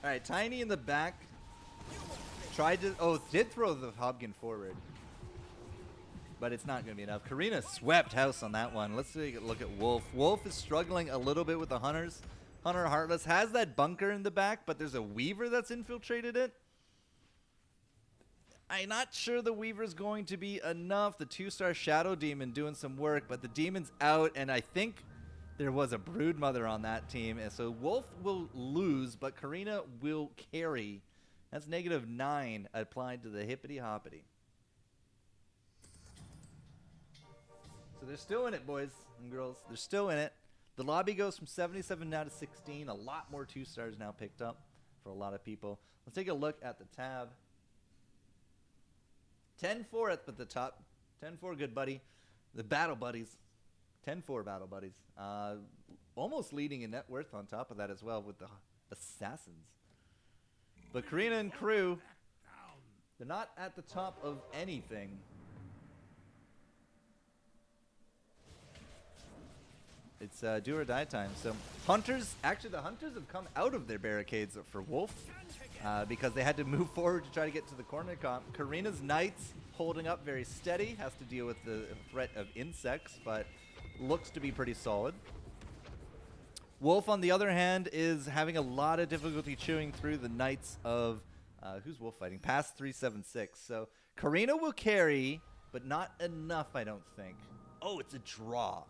All right, Tiny in the back tried to did throw the Hobkin forward, but it's not going to be enough. Karina swept house on that one. Let's take a look at Wolf. Wolf is struggling a little bit with the Hunters. Hunter Heartless has that bunker in the back, but there's a Weaver that's infiltrated it. I'm not sure the Weaver's going to be enough. The 2-star Shadow Demon doing some work, but the Demon's out, and I think there was a Broodmother on that team. And so Wolf will lose, but Karina will carry. That's -9 applied to the Hippity Hoppity. So they're still in it, boys and girls. They're still in it. The lobby goes from 77 now to 16. A lot more 2-stars now picked up for a lot of people. Let's take a look at the tab. 10-4 at the top. 10-4, good buddy. The Battle Buddies. 10-4 Battle Buddies. Almost leading in net worth on top of that as well with the Assassins. But Karina and crew, they're not at the top of anything. It's do or die time. So Hunters, actually the Hunters have come out of their barricades for Wolf because they had to move forward to try to get to the corner comp. Karina's Knights holding up very steady, has to deal with the threat of insects, but looks to be pretty solid. Wolf, on the other hand, is having a lot of difficulty chewing through the Knights of, who's Wolf fighting? Past 376. So Karina will carry, but not enough, I don't think. Oh, it's a draw.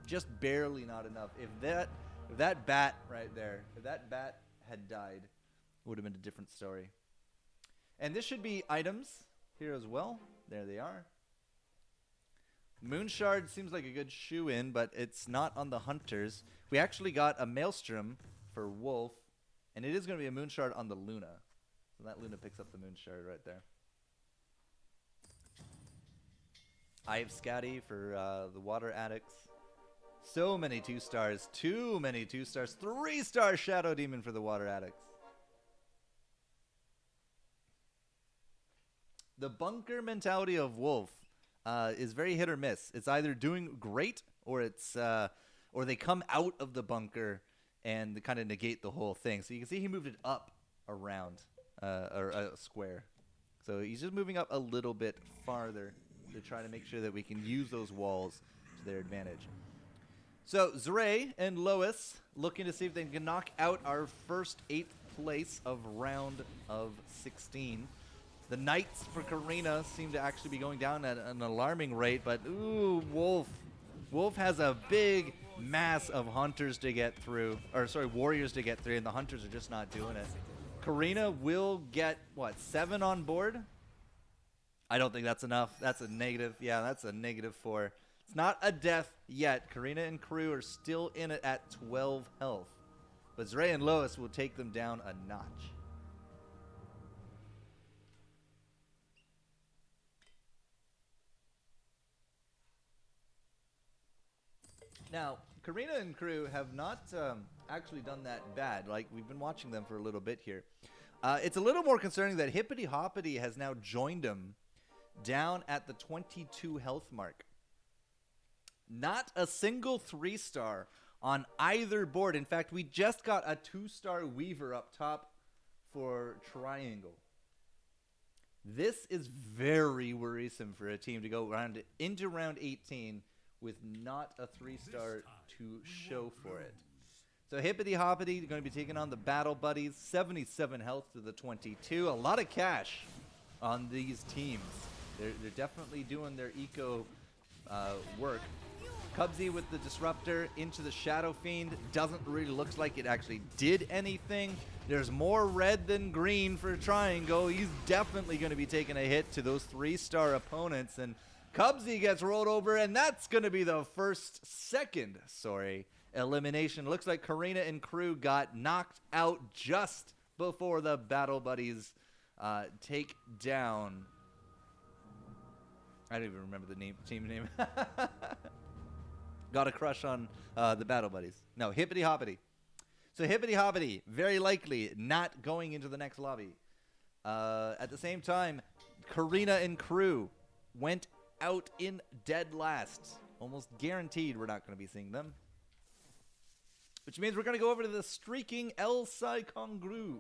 Just barely not enough. If that bat right there, if that bat had died, it would have been a different story. And this should be items here as well. There they are. Moonshard seems like a good shoe-in, but it's not on the Hunters. We actually got a Maelstrom for Wolf, and it is going to be a Moonshard on the Luna. So that Luna picks up the Moonshard right there. I have Scatty for the Water Addicts. So many 2-stars. Too many 2-stars. 3-star Shadow Demon for the Water Addicts. The bunker mentality of Wolf is very hit or miss. It's either doing great or it's or they come out of the bunker and kind of negate the whole thing. So you can see he moved it up around or a square. So he's just moving up a little bit farther to try to make sure that we can use those walls to their advantage. So Zray and Lois looking to see if they can knock out our first 8th place of round of 16. The Knights for Karina seem to actually be going down at an alarming rate, but ooh, Wolf. Wolf has a big mass of Hunters to get through, or sorry, Warriors to get through, and the Hunters are just not doing it. Karina will get, what, 7 on board? I don't think that's enough. That's a negative. Yeah, that's a -4. It's not a death yet. Karina and crew are still in it at 12 health. But Zray and Lois will take them down a notch. Now, Karina and crew have not actually done that bad. Like, we've been watching them for a little bit here. It's a little more concerning that Hippity Hoppity has now joined them down at the 22 health mark. Not a single 3-star on either board. In fact, we just got a 2-star Weaver up top for Triangle. This is very worrisome for a team to go into round 18 with not a 3-star to show for it. So Hippity Hoppity going to be taking on the Battle Buddies. 77 health to the 22. A lot of cash on these teams. They're definitely doing their eco work. Cubsy with the Disruptor into the Shadow Fiend. Doesn't really look like it actually did anything. There's more red than green for Triangle. He's definitely going to be taking a hit to those 3-star opponents. And Cubsy gets rolled over, and that's going to be the second elimination. Looks like Karina and crew got knocked out just before the Battle Buddies take down. I don't even remember the team name. Got a crush on the Battle Buddies. No, Hippity Hoppity. So Hibbity Hobbity, very likely not going into the next lobby. At the same time, Karina and crew went out in dead last. Almost guaranteed we're not going to be seeing them. Which means we're going to go over to the streaking El Sai Kongru.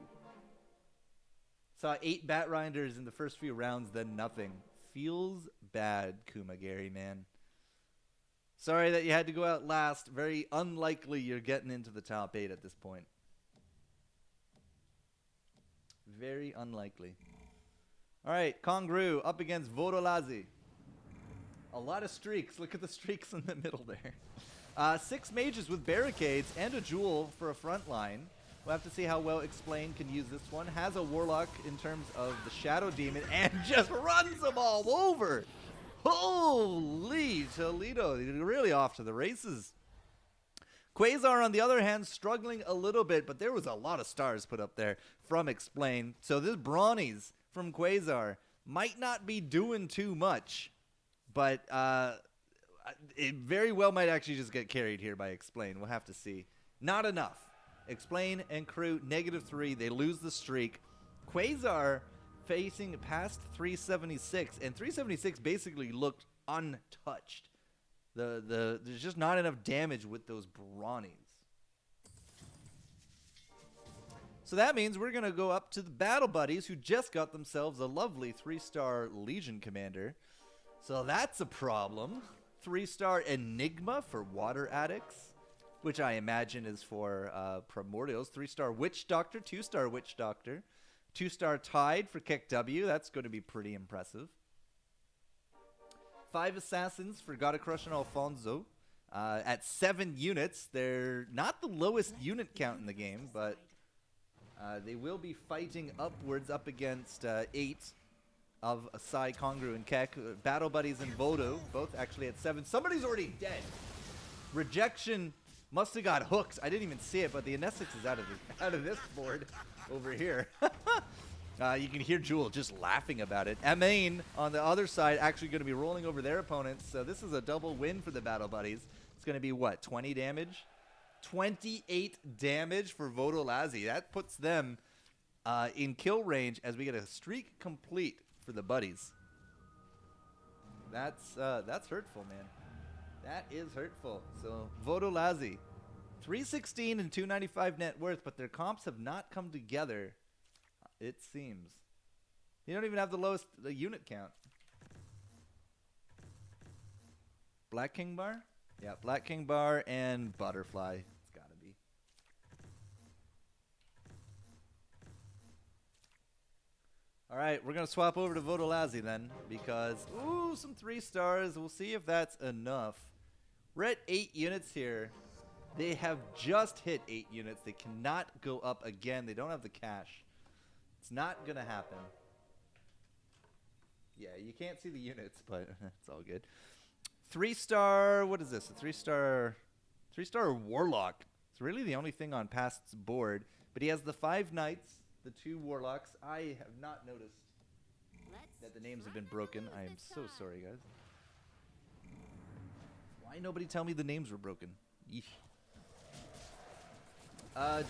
Saw 8 Batrinders in the first few rounds, then nothing. Feels bad, Kumagari, man. Sorry that you had to go out last. Very unlikely you're getting into the top 8 at this point. Very unlikely. All right, Kongru up against Vodolazi. A lot of streaks. Look at the streaks in the middle there. 6 mages with barricades and a jewel for a front line. We'll have to see how well Explain can use this one. Has a warlock in terms of the Shadow Demon and just runs them all over. Holy Toledo. They're really off to the races. Quasar, on the other hand, struggling a little bit, but there was a lot of stars put up there from Explain. So this Brawnies from Quasar might not be doing too much, but it very well might actually just get carried here by Explain. We'll have to see. Not enough. Explain and crew, -3. They lose the streak. Quasar facing past 376, and 376 basically looked untouched. There's just not enough damage with those Brawnies. So that means we're going to go up to the Battle Buddies, who just got themselves a lovely 3-star Legion Commander. So that's a problem. 3-star Enigma for Water Addicts, which I imagine is for Primordials. 3-star Witch Doctor, 2-star Witch Doctor. 2-star Tide for Kick W. That's going to be pretty impressive. 5 Assassins for Gotta Crush and Alfonso. At 7 units. They're not the lowest unit count in the game, but they will be fighting upwards up against 8 of Sai, Kongru, and Keck. Battle Buddies and Vodo, both actually at 7. Somebody's already dead. Rejection must have got hooked. I didn't even see it, but the Anesix is out of this board over here. You can hear Jewel just laughing about it. Amain on the other side actually going to be rolling over their opponents. So this is a double win for the Battle Buddies. It's going to be what, 20 damage? 28 damage for Vodolazi. That puts them in kill range as we get a streak complete for the Buddies. That's hurtful, man. That is hurtful. So Vodolazi, 316 and 295 net worth, but their comps have not come together, it seems. They don't even have the lowest unit count. Black King Bar? Yeah, Black King Bar and Butterfly. It's gotta be. Alright, we're gonna swap over to Vodolazi then, because, ooh, some 3 stars. We'll see if that's enough. We're at 8 units here. They have just hit 8 units. They cannot go up again. They don't have the cash. It's not gonna happen. Yeah, you can't see the units, but it's all good. 3-star, what is this? A 3-star Warlock. It's really the only thing on Past's board, but he has the 5 Knights, the 2 Warlocks. I have not noticed that the names have been broken. I am so sorry, guys. Why nobody tell me the names were broken? Yeesh.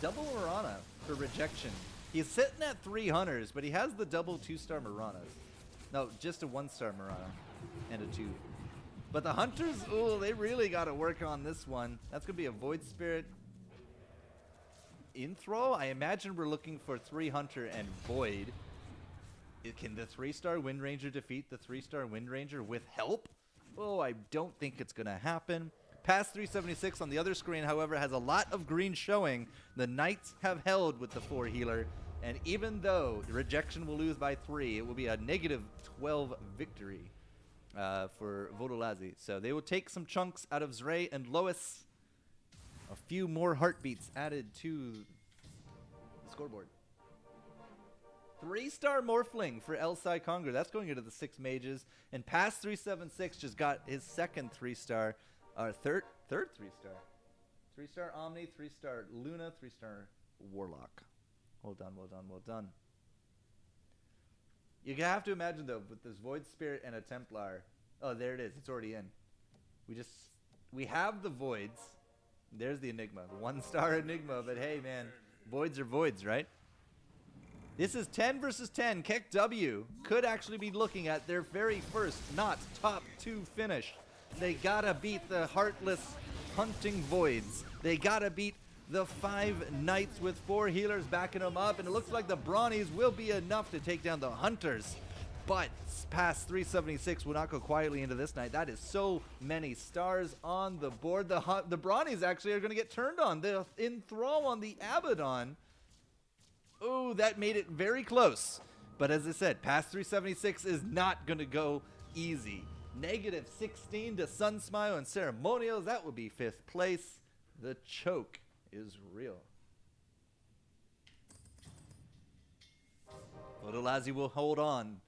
Double Marana for Rejection. He's sitting at 3 Hunters, but he has the double 2-star Maranas. No, just a 1-star Marana and a 2. But the Hunters, ooh, they really got to work on this one. That's going to be a Void Spirit Intro. I imagine we're looking for 3 Hunter and Void. Can the 3-star Wind Ranger defeat the 3-star Wind Ranger with help? Oh, I don't think it's going to happen. Past 376 on the other screen, however, has a lot of green showing. The Knights have held with the 4 healer. And even though the Rejection will lose by 3, it will be a -12 victory for Vodolazi. So they will take some chunks out of Zray and Lois. A few more heartbeats added to the scoreboard. 3-star Morphling for El Sai Kongru. That's going into the 6 mages. And past 376 just got his second 3-star. Third 3-star. 3-star Omni, 3-star Luna, 3-star Warlock. Well done, well done, well done. You have to imagine, though, with this Void Spirit and a Templar. Oh, there it is. It's already in. We have the Voids. There's the Enigma. 1-star Enigma, but hey, man, voids are voids, right? This is 10 versus 10. KEKW could actually be looking at their very first not top 2 finish. They gotta beat the Heartless Hunting Voids. They gotta beat the 5 Knights with 4 healers backing them up, and it looks like the Brawnies will be enough to take down the Hunters. But past 376 will not go quietly into this night. That is so many stars on the board. The Brawnies actually are going to get turned on. The enthrall on the Abaddon. Oh, that made it very close. But as I said, past 376 is not going to go easy. -16 to Sunsmile and Ceremonials. That would be 5th place. The choke is real. Vodolazi will hold on.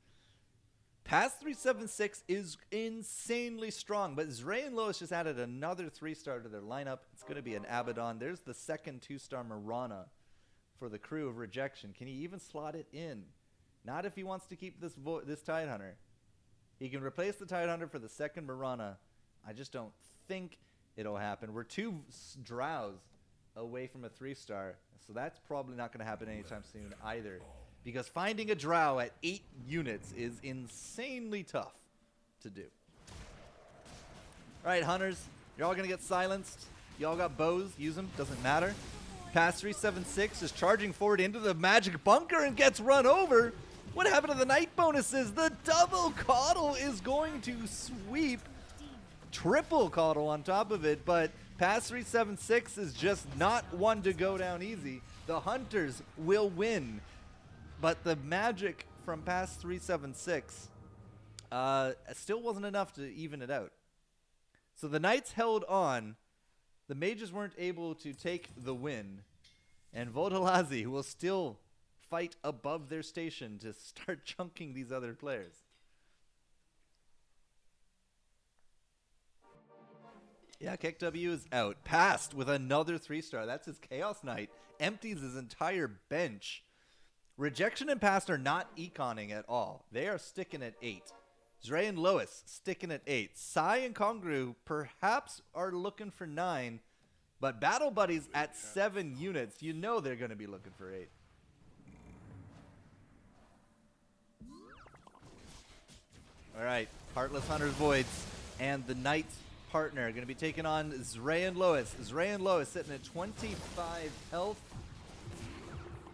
Past 376 is insanely strong, but Zray and Lois just added another 3-star to their lineup. It's going to be an Abaddon. There's the second 2-star Mirana for the crew of Rejection. Can he even slot it in? Not if he wants to keep this Tidehunter. He can replace the Tidehunter for the second Mirana. I just don't think it'll happen. We're 2 Drows away from a 3-star, so that's probably not going to happen anytime soon either. Because finding a Drow at 8 units is insanely tough to do. All right, Hunters, you're all going to get silenced. You all got bows. Use them. Doesn't matter. Past 376 is charging forward into the magic bunker and gets run over. What happened to the night bonuses? The double coddle is going to sweep. Triple coddle on top of it, but past 376 is just not one to go down easy. The Hunters will win. But the magic from past 376 still wasn't enough to even it out. So the Knights held on. The Mages weren't able to take the win. And Vodolazi will still fight above their station to start chunking these other players. Yeah, KEKW is out. Passed with another 3-star. That's his Chaos Knight. Empties his entire bench. Rejection and Past are not econing at all. They are sticking at 8. Zray and Lois sticking at 8. Sai and Kongru perhaps are looking for 9. But Battle Buddies at 7 units, you know they're going to be looking for 8. All right, Heartless Hunters Voids and the Knights partner are going to be taking on Zray and Lois. Zray and Lois sitting at 25 health.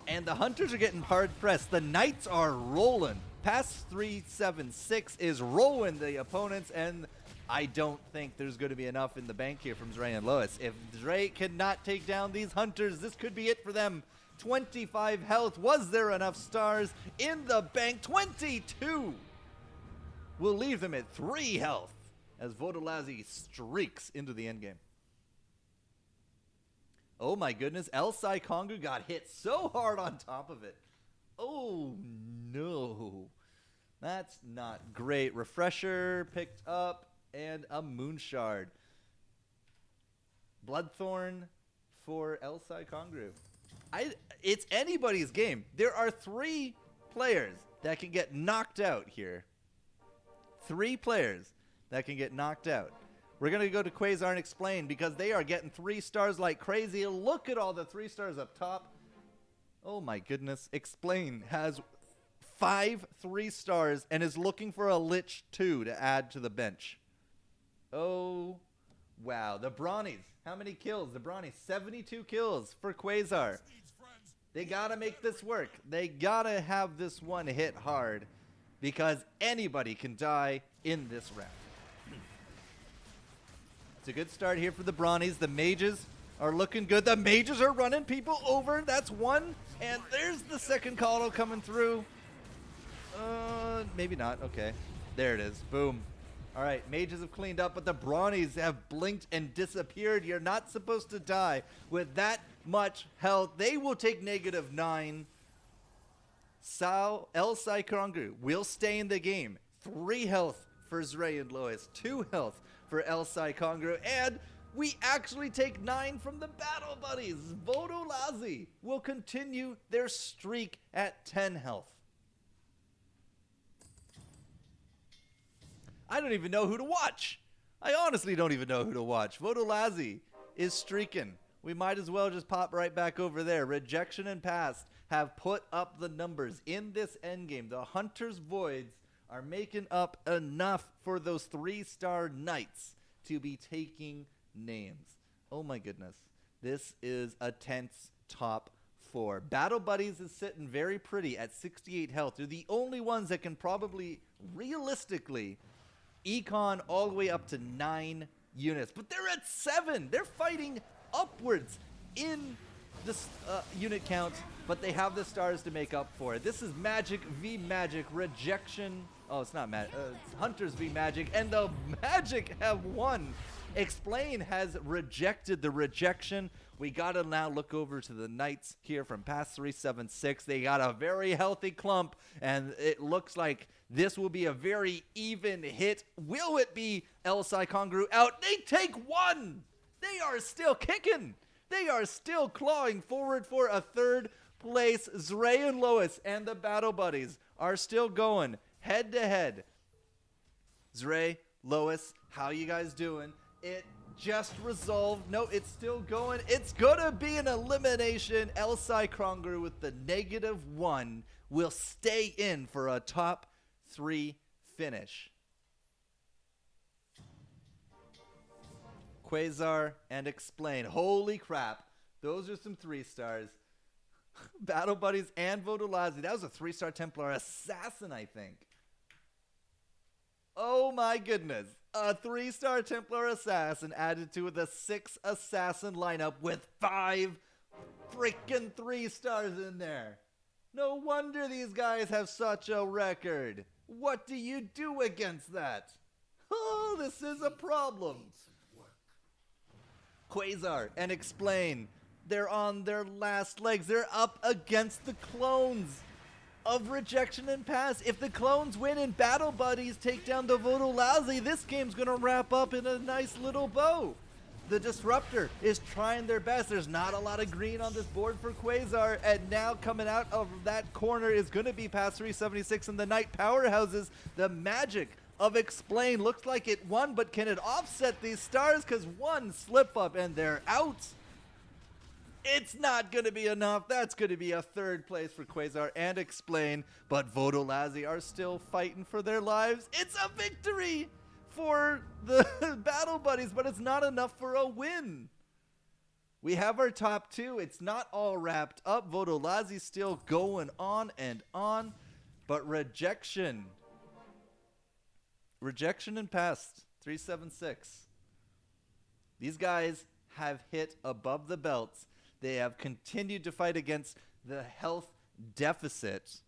And the Hunters are getting hard pressed. The Knights are rolling. Past 376 is rolling the opponents, and I don't think there's going to be enough in the bank here from Zray and Lois. If Zray cannot take down these Hunters, this could be it for them. 25 health. Was there enough stars in the bank? 22 will leave them at 3 health as Vodolazi streaks into the endgame. Oh my goodness, Elsai Kongu got hit so hard on top of it. Oh no. That's not great. Refresher picked up and a Moonshard. Bloodthorn for Elsai Kongu. It's anybody's game. There are 3 players that can get knocked out here. 3 players that can get knocked out. We're going to go to Quasar and explain because they are getting 3 stars like crazy. Look at all the 3 stars up top. Oh my goodness. Explain has 5 3 stars and is looking for a Lich 2 to add to the bench. Oh, wow. The Brawnies. How many kills? The Brawnies, 72 kills for Quasar. They got to make this work. They got to have this one hit hard because anybody can die in this round. It's a good start here for the Brawnies. The Mages are looking good. The Mages are running people over. That's 1. And there's the second coddle coming through. Maybe not. Okay. There it is. Boom. All right. Mages have cleaned up, but the Brawnies have blinked and disappeared. You're not supposed to die with that much health. They will take -9. Elsai Kongu will stay in the game. 3 health for Zray and Lois. 2 health for Elsai Kongu, and we actually take 9 from the Battle Buddies. Vodolazi will continue their streak at 10 health. I don't even know who to watch. I honestly don't even know who to watch. Vodolazi is streaking. We might as well just pop right back over there. Rejection and Past have put up the numbers in this endgame. The Hunter's Voids are making up enough for those 3-star knights to be taking names. Oh my goodness. This is a tense top 4. Battle Buddies is sitting very pretty at 68 health. They're the only ones that can probably realistically econ all the way up to 9 units. But they're at 7. They're fighting upwards in this unit count, but they have the stars to make up for it. This is Magic v Magic. Rejection. Oh, it's not Magic. It's Hunters v Magic, and the Magic have won. Explain has rejected the rejection. We gotta now look over to the Knights here from Pass 376. They got a very healthy clump, and it looks like this will be a very even hit. Will it be LSI Congru out? They take 1. They are still kicking. They are still clawing forward for a 3rd place. Zray and Lois and the Battle Buddies are still going head to head. Zray, Lois, how you guys doing? It just resolved. No, it's still going. It's gonna be an elimination. LSI Kronger with the -1 will stay in for a top 3 finish. Quasar and Explain. Holy crap. Those are some 3-stars. Battle Buddies and Vodolazi. That was a 3-star Templar Assassin, I think. Oh my goodness. A 3-star Templar Assassin added to the 6 Assassin lineup with 5 freaking 3-stars in there. No wonder these guys have such a record. What do you do against that? Oh, this is a problem. Quasar and Explain. They're on their last legs. They're up against the clones of Rejection and Pass. If the clones win and Battle Buddies take down the Vodolazi, this game's going to wrap up in a nice little bow. The Disruptor is trying their best. There's not a lot of green on this board for Quasar, and now coming out of that corner is going to be Pass 376 and the Knight Powerhouses. The Magic of Explain looks like it won, but can it offset these stars? Because one slip up and they're out. It's not going to be enough. That's going to be a 3rd place for Quasar and Explain, but Vodolazi are still fighting for their lives. It's a victory for the Battle Buddies, but it's not enough for a win. We have our top 2. It's not all wrapped up. Vodolazi's still going on and on, but Rejection and Pest 376. These guys have hit above the belts. They have continued to fight against the health deficit.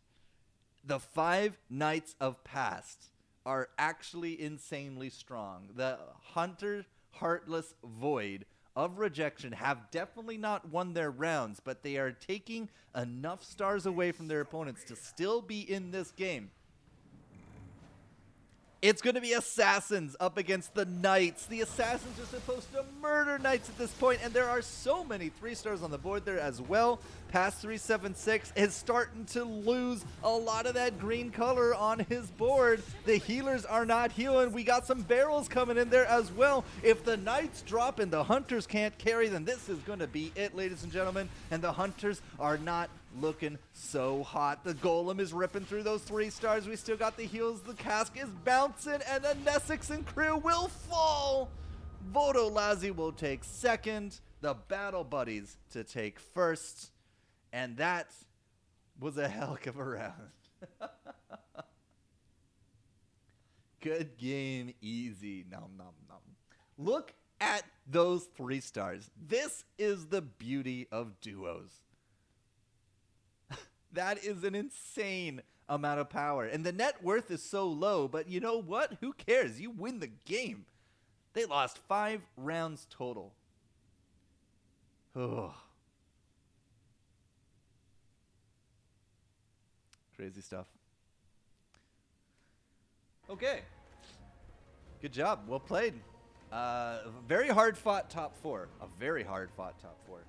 The 5 Knights of Past are actually insanely strong. The Hunter Heartless Void of Rejection have definitely not won their rounds, but they are taking enough stars away from their opponents to still be in this game. It's going to be Assassins up against the Knights. The Assassins are supposed to murder Knights at this point, and there are so many 3-stars on the board there as well. Pass 376 is starting to lose a lot of that green color on his board. The healers are not healing. We got some barrels coming in there as well. If the Knights drop and the Hunters can't carry, then this is going to be it, ladies and gentlemen. And the Hunters are not looking so hot. The Golem is ripping through those 3-stars. We still got the heals. The cask is bouncing, and the Nessex and crew will fall. Vodolazi will take 2nd. The Battle Buddies to take 1st. And that was a hell of a round. Good game, easy. Nom, nom, nom. Look at those 3-stars. This is the beauty of duos. That is an insane amount of power. And the net worth is so low, but you know what? Who cares? You win the game. They lost 5 rounds total. Oh. Crazy stuff. Okay. Good job. Well played. Very hard fought top 4. A very hard fought top 4.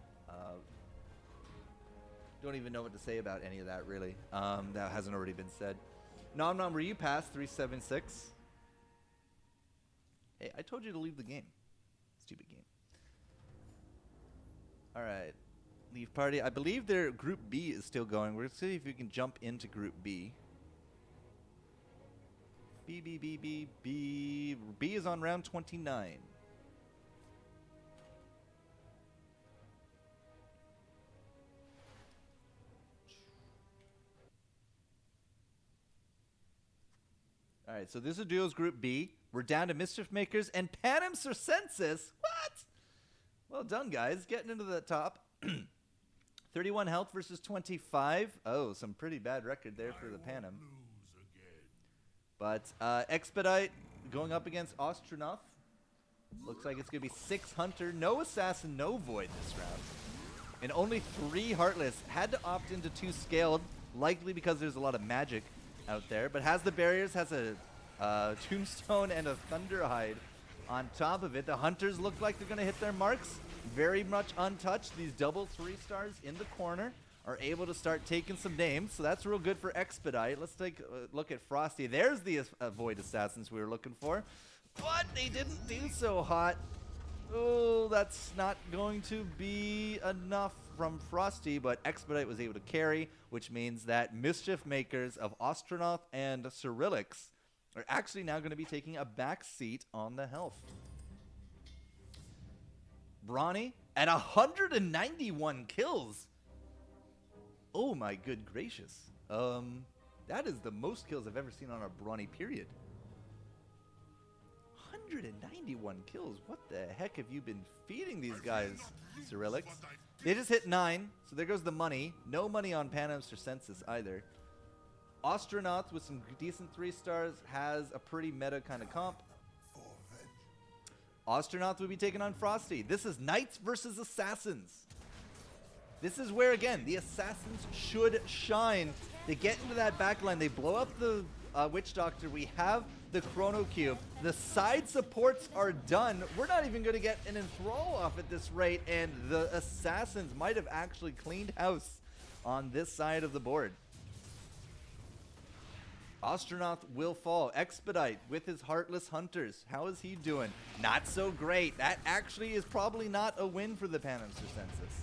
Don't even know what to say about any of that, really. That hasn't already been said. Nom Nom, were you past 376? Hey, I told you to leave the game. Stupid game. All right. Leave party. I believe their Group B is still going. We're going to see if we can jump into Group B. B is on round 29. All right, so this is Duo's Group B. We're down to Mischief Makers and Panem Circenses. What? Well done, guys. Getting into the top. 31 health versus 25. Oh, some pretty bad record there for the Panem. But Expedite going up against Astronaut. Looks like it's going to be 6 Hunter, no Assassin, no Void this round. And only 3 Heartless. Had to opt into 2 Scaled, likely because there's a lot of magic out there. But has the barriers, has a Tombstone and a Thunderhide on top of it. The Hunters look like they're going to hit their marks. Very much untouched. These double 3 stars in the corner are able to start taking some names, so that's real good for Expedite. Let's take a look at Frosty. There's the Void Assassins we were looking for, but they didn't do so hot. Oh, that's not going to be enough from Frosty, but Expedite was able to carry, which means that Mischief Makers of Astronaut and Cyrillics are actually now going to be taking a back seat on the health. Brawny at 191 kills. Oh my good gracious. That is the most kills I've ever seen on a Brawny period. 191 kills. What the heck have you been feeding these guys, Cyrillics? They just hit 9, so there goes the money. No money on Panem Circenses either. Astronauts with some decent 3 stars has a pretty meta kind of comp. Astronauts will be taking on Frosty. This is Knights versus Assassins. This is where, again, the Assassins should shine. They get into that backline. They blow up the Witch Doctor. We have the Chrono Cube. The side supports are done. We're not even going to get an Enthrall off at this rate, and the Assassins might have actually cleaned house on this side of the board. Astronaut will fall. Expedite with his Heartless Hunters. How is he doing? Not so great. That actually is probably not a win for the Panem Circenses.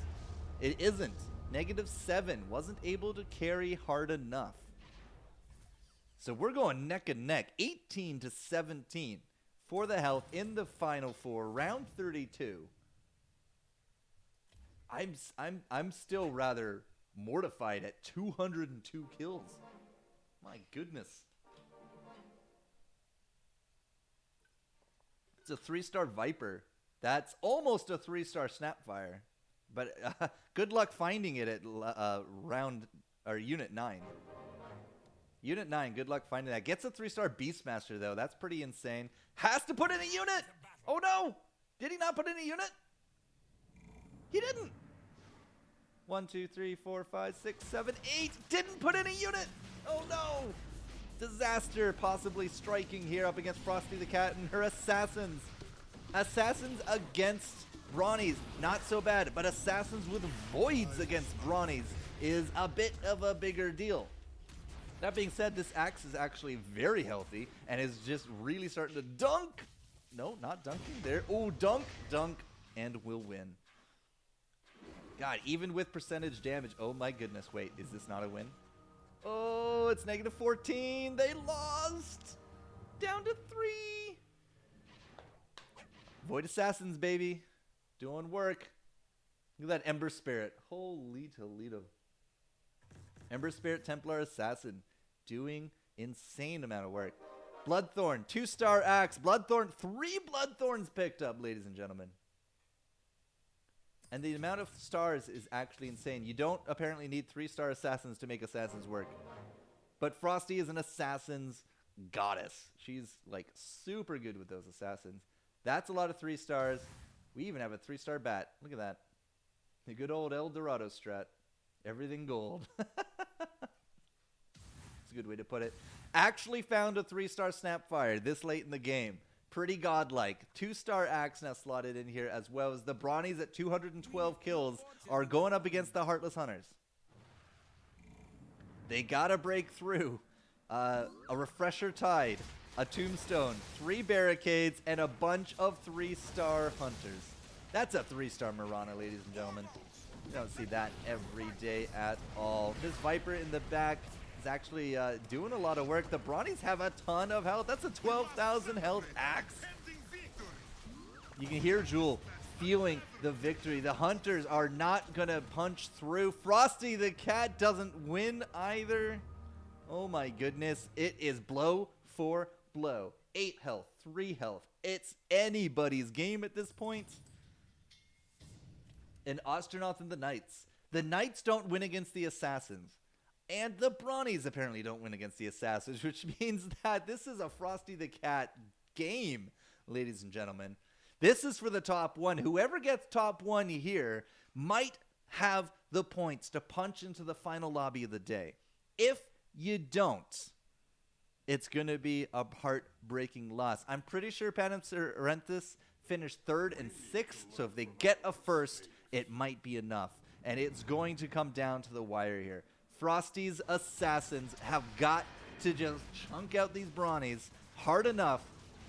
It isn't. -7. Wasn't able to carry hard enough. So we're going neck and neck. 18-17 for the health in the final 4. Round 32. I'm still rather mortified at 202 kills. My goodness. It's a 3-star Viper. That's almost a 3-star Snapfire. But good luck finding it at Unit 9. Unit 9, good luck finding that. Gets a 3-star Beastmaster, though. That's pretty insane. Has to put in a unit! Oh, no! Did he not put in a unit? He didn't! 1, 2, 3, 4, 5, 6, 7, 8. Didn't put in a unit! Oh, no! Disaster possibly striking here up against Frosty the Cat and her Assassins. Assassins against Brawnies, not so bad, but Assassins with Voids against Brawnies is a bit of a bigger deal. That being said, this axe is actually very healthy and is just really starting to dunk. No, not dunking there. Oh, dunk, and will win. God, even with percentage damage. Oh my goodness, wait, is this not a win? Oh, it's -14. They lost. Down to 3. Void Assassins, baby. Doing work. Look at that Ember Spirit. Holy Toledo. Ember Spirit Templar Assassin. Doing insane amount of work. Bloodthorn, 2-star axe. Bloodthorn, 3 Bloodthorns picked up, ladies and gentlemen. And the amount of stars is actually insane. You don't apparently need 3-star assassins to make assassins work. But Frosty is an assassin's goddess. She's like super good with those assassins. That's a lot of 3 stars. We even have a 3-star bat. Look at that. The good old El Dorado strat. Everything gold. It's a good way to put it. Actually found a 3-star Snapfire this late in the game. Pretty godlike. 2-star axe now slotted in here, as well as the Brawnies at 212 kills are going up against the Heartless Hunters. They gotta break through. A Refresher Tide, a Tombstone, 3 Barricades, and a bunch of 3-star Hunters. That's a 3-star Mirana, ladies and gentlemen. You don't see that every day at all. This Viper in the back is actually doing a lot of work. The Brawnies have a ton of health. That's a 12,000 health axe. You can hear Jewel feeling the victory. The Hunters are not going to punch through. Frosty the Cat doesn't win either. Oh my goodness. It is blow for blow. 8 health, 3 health. It's anybody's game at this point. An Astronaut and the Knights. The Knights don't win against the Assassins. And the Brawnies apparently don't win against the Assassins, which means that this is a Frosty the Cat game, ladies and gentlemen. This is for the top 1. Whoever gets top 1 here might have the points to punch into the final lobby of the day. If you don't, it's going to be a heartbreaking loss. I'm pretty sure Panem Serenthis finished 3rd and 6th, so if they get a 1st, it might be enough. And it's going to come down to the wire here. Frosty's Assassins have got to just chunk out these Brawnies hard enough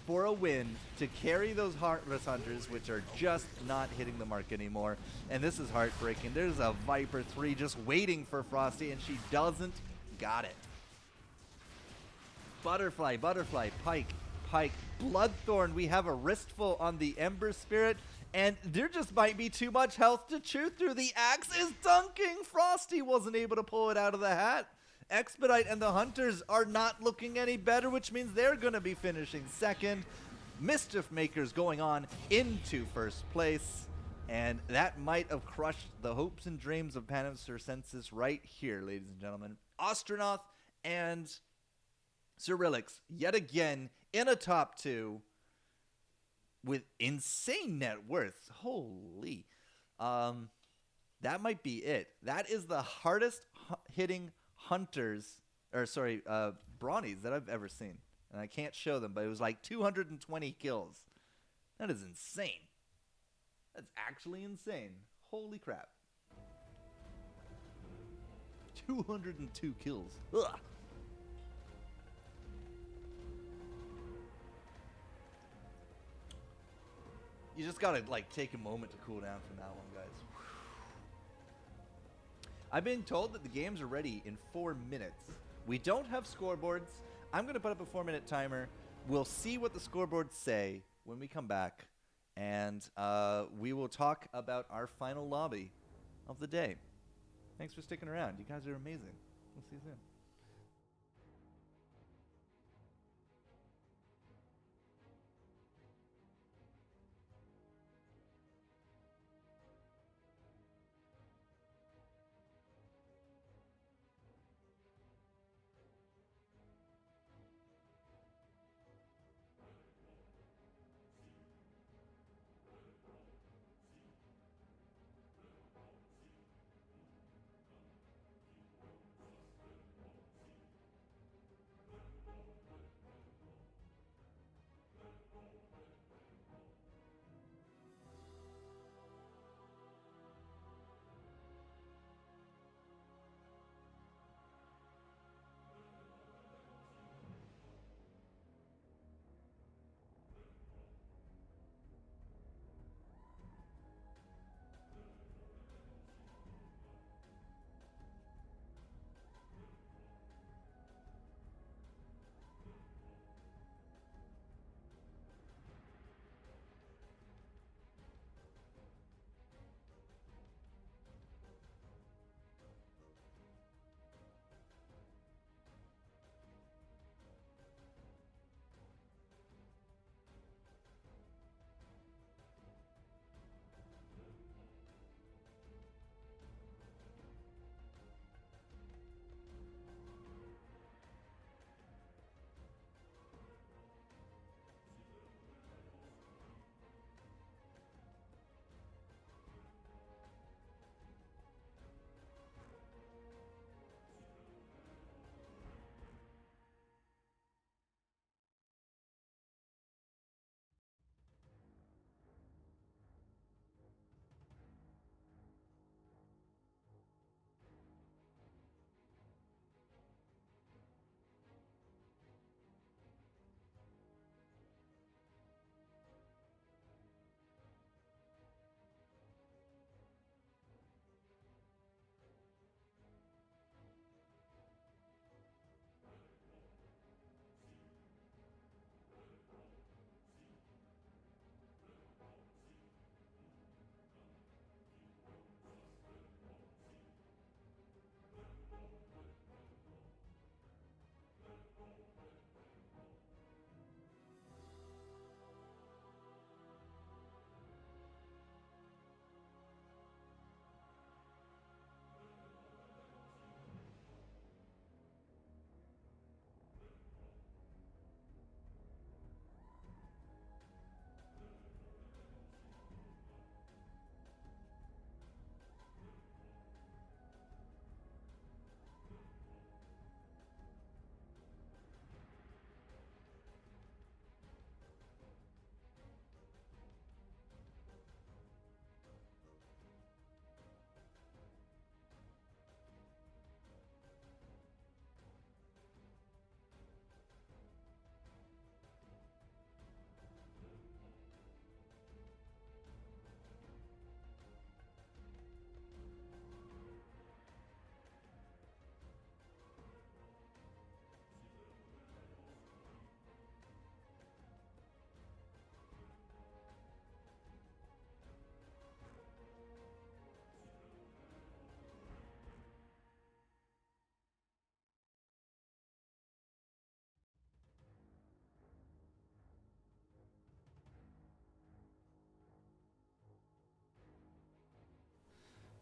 for a win to carry those Heartless Hunters, which are just not hitting the mark anymore. And this is heartbreaking. There's a Viper 3 just waiting for Frosty, and she doesn't got it. Butterfly, Butterfly, Pike, Pike, Bloodthorn. We have a wristful on the Ember Spirit, and there just might be too much health to chew through. The axe is dunking. Frosty wasn't able to pull it out of the hat. Expedite and the Hunters are not looking any better, which means they're going to be finishing 2nd. Mischief Makers going on into 1st place. And that might have crushed the hopes and dreams of Panem Circensis right here, ladies and gentlemen. Astronaut and Cyrilix, yet again, in a top 2 with insane net worth. Holy. That might be it. That is the hardest hitting Hunters, or sorry, Brawnies that I've ever seen. And I can't show them, but it was like 220 kills. That is insane. That's actually insane. Holy crap. 202 kills. Ugh. You just gotta like take a moment to cool down from that one, guys. I've been told that the games are ready in 4 minutes. We don't have scoreboards. I'm going to put up a 4-minute timer. We'll see what the scoreboards say when we come back. And we will talk about our final lobby of the day. Thanks for sticking around. You guys are amazing. We'll see you soon.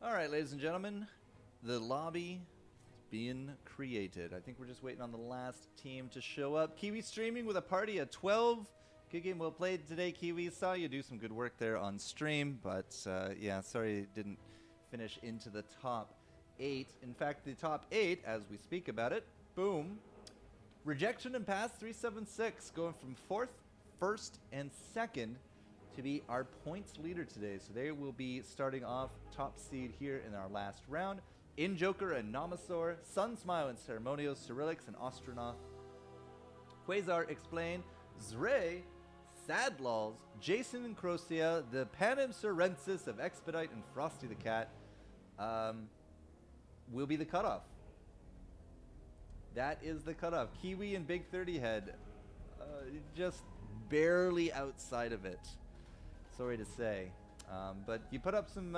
All right, ladies and gentlemen, the lobby is being created. I think we're just waiting on the last team to show up. Kiwi streaming with a party of 12. Good game well played today, Kiwi. Saw you do some good work there on stream, but yeah, sorry it didn't finish into the top 8. In fact, the top 8, as we speak about it, boom. Rejection and pass 376, going from 4th, 1st, and 2nd to be our points leader today. So they will be starting off top seed here in our last round. In Joker and Namasaur, Sun Smile and Ceremonios, Cyrillics and Astronaut, Quasar Explain, Zray, Sadlols, Jason and Crocia, the Panem Sorensis of Expedite and Frosty the Cat will be the cutoff. That is the cutoff. Kiwi and Big 30 Head just barely outside of it. Sorry to say. But you put up some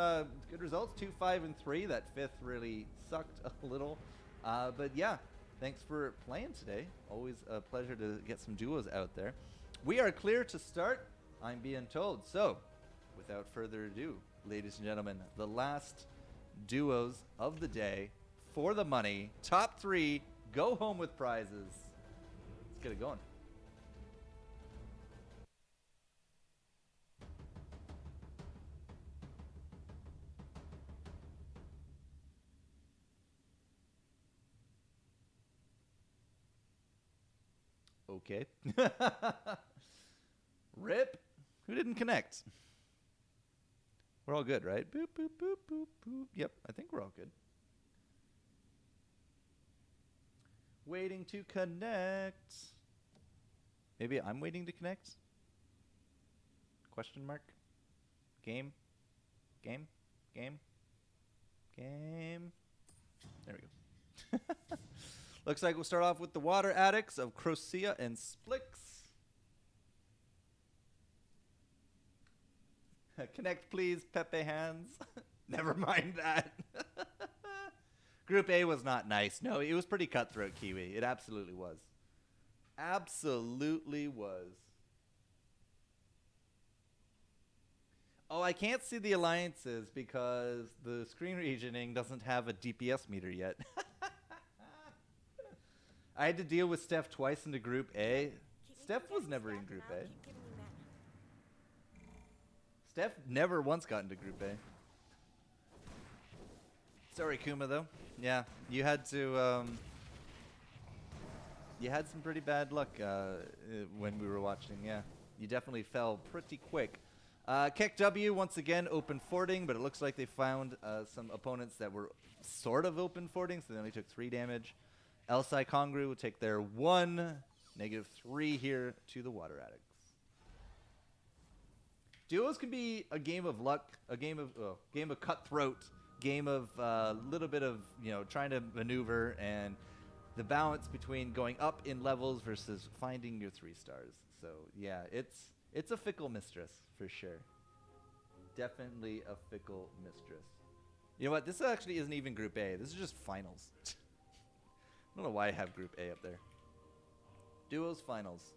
good results, 2, 5, and 3. That 5th really sucked a little. But yeah, thanks for playing today. Always a pleasure to get some duos out there. We are clear to start, I'm being told. So, without further ado, ladies and gentlemen, the last duos of the day for the money. Top 3, go home with prizes. Let's get it going. Okay. Rip. Who didn't connect? We're all good, right? Boop, boop, boop, boop, boop. Yep, I think we're all good. Waiting to connect. Maybe I'm waiting to connect? Question mark? Game? Game? Game? Game? There we go. Looks like we'll start off with the Water Addicts of Crocia and Splix. Connect, please, Pepe Hands. Never mind that. Group A was not nice. No, it was pretty cutthroat, Kiwi. It absolutely was. Absolutely was. Oh, I can't see the alliances because the screen regioning doesn't have a DPS meter yet. I had to deal with Steph twice into Group A. Steph was never in Group A. Steph never once got into Group A. Sorry, Kuma, though. Yeah, you had to. You had some pretty bad luck when we were watching. Yeah, you definitely fell pretty quick. Keck W once again open fording, but it looks like they found some opponents that were sort of open fording, so they only took 3 damage. Elsai Kongru will take their 1, -3 here to the Water Addicts. Duos can be a game of luck, a game of cutthroat, game of little bit of trying to maneuver and the balance between going up in levels versus finding your 3 stars. So yeah, it's a fickle mistress for sure. Definitely a fickle mistress. You know what? This actually isn't even Group A. This is just finals. I don't know why I have Group A up there. Duos finals.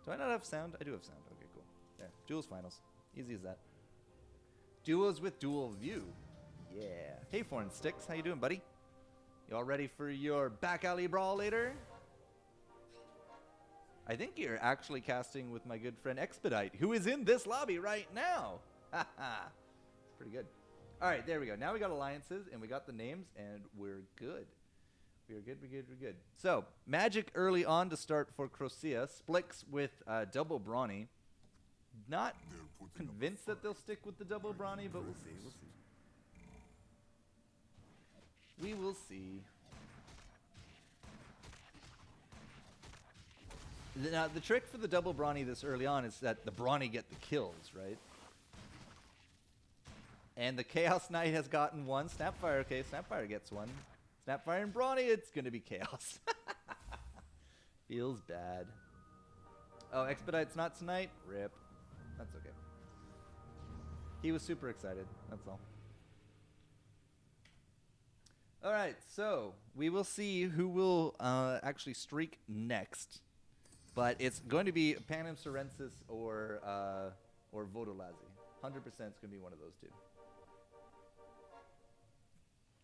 Do I not have sound? I do have sound. Okay, cool. There. Duos finals. Easy as that. Duos with dual view. Yeah. Hey, Foreign Sticks. How you doing, buddy? You all ready for your back alley brawl later? I think you're actually casting with my good friend Expedite, who is in this lobby right now. Haha. It's pretty good. All right, there we go. Now we got alliances, and we got the names, and we're good. We're good, we're good, we're good. So, Magic early on to start for Crocia. Splix with double Brawny. Not convinced that they'll stick with the double Brawny, but we'll see, we'll see. We will see. Now, the trick for the double Brawny this early on is that the Brawny get the kills, right? And the Chaos Knight has gotten 1. Snapfire, okay, Snapfire gets 1. Snapfire and Brawny, it's going to be Chaos. Feels bad. Oh, Expedite's not tonight? Rip. That's okay. He was super excited, that's all. All right, so we will see who will actually streak next. But it's going to be Panem Sorensis or Vodolazi. 100% it's going to be one of those two.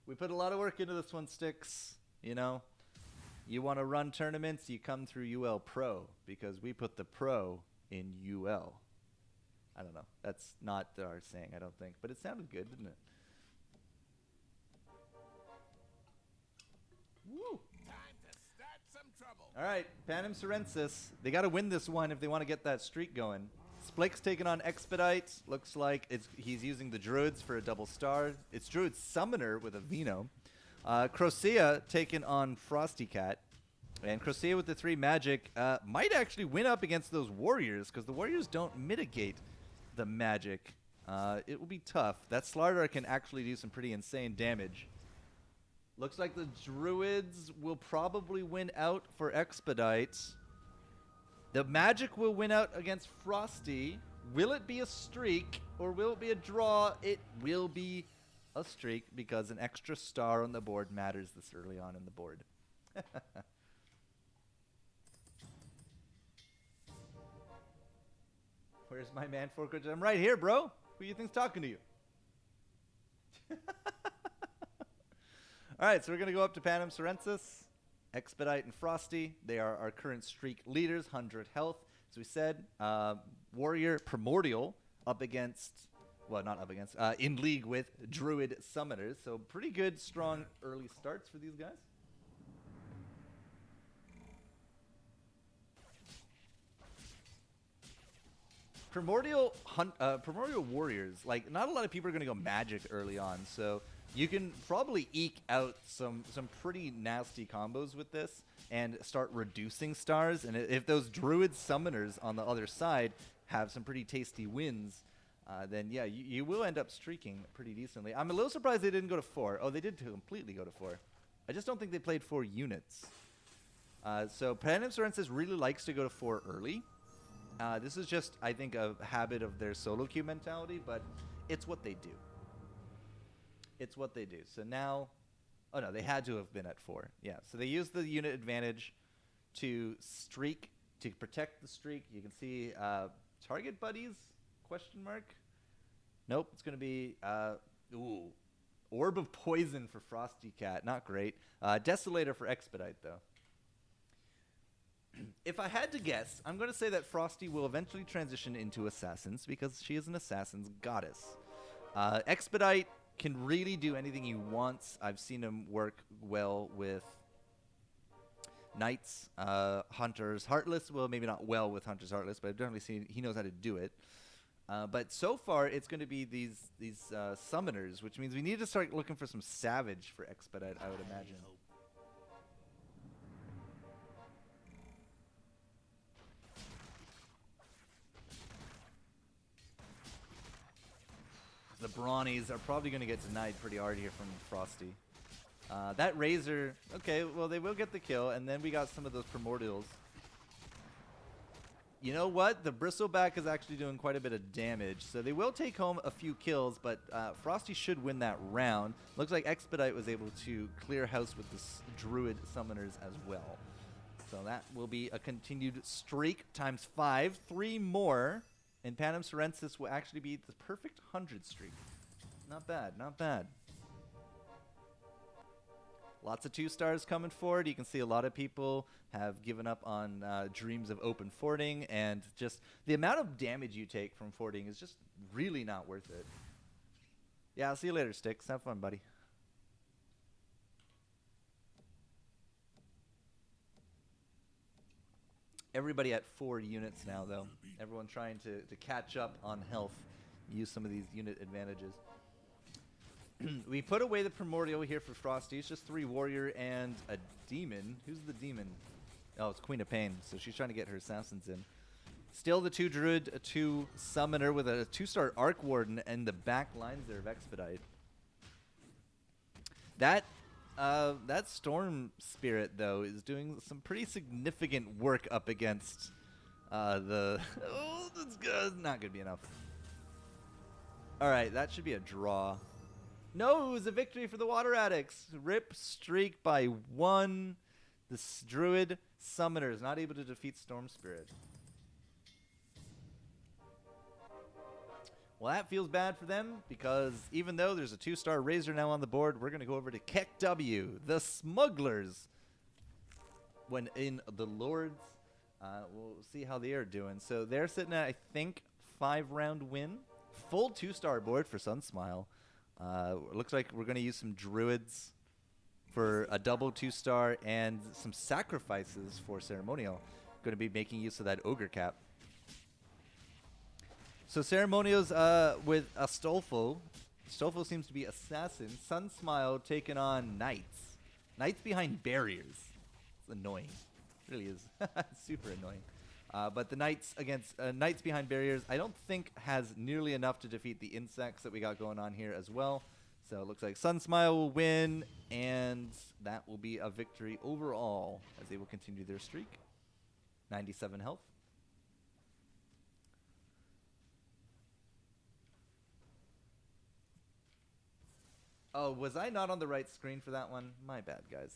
We put a lot of work into this one, Sticks. You know, you want to run tournaments, you come through UL Pro because we put the pro in UL. I don't know. That's not our saying, I don't think. But it sounded good, didn't it? Woo! Time to start some trouble. All right, Panem Serensis. They got to win this one if they want to get that streak going. Splake's taking on Expedite. Looks like he's using the Druids for a double star. It's Druid Summoner with a Vino. Crocea taking on Frosty Cat. And Crocea with the 3 magic might actually win up against those Warriors because the Warriors don't mitigate the magic. It will be tough. That Slardar can actually do some pretty insane damage. Looks like the Druids will probably win out for Expedite. The Magic will win out against Frosty. Will it be a streak or will it be a draw? It will be a streak because an extra star on the board matters this early on in the board. Where's my man Forkage? I'm right here, bro. Who do you think's talking to you? All right, so we're going to go up to Panem Serensis, Expedite, and Frosty. They are our current streak leaders, 100 health. As we said, Warrior Primordial up against, well, not up against, in league with Druid Summoners. So pretty good, strong early starts for these guys. Primordial Warriors, like, not a lot of people are going to go Magic early on, so you can probably eke out some pretty nasty combos with this and start reducing stars. And if those Druid Summoners on the other side have some pretty tasty wins, then yeah, you will end up streaking pretty decently. I'm a little surprised they didn't go to 4. Oh, they did completely go to 4. I just don't think they played 4 units. So Panem Serensis really likes to go to 4 early. This is just, I think, a habit of their solo queue mentality, but it's what they do. It's what they do. So now, oh no, they had to have been at 4. Yeah, so they used the unit advantage to streak, to protect the streak. You can see target buddies, question mark. Nope, it's going to be, Orb of Poison for Frosty Cat. Not great. Desolator for Expedite, though. If I had to guess, I'm going to say that Frosty will eventually transition into Assassins because she is an Assassin's goddess. Expedite can really do anything he wants. I've seen him work well with Knights, Hunters, Heartless. Well, maybe not well with Hunters, Heartless, but I've definitely seen he knows how to do it. But so far, it's going to be these Summoners, which means we need to start looking for some Savage for Expedite, I would imagine. The Brawnies are probably going to get denied pretty hard here from Frosty. That Razor, okay, well, they will get the kill, and then we got some of those Primordials. You know what? The Bristleback is actually doing quite a bit of damage, so they will take home a few kills, but Frosty should win that round. Looks like Expedite was able to clear house with the Druid Summoners as well. So that will be a continued streak times 5. 3 more. And Panem Serensis will actually be the perfect 100 streak. Not bad, not bad. Lots of 2 stars coming forward. You can see a lot of people have given up on dreams of open fording, and just the amount of damage you take from fording is just really not worth it. Yeah, I'll see you later, Sticks. Have fun, buddy. Everybody at 4 units now, though. Everyone trying to catch up on health. Use some of these unit advantages. We put away the Primordial here for Frosty. It's just 3 Warrior and a Demon. Who's the Demon? Oh, it's Queen of Pain. So she's trying to get her Assassins in. Still the 2 Druid, a 2 Summoner with a 2-star Arc Warden and the back lines there of Expedite. That Storm Spirit, though, is doing some pretty significant work up against the... Oh, that's good. Not going to be enough. All right, that should be a draw. No, it was a victory for the Water Addicts. Rip streak by 1. The Druid Summoner is not able to defeat Storm Spirit. Well, that feels bad for them because even though there's a 2-star Razor now on the board, we're going to go over to KEKW, the Smugglers. When in the Lords, we'll see how they are doing. So they're sitting at, I think, 5-round win. Full 2-star board for Sunsmile. Looks like we're going to use some Druids for a double 2-star and some sacrifices for Ceremonial. Going to be making use of that Ogre cap. So Ceremonials with Astolfo. Astolfo seems to be Assassin. Sunsmile taking on Knights. Knights behind barriers. It's annoying. It really is. Super annoying. But the Knights against Knights behind barriers, I don't think has nearly enough to defeat the insects that we got going on here as well. So it looks like Sunsmile will win, and that will be a victory overall as they will continue their streak. 97 health. Oh, was I not on the right screen for that one? My bad, guys.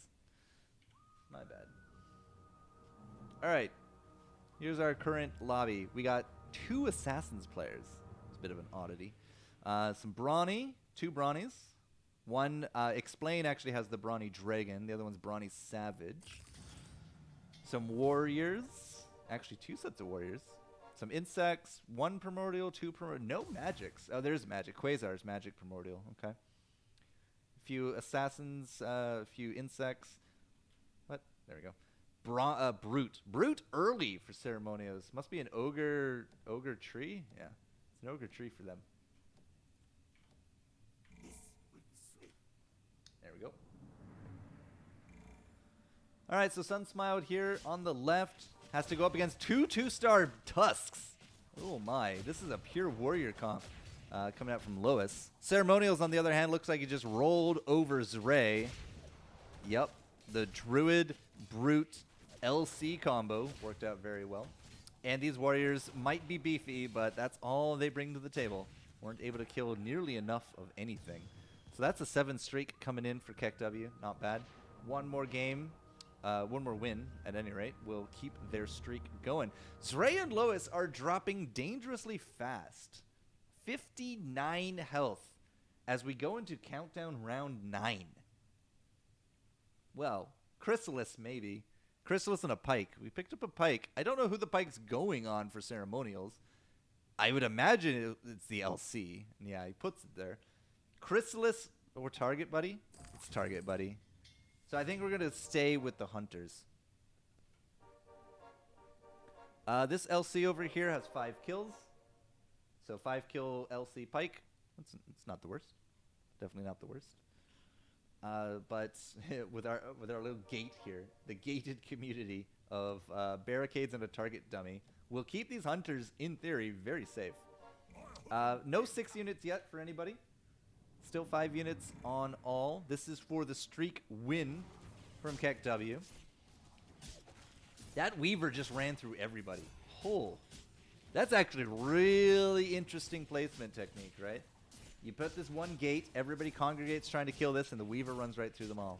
My bad. All right. Here's our current lobby. We got 2 Assassins players. It's a bit of an oddity. Some Brawny, 2 Brawnies. One, Explain actually has the Brawny Dragon. The other one's Brawny Savage. Some Warriors. Actually, 2 sets of Warriors. Some Insects. 1 Primordial, 2 Primordial. No Magics. Oh, there's Magic. Quasar's Magic Primordial. Okay. A few Assassins, a few Insects. What? There we go. Brute. Brute early for Ceremonials. Must be an ogre tree? Yeah. It's an ogre tree for them. There we go. Alright, so Sunsmiled here on the left has to go up against 2 2-star Tusks. Oh my, this is a pure warrior comp coming out from Lois. Ceremonials, on the other hand, looks like he just rolled over Zray. Yep, the Druid Brute LC combo worked out very well. And these warriors might be beefy, but that's all they bring to the table. Weren't able to kill nearly enough of anything. So that's a 7 streak coming in for KEKW. Not bad. One more game, one more win at any rate, will keep their streak going. Zray and Lois are dropping dangerously fast. 59 health as we go into countdown round 9. Well, Chrysalis maybe. Chrysalis and a Pike. We picked up a Pike. I don't know who the Pike's going on for Ceremonials. I would imagine it's the LC. Yeah, he puts it there. Chrysalis or Target Buddy? It's Target Buddy. So I think we're going to stay with the Hunters. This LC over here has 5 kills. So 5 kill LC Pike. It's not the worst. Definitely not the worst. But with our little gate here, the gated community of barricades and a target dummy will keep these Hunters, in theory, very safe. No 6 units yet for anybody. Still 5 units on all. This is for the streak win from KEKW. That Weaver just ran through everybody. Oh, that's actually really interesting placement technique, right? You put this one gate, everybody congregates trying to kill this, and the Weaver runs right through them all.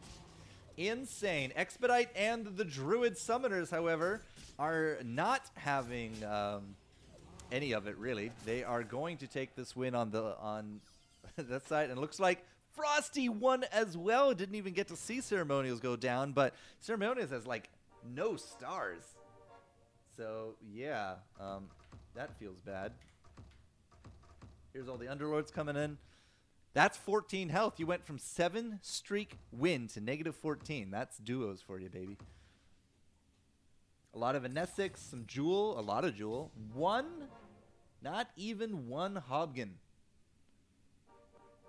Insane. Expedite and the Druid Summoners, however, are not having any of it, really. They are going to take this win on that side, and it looks like Frosty won as well. Didn't even get to see Ceremonials go down, but Ceremonials has, like, no stars. So, yeah, that feels bad. Here's all the Underlords coming in. That's 14 health. You went from 7 streak win to -14. That's duos for you, baby. A lot of Anesics, some Jewel, a lot of Jewel. Not even one Hobgon.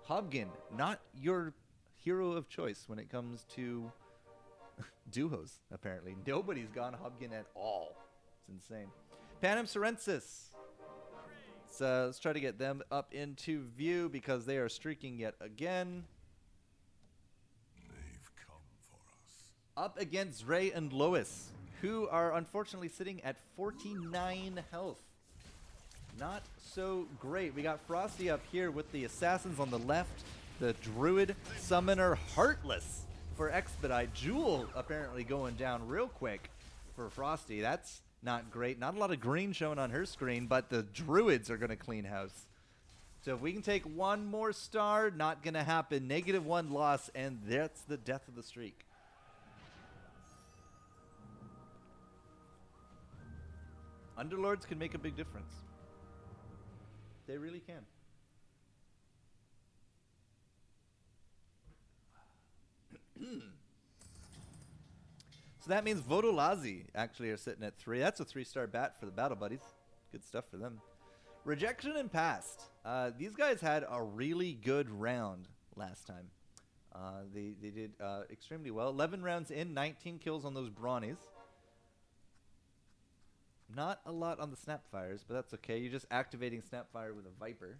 Hobgon, not your hero of choice when it comes to duos, apparently. Nobody's gone Hobgon at all. It's insane. Panem Sorensis. Let's try to get them up into view because they are streaking yet again. They've come for us. Up against Ray and Lois, who are unfortunately sitting at 49 health. Not so great. We got Frosty up here with the Assassins on the left. The Druid Summoner Heartless for Expedite. Jewel apparently going down real quick for Frosty. That's not great. Not a lot of green shown on her screen, but the Druids are going to clean house. So if we can take one more star, not going to happen. -1 loss, and that's the death of the streak. Underlords can make a big difference. They really can. So that means Vodolazi actually are sitting at 3. That's a 3-star bat for the Battle Buddies. Good stuff for them. Rejection and Past. These guys had a really good round last time. They did extremely well. 11 rounds in, 19 kills on those Brawnies. Not a lot on the Snapfires, but that's okay. You're just activating Snapfire with a Viper.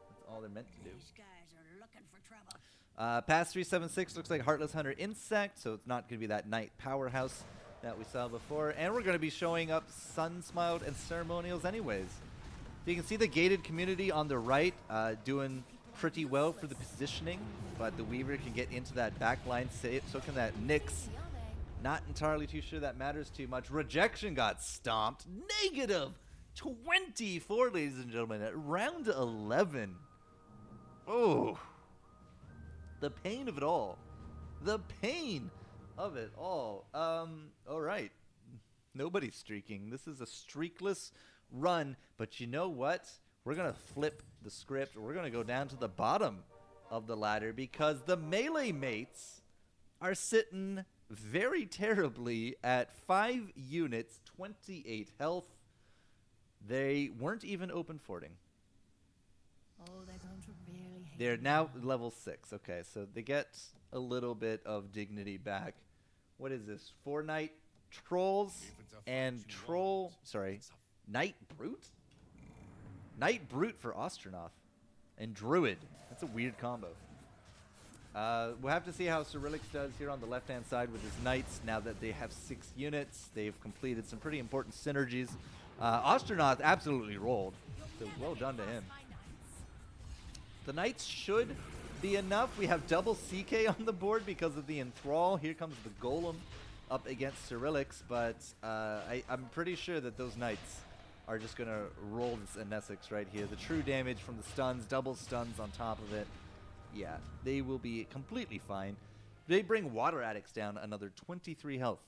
That's all they're meant to do. These guys are looking for trouble. Pass 376 looks like Heartless Hunter Insect, so it's not going to be that Knight powerhouse that we saw before. And we're going to be showing up Sun Smiled and Ceremonials anyways. So you can see the gated community on the right doing pretty well for the positioning, but the Weaver can get into that back line, so can that Nyx. Not entirely too sure that matters too much. Rejection got stomped. -24, ladies and gentlemen, at round 11. Oh. The pain of it all. The pain of it all. All right. Nobody's streaking. This is a streakless run, but you know what? We're going to flip the script. We're going to go down to the bottom of the ladder because the melee mates are sitting very terribly at 5 units, 28 health. They weren't even open forting. Oh, they're going to really hate They're me now level 6. Okay, so they get a little bit of dignity back. What is this? 4 Knight Trolls and Troll... Sorry. Knight Brute? Knight Brute for Astronaut. And Druid. That's a weird combo. We'll have to see how Cyrilix does here on the left-hand side with his Knights now that they have 6 units. They've completed some pretty important synergies. Astronaut absolutely rolled. So well done to him. The Knights should be enough. We have double CK on the board because of the Enthrall. Here comes the Golem up against Cyrilix, but I'm pretty sure that those Knights are just going to roll this Nesix right here. The true damage from the stuns, double stuns on top of it. Yeah, they will be completely fine. They bring Water Addicts down another 23 health.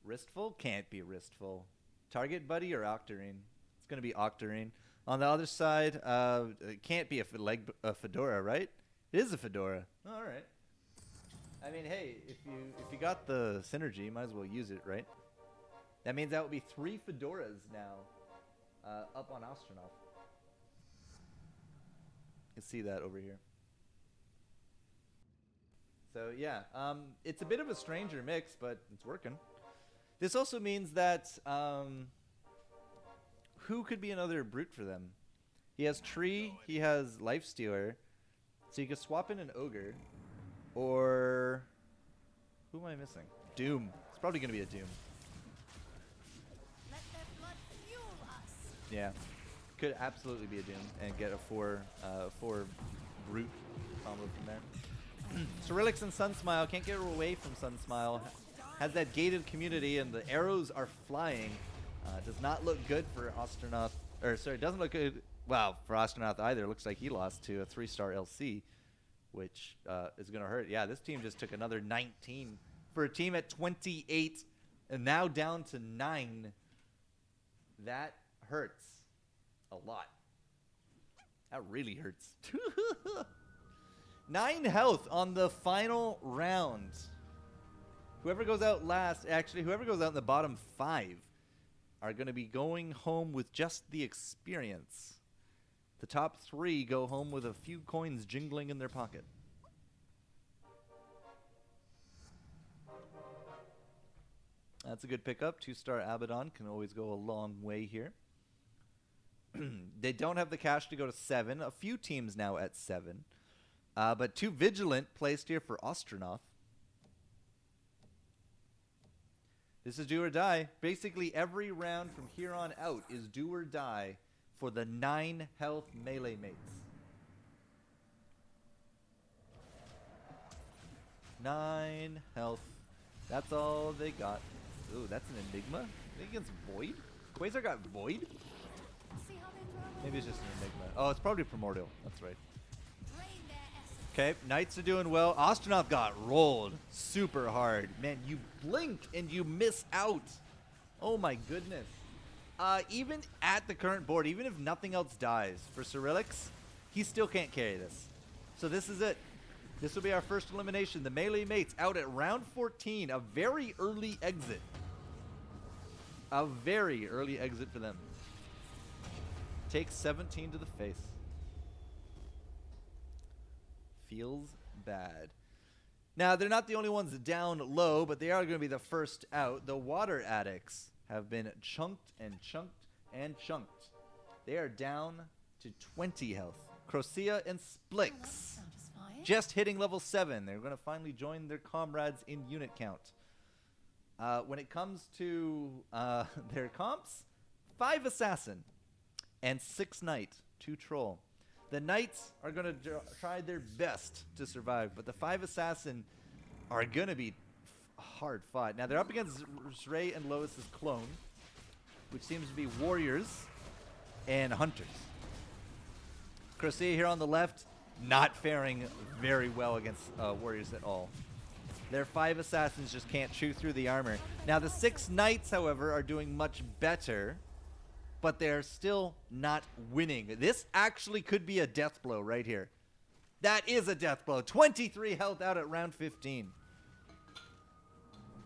Wristful? Can't be Wristful. Target Buddy or Octarine? It's going to be Octarine. On the other side, it can't be a Fedora, right? It is a Fedora. All right. I mean, hey, if you got the synergy, you might as well use it, right? That means that would be 3 Fedoras now up on Astronaut. You can see that over here. So yeah, it's a bit of a stranger mix, but it's working. This also means that who could be another brute for them? He has Tree, he has Lifestealer, so you could swap in an Ogre, or who am I missing? Doom. It's probably going to be a Doom. Let their blood fuel us. Yeah, could absolutely be a Doom and get a 4 brute combo from there. Cyrilix and Sunsmile can't get away from Sunsmile. Has that gated community and the arrows are flying. Does not look good for Astronaut. Or sorry, doesn't look good. Wow, for Astronaut either. Looks like he lost to a 3-star LC, which is going to hurt. Yeah, this team just took another 19 for a team at 28 and now down to 9. That hurts a lot. That really hurts. 9 health on the final round. Whoever goes out last, actually, whoever goes out in the bottom 5 are going to be going home with just the experience. The top 3 go home with a few coins jingling in their pocket. That's a good pickup. 2-star Abaddon can always go a long way here. They don't have the cash to go to 7. A few teams now at 7. But 2 Vigilant placed here for Astronaut. This is do or die. Basically, every round from here on out is do or die for the 9 health melee mates. 9 health. That's all they got. Ooh, that's an Enigma. I think against Void? Quasar got Void? See how they throw it? Maybe it's just an Enigma. Oh, it's probably Primordial. That's right. Drain their essence. Okay, Knights are doing well. Astronaut got rolled super hard. Man, you blink and you miss out. Oh my goodness. Even at the current board, even if nothing else dies for Cyrilix, he still can't carry this. So this is it. This will be our first elimination. The melee mates out at round 14. A very early exit. A very early exit for them. Takes 17 to the face. Feels bad. Now, they're not the only ones down low, but they are going to be the first out. The Water Addicts have been chunked and chunked and chunked. They are down to 20 health. Crocea and Well, Splix that's satisfying. just hitting level 7. They're going to finally join their comrades in unit count. When it comes to their comps, 5 Assassin and 6 Knight, 2 Troll. The Knights are going to try their best to survive, but the 5 Assassin are going to be hard fought. Now, they're up against Ray and Lois's clone, which seems to be Warriors and Hunters. Crocea here on the left, not faring very well against Warriors at all. Their 5 Assassins just can't chew through the armor. Now, the 6 Knights, however, are doing much better, but they're still not winning. This actually could be a death blow right here. That is a death blow. 23 health out at round 15.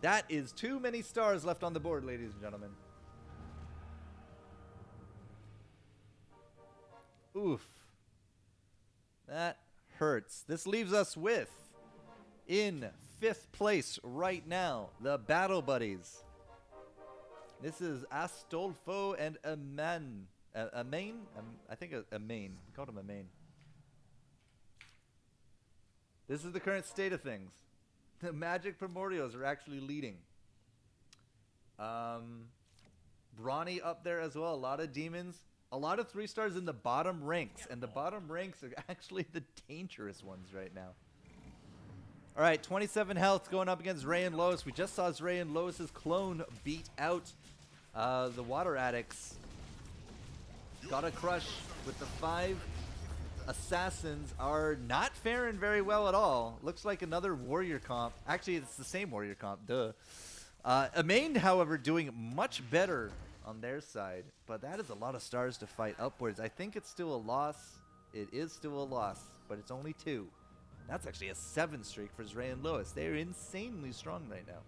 That is too many stars left on the board, ladies and gentlemen. Oof. That hurts. This leaves us with, in 5th place right now, the Battle Buddies. This is Astolfo and Amain. I think Amain. We called him Amain. This is the current state of things. The Magic Primordials are actually leading. Brawny up there as well. A lot of demons. A lot of 3 stars in the bottom ranks. And the bottom ranks are actually the dangerous ones right now. All right, 27 health going up against Ray and Lois. We just saw Ray and Lois's clone beat out the Water Addicts. Got a crush with the 5 Assassins are not faring very well at all. Looks like another warrior comp. Actually, it's the same warrior comp. Duh. Amain, however, doing much better on their side. But that is a lot of stars to fight upwards. I think it's still a loss. It is still a loss, but it's only 2. That's actually a 7 streak for Ray and Lois. They're insanely strong right now.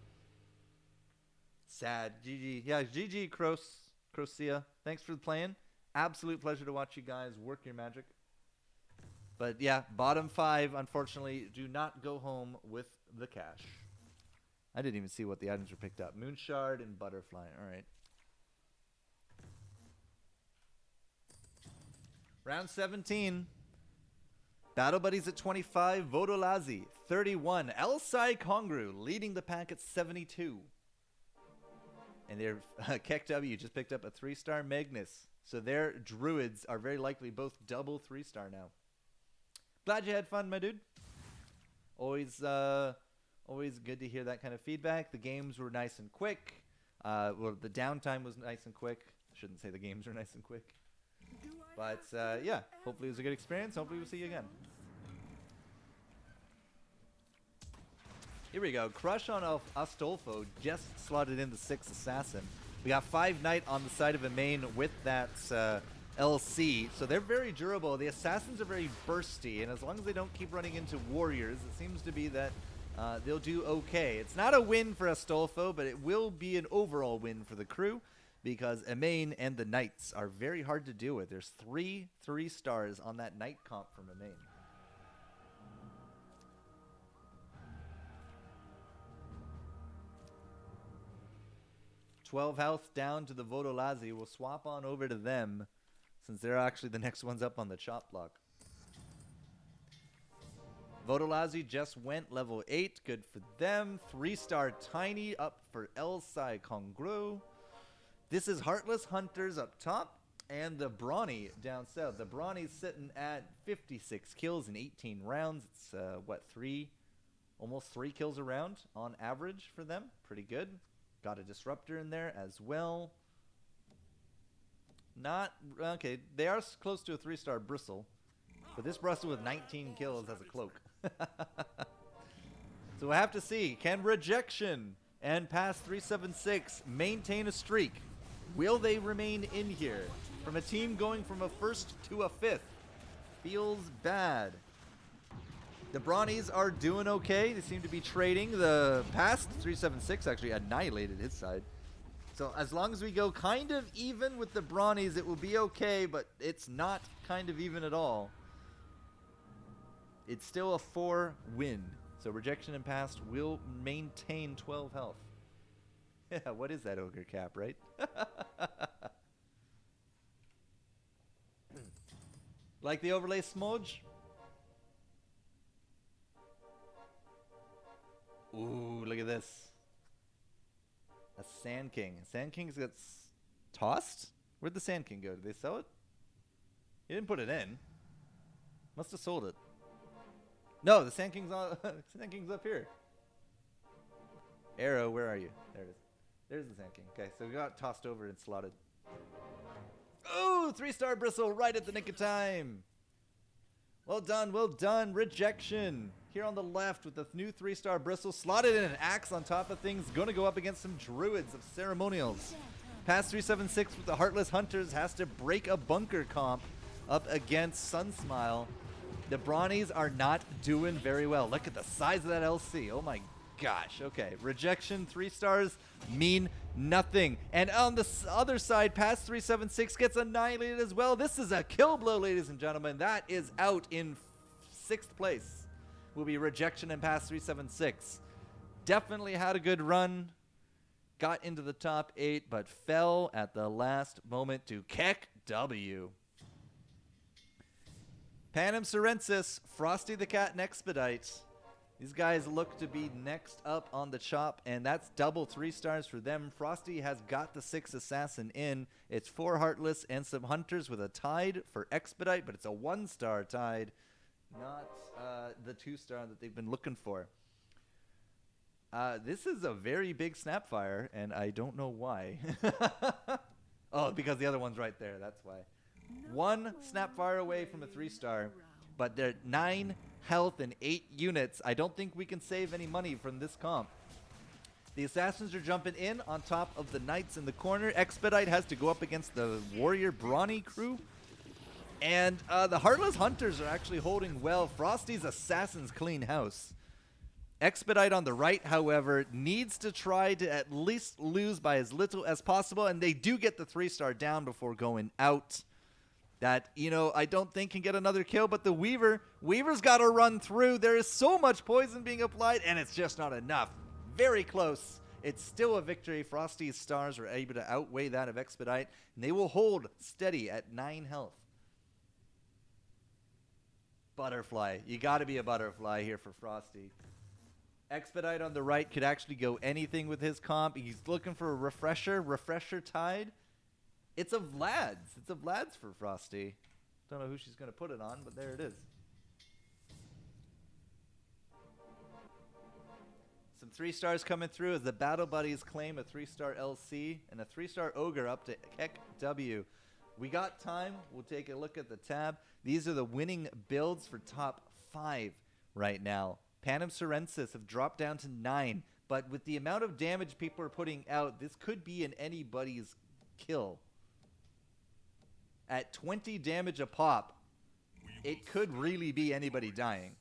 Sad. GG. Yeah, GG, Crocea. Thanks for playing. Absolute pleasure to watch you guys work your magic. But yeah, bottom 5, unfortunately, do not go home with the cash. I didn't even see what the items were picked up. Moonshard and Butterfly. All right. Round 17. Battle Buddies at 25. Vodolazi, 31. Elsai Kongru leading the pack at 72. And their Kek W just picked up a 3-star Magnus. So their druids are very likely both double 3-star now. Glad you had fun, my dude. Always good to hear that kind of feedback. The games were nice and quick. Well, the downtime was nice and quick. I shouldn't say the games were nice and quick. But yeah, hopefully it was a good experience. Hopefully we'll see you again. Here we go. Crush on Astolfo just slotted in the 6 Assassin. We got 5 Knight on the side of a main with that LC, so they're very durable. The Assassins are very bursty, and as long as they don't keep running into Warriors, it seems to be that they'll do okay. It's not a win for Astolfo, but it will be an overall win for the crew, because Amain and the Knights are very hard to deal with. There's 3 stars on that Knight comp from Amain. $12 health down to the Vodolazi. We'll swap on over to them since they're actually the next ones up on the chop block. Vodolazi just went level 8. Good for them. 3-star Tiny up for Elsai Kongru. This is Heartless Hunters up top and the Brawny down south. The Brawny's sitting at 56 kills in 18 rounds. It's, almost 3 kills a round on average for them. Pretty good. Got a disruptor in there as well. Not okay. They are close to a 3-star bristle, but this bristle with 19 kills has a cloak. So we'll have to see. Can Rejection and Pass 376 maintain a streak? Will they remain in here? From a team going from a 1st to a 5th. Feels bad. The Brawnies are doing okay. They seem to be trading. The Past 376 actually annihilated his side. So as long as we go kind of even with the Brawnies, it will be okay, but it's not kind of even at all. It's still a 4-win. So Rejection and Past will maintain 12 health. Yeah, what is that ogre cap, right? Like the overlay smudge? Ooh, look at this. A Sand King. Sand King gets tossed? Where'd the Sand King go? Did they sell it? He didn't put it in. Must have sold it. No, the Sand King's Sand King's up here. Arrow, where are you? There it is. There's the Sand King. Okay, so we got tossed over and slotted. Oh, 3-star bristle right at the nick of time. Well done, well done. Rejection. Here on the left with the new 3-star bristle, slotted in an axe on top of things. Going to go up against some druids of ceremonials. Pass 376 with the Heartless Hunters has to break a bunker comp up against Sunsmile. The Brawnies are not doing very well. Look at the size of that LC. Oh my gosh. Okay. Rejection 3 stars mean nothing. And on the other side, Pass 376 gets annihilated as well. This is a kill blow, ladies and gentlemen. That is out in 6th place. Will be Rejection and Pass 376. Definitely had a good run. Got into the top 8, but fell at the last moment to Keck W. Panem Serensis, Frosty the Cat, and Expedite. These guys look to be next up on the chop, and that's double 3 stars for them. Frosty has got the 6 assassin in. It's 4 Heartless and some Hunters with a tide for Expedite, but it's a 1-star tide, not the 2-star that they've been looking for. This is a very big Snapfire, and I don't know why. Oh, because the other one's right there. That's why. 1 Snapfire away from a 3-star, but they're 9 health and 8 units. I don't think we can save any money from this comp. The Assassins are jumping in on top of the Knights in the corner. Expedite has to go up against the Warrior Brawny crew. And the Heartless Hunters are actually holding well. Frosty's Assassins clean house. Expedite on the right, however, needs to try to at least lose by as little as possible, and they do get the 3-star down before going out. That, you know, I don't think can get another kill, but the Weaver's got to run through. There is so much poison being applied, and it's just not enough. Very close. It's still a victory. Frosty's stars are able to outweigh that of Expedite, and they will hold steady at 9 health. Butterfly. You got to be a butterfly here for Frosty. Expedite on the right could actually go anything with his comp. He's looking for a refresher tide. It's a Vlad's. It's a Vlad's for Frosty. Don't know who she's going to put it on, but there it is. Some 3-stars coming through as the Battle Buddies claim a 3-star LC and a 3-star Ogre up to Keck W. We got time. We'll take a look at the tab. These are the winning builds for top 5 right now. Panem Serensis have dropped down to 9, but with the amount of damage people are putting out, this could be in anybody's kill. At 20 damage a pop, it could really be anybody dying.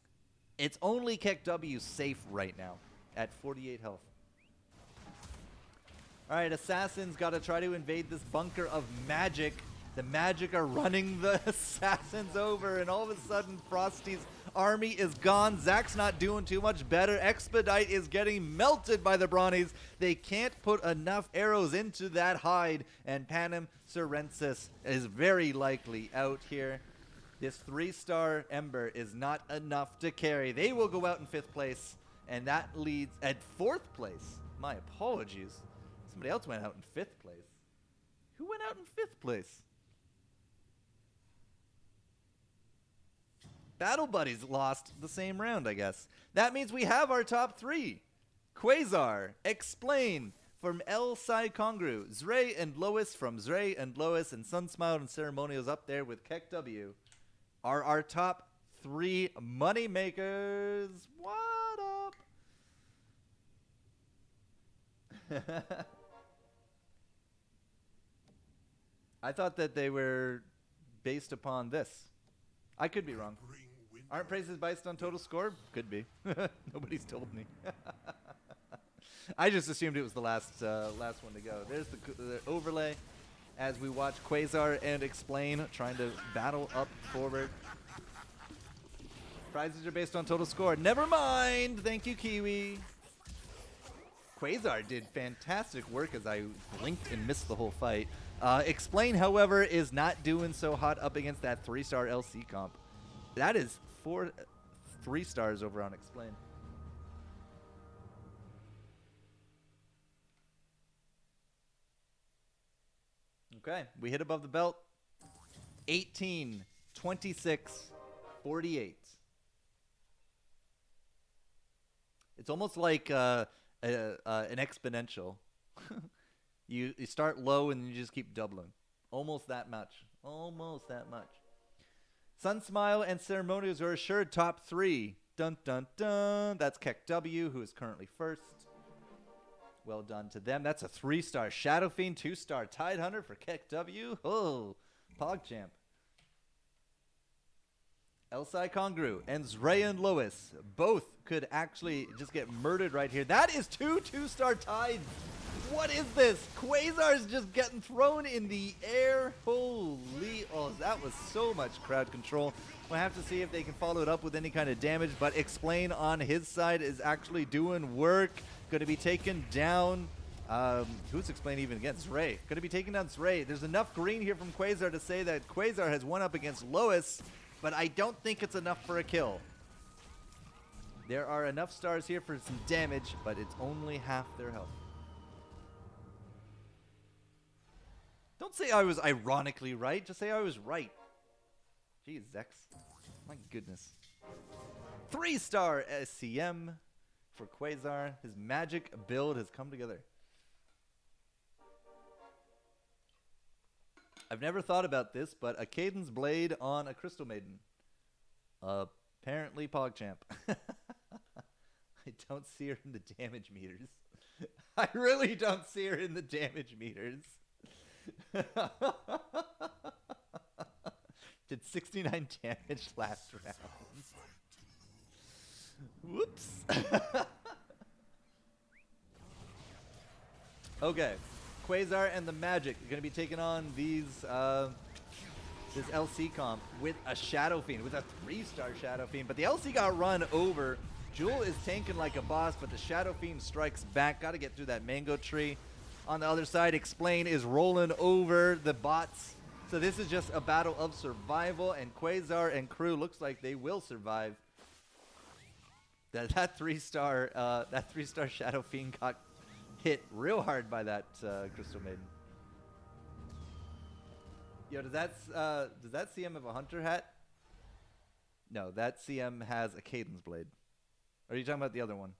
It's only Keck W safe right now at 48 health. All right, Assassins got to try to invade this bunker of magic. The magic are running the Assassins over, and all of a sudden, Frosty's army is gone. Zach's not doing too much better. Expedite is getting melted by the Brawnies. They can't put enough arrows into that hide, and Panem Serensis is very likely out here. This 3-star Ember is not enough to carry. They will go out in 5th place, and that leads at 4th place. My apologies. Somebody else went out in 5th place. Who went out in 5th place? Battle Buddies lost the same round, I guess. That means we have our top 3. Quasar, Explain, from El Sai Kongru. Zray and Lois from Zray and Lois, and Sunsmile and Ceremonials up there with Keck W are our top 3 money makers. What up? I thought that they were based upon this. I could be wrong. Aren't prices based on total score? Could be. Nobody's told me. I just assumed it was the last one to go. There's the overlay as we watch Quasar and Explain trying to battle up forward. Prizes are based on total score. Never mind. Thank you, Kiwi. Quasar did fantastic work as I blinked and missed the whole fight. Explain, however, is not doing so hot up against that 3-star LC comp. That is 3 stars over on Explain. Okay, we hit above the belt. 18, 26, 48. It's almost like an exponential. You start low and you just keep doubling. Almost that much. Almost that much. Sunsmile and Ceremonials are assured top 3. Dun, dun, dun. That's Keck W, who is currently first. Well done to them. That's a 3-star Shadow Fiend, 2-star Tide Hunter for Keck W. Oh, PogChamp. Elsai Kongru and Zray and Lois both could actually just get murdered right here. That is 2-star Tides. What is this? Quasar's just getting thrown in the air. Holy, oh, that was so much crowd control. We'll have to see if they can follow it up with any kind of damage, but Explain on his side is actually doing work. Going to be taken down. Who's Explain even against? Zray. Going to be taking down Zray. There's enough green here from Quasar to say that Quasar has won up against Lois, but I don't think it's enough for a kill. There are enough stars here for some damage, but it's only half their health. Don't say I was ironically right. Just say I was right. Jeez, Zex. My goodness. 3-star SCM for Quasar. His magic build has come together. I've never thought about this, but a Cadence Blade on a Crystal Maiden. Apparently PogChamp. I don't see her in the damage meters. I really don't see her in the damage meters. Did 69 damage last round. Whoops. Okay. Quasar and the Magic are going to be taking on these this LC comp with a Shadow Fiend, with a 3-star Shadow Fiend. But the LC got run over. Jewel is tanking like a boss, but the Shadow Fiend strikes back. Got to get through that mango tree. On the other side, Explain is rolling over the bots. So this is just a battle of survival, and Quasar and crew looks like they will survive. That 3-star Shadow Fiend got hit real hard by that Crystal Maiden. Yo, does that CM have a Hunter hat? No, that CM has a Cadence Blade. Or are you talking about the other one?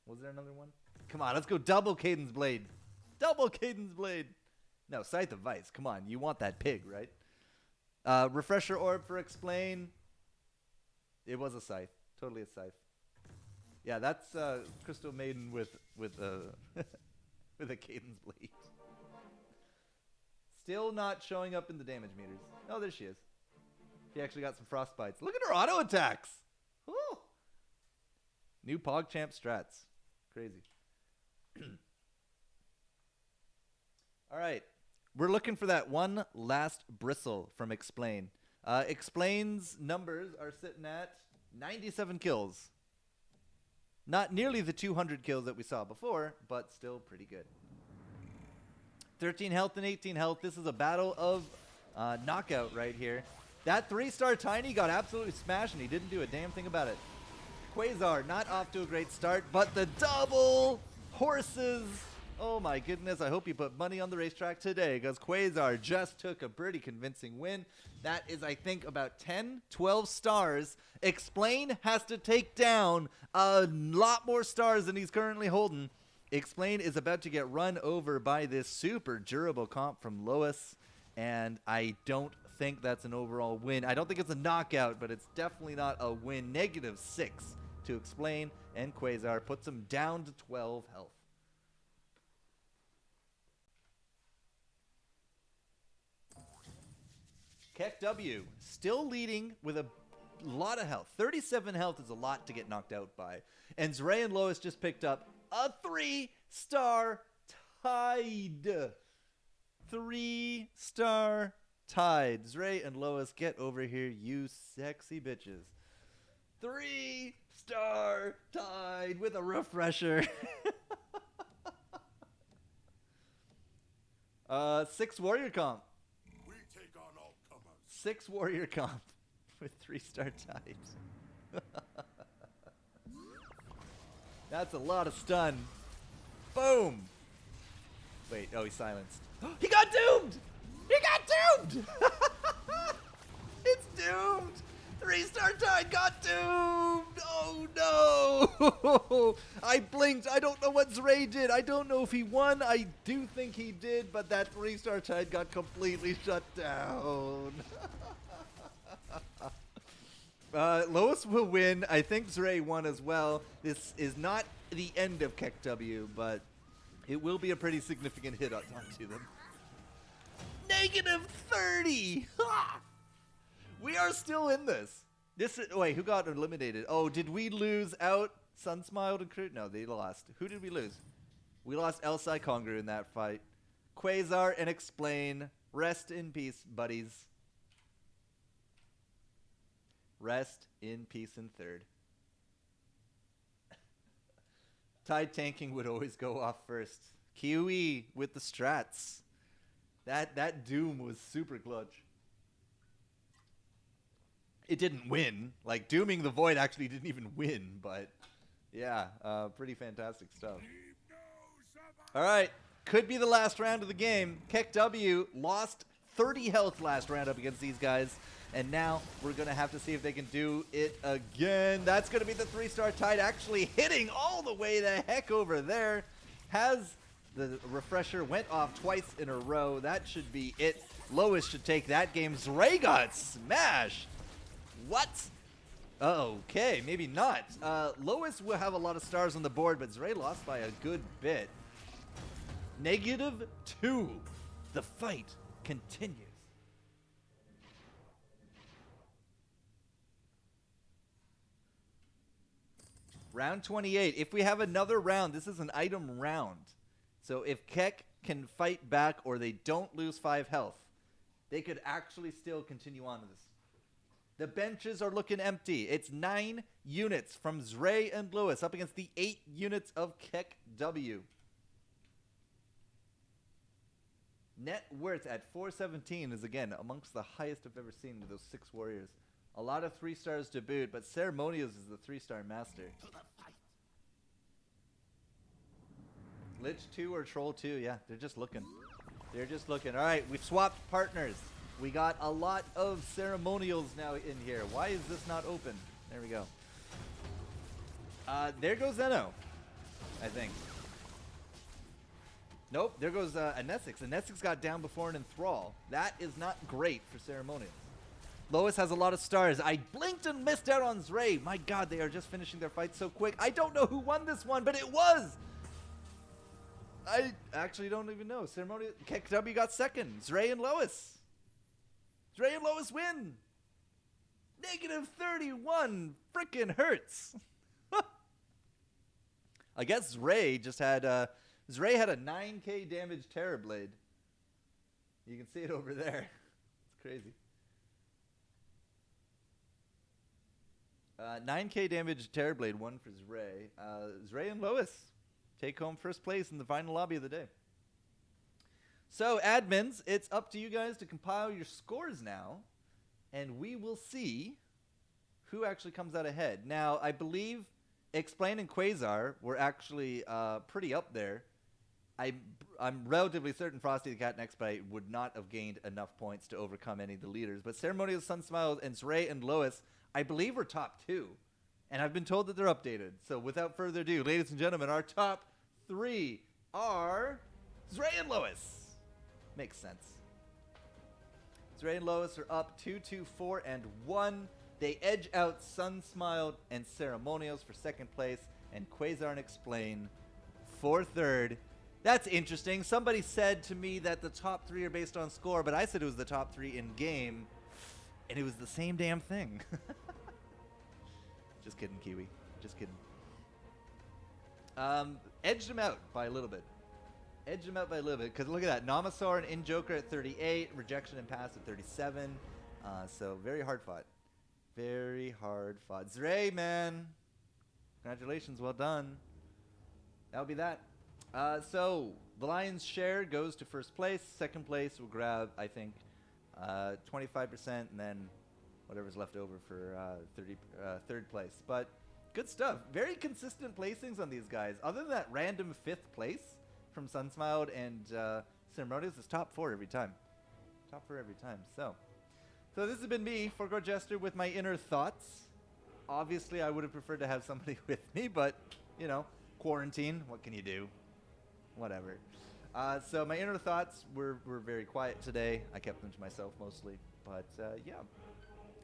Was there another one? Come on, let's go double Cadence Blade. Double Cadence Blade. No, Scythe of Vice. Come on, you want that pig, right? Refresher Orb for Explain. It was a Scythe. Totally a Scythe. Yeah, that's Crystal Maiden with a with a Cadence Blade. Still not showing up in the damage meters. Oh, there she is. She actually got some frostbites. Look at her auto attacks. Woo! New PogChamp strats. Crazy. All right. We're looking for that one last bristle from Explain. Explain's numbers are sitting at 97 kills. Not nearly the 200 kills that we saw before, but still pretty good. 13 health and 18 health. This is a battle of knockout right here. That 3-star Tiny got absolutely smashed, and he didn't do a damn thing about it. Quasar not off to a great start, but the double horses. Oh my goodness, I hope you put money on the racetrack today, because Quasar just took a pretty convincing win. That is, I think, about 10, 12 stars. Explain has to take down a lot more stars than he's currently holding. Explain is about to get run over by this super durable comp from Lois, and I don't think that's an overall win. I don't think it's a knockout, but it's definitely not a win. -6 to Explain, and Quasar puts him down to 12 health. Keck W still leading with a lot of health. 37 health is a lot to get knocked out by. And Zray and Lois just picked up a 3-star tide. 3-star tide. Zray and Lois, get over here, you sexy bitches. 3-star tide with a refresher. 6 warrior comp. We take on all comers. 6 warrior comp with 3-star tides. That's a lot of stun. Boom. Wait, oh, he's silenced. He got doomed! He got doomed! It's doomed! 3-star tide got doomed! Oh no! I blinked. I don't know what Zray did. I don't know if he won. I do think he did, but that 3-star tide got completely shut down. Lois will win. I think Zray won as well. This is not the end of Keck W, but it will be a pretty significant hit onto them. -30! Ha! We are still in this. Wait, who got eliminated? Oh, did we lose out Sunsmile and Crew? No, they lost. Who did we lose? We lost Elsai Congrou in that fight. Quasar and Explain. Rest in peace, buddies. Rest in peace in third. Tide tanking would always go off first. QE with the strats. That Doom was super clutch. It didn't win. Like, Dooming the Void actually didn't even win, but yeah, pretty fantastic stuff. All right, could be the last round of the game. Keck W lost 30 health last round up against these guys, and now we're going to have to see if they can do it again. That's going to be the 3-star tide actually hitting all the way the heck over there. Has the refresher went off twice in a row. That should be it. Lois should take that game. Zray got smashed. What? Okay, maybe not. Lois will have a lot of stars on the board, but Zray lost by a good bit. -2. The fight continues. Round 28. If we have another round, this is an item round. So if Keck can fight back or they don't lose 5 health, they could actually still continue on to this. The benches are looking empty. It's 9 units from Zray and Lewis up against the 8 units of Keck W. Net worth at 417 is, again, amongst the highest I've ever seen with those 6 warriors. A lot of 3-stars to boot, but Ceremonials is the 3-star master. Lich 2 or Troll 2, yeah, they're just looking. They're just looking. All right, we've swapped partners. We got a lot of Ceremonials now in here. Why is this not open? There we go. There goes Zeno, I think. Nope, there goes Anesix. Anesix got down before an Enthrall. That is not great for Ceremonials. Lois has a lot of stars. I blinked and missed out on Zray. My god, they are just finishing their fight so quick. I don't know who won this one, but it was! I actually don't even know. Ceremonial Keck W got second. Zray and Lois. Zray and Lois win. -31 frickin' hurts. I guess Zray just had Zray had a 9k damage Terrorblade. You can see it over there. It's crazy. 9k damage Terrorblade, 1 for Zray. Zray and Lois take home first place in the final lobby of the day. So, admins, it's up to you guys to compile your scores now, and we will see who actually comes out ahead. Now, I believe Explain and Quasar were actually pretty up there. I'm relatively certain Frosty the Cat and X-Bite would not have gained enough points to overcome any of the leaders. But Ceremonial, Sunsmile, and Zray and Lois, I believe, were top 2. And I've been told that they're updated. So without further ado, ladies and gentlemen, our top 3 are Zray and Lois. Makes sense. Zray and Lois are up 2-2, 4-1. They edge out Sunsmiled and Ceremonials for second place, and Quasar and Explain for third. That's interesting. Somebody said to me that the top 3 are based on score, but I said it was the top 3 in game, and it was the same damn thing. Just kidding, Kiwi. Just kidding. Edged them out by a little bit. Edged them out by a little bit, because look at that. Namasaur and In-Joker at 38, Rejection and Pass at 37. So very hard fought. Very hard fought. Zray, man. Congratulations, well done. That'll be that. So the lion's share goes to first place. Second place will grab, I think, 25%, and then whatever's left over for third place. But good stuff. Very consistent placings on these guys. Other than that random 5th place from Sunsmiled and Ceremonials, is top 4 every time. Top 4 every time. So this has been me, Forgore Jester, with my inner thoughts. Obviously, I would have preferred to have somebody with me, but, you know, quarantine, what can you do? Whatever. So my inner thoughts were very quiet today. I kept them to myself mostly. But, yeah.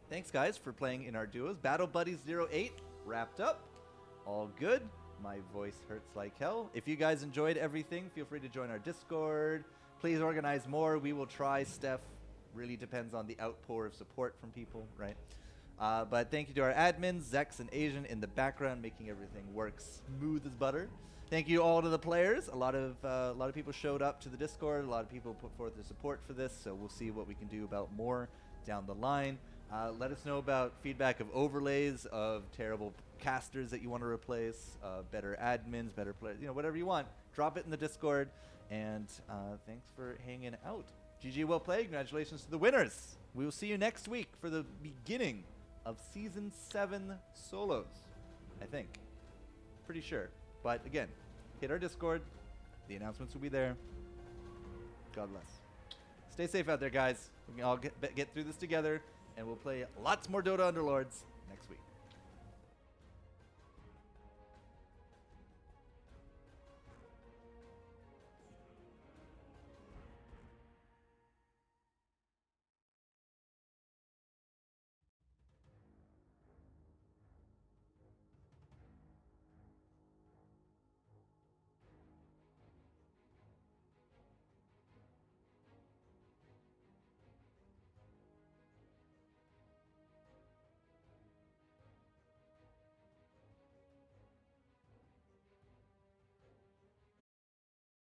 Thanks, guys, for playing in our duos. Battle Buddies 08 wrapped up. All good. My voice hurts like hell. If you guys enjoyed everything, feel free to join our Discord. Please organize more. We will try, Steph. Really depends on the outpour of support from people, right? But thank you to our admins, Zex and Asian in the background, making everything work smooth as butter. Thank you all to the players. A lot of people showed up to the Discord. A lot of people put forth their support for this, so we'll see what we can do about more down the line. Let us know about feedback of overlays, of terrible casters that you want to replace, better admins, better players, you know, whatever you want. Drop it in the Discord, and thanks for hanging out. GG, well played. Congratulations to the winners. We will see you next week for the beginning of Season 7 solos, I think. Pretty sure. But again, hit our Discord. The announcements will be there. God bless. Stay safe out there, guys. We can all get through this together, and we'll play lots more Dota Underlords next week.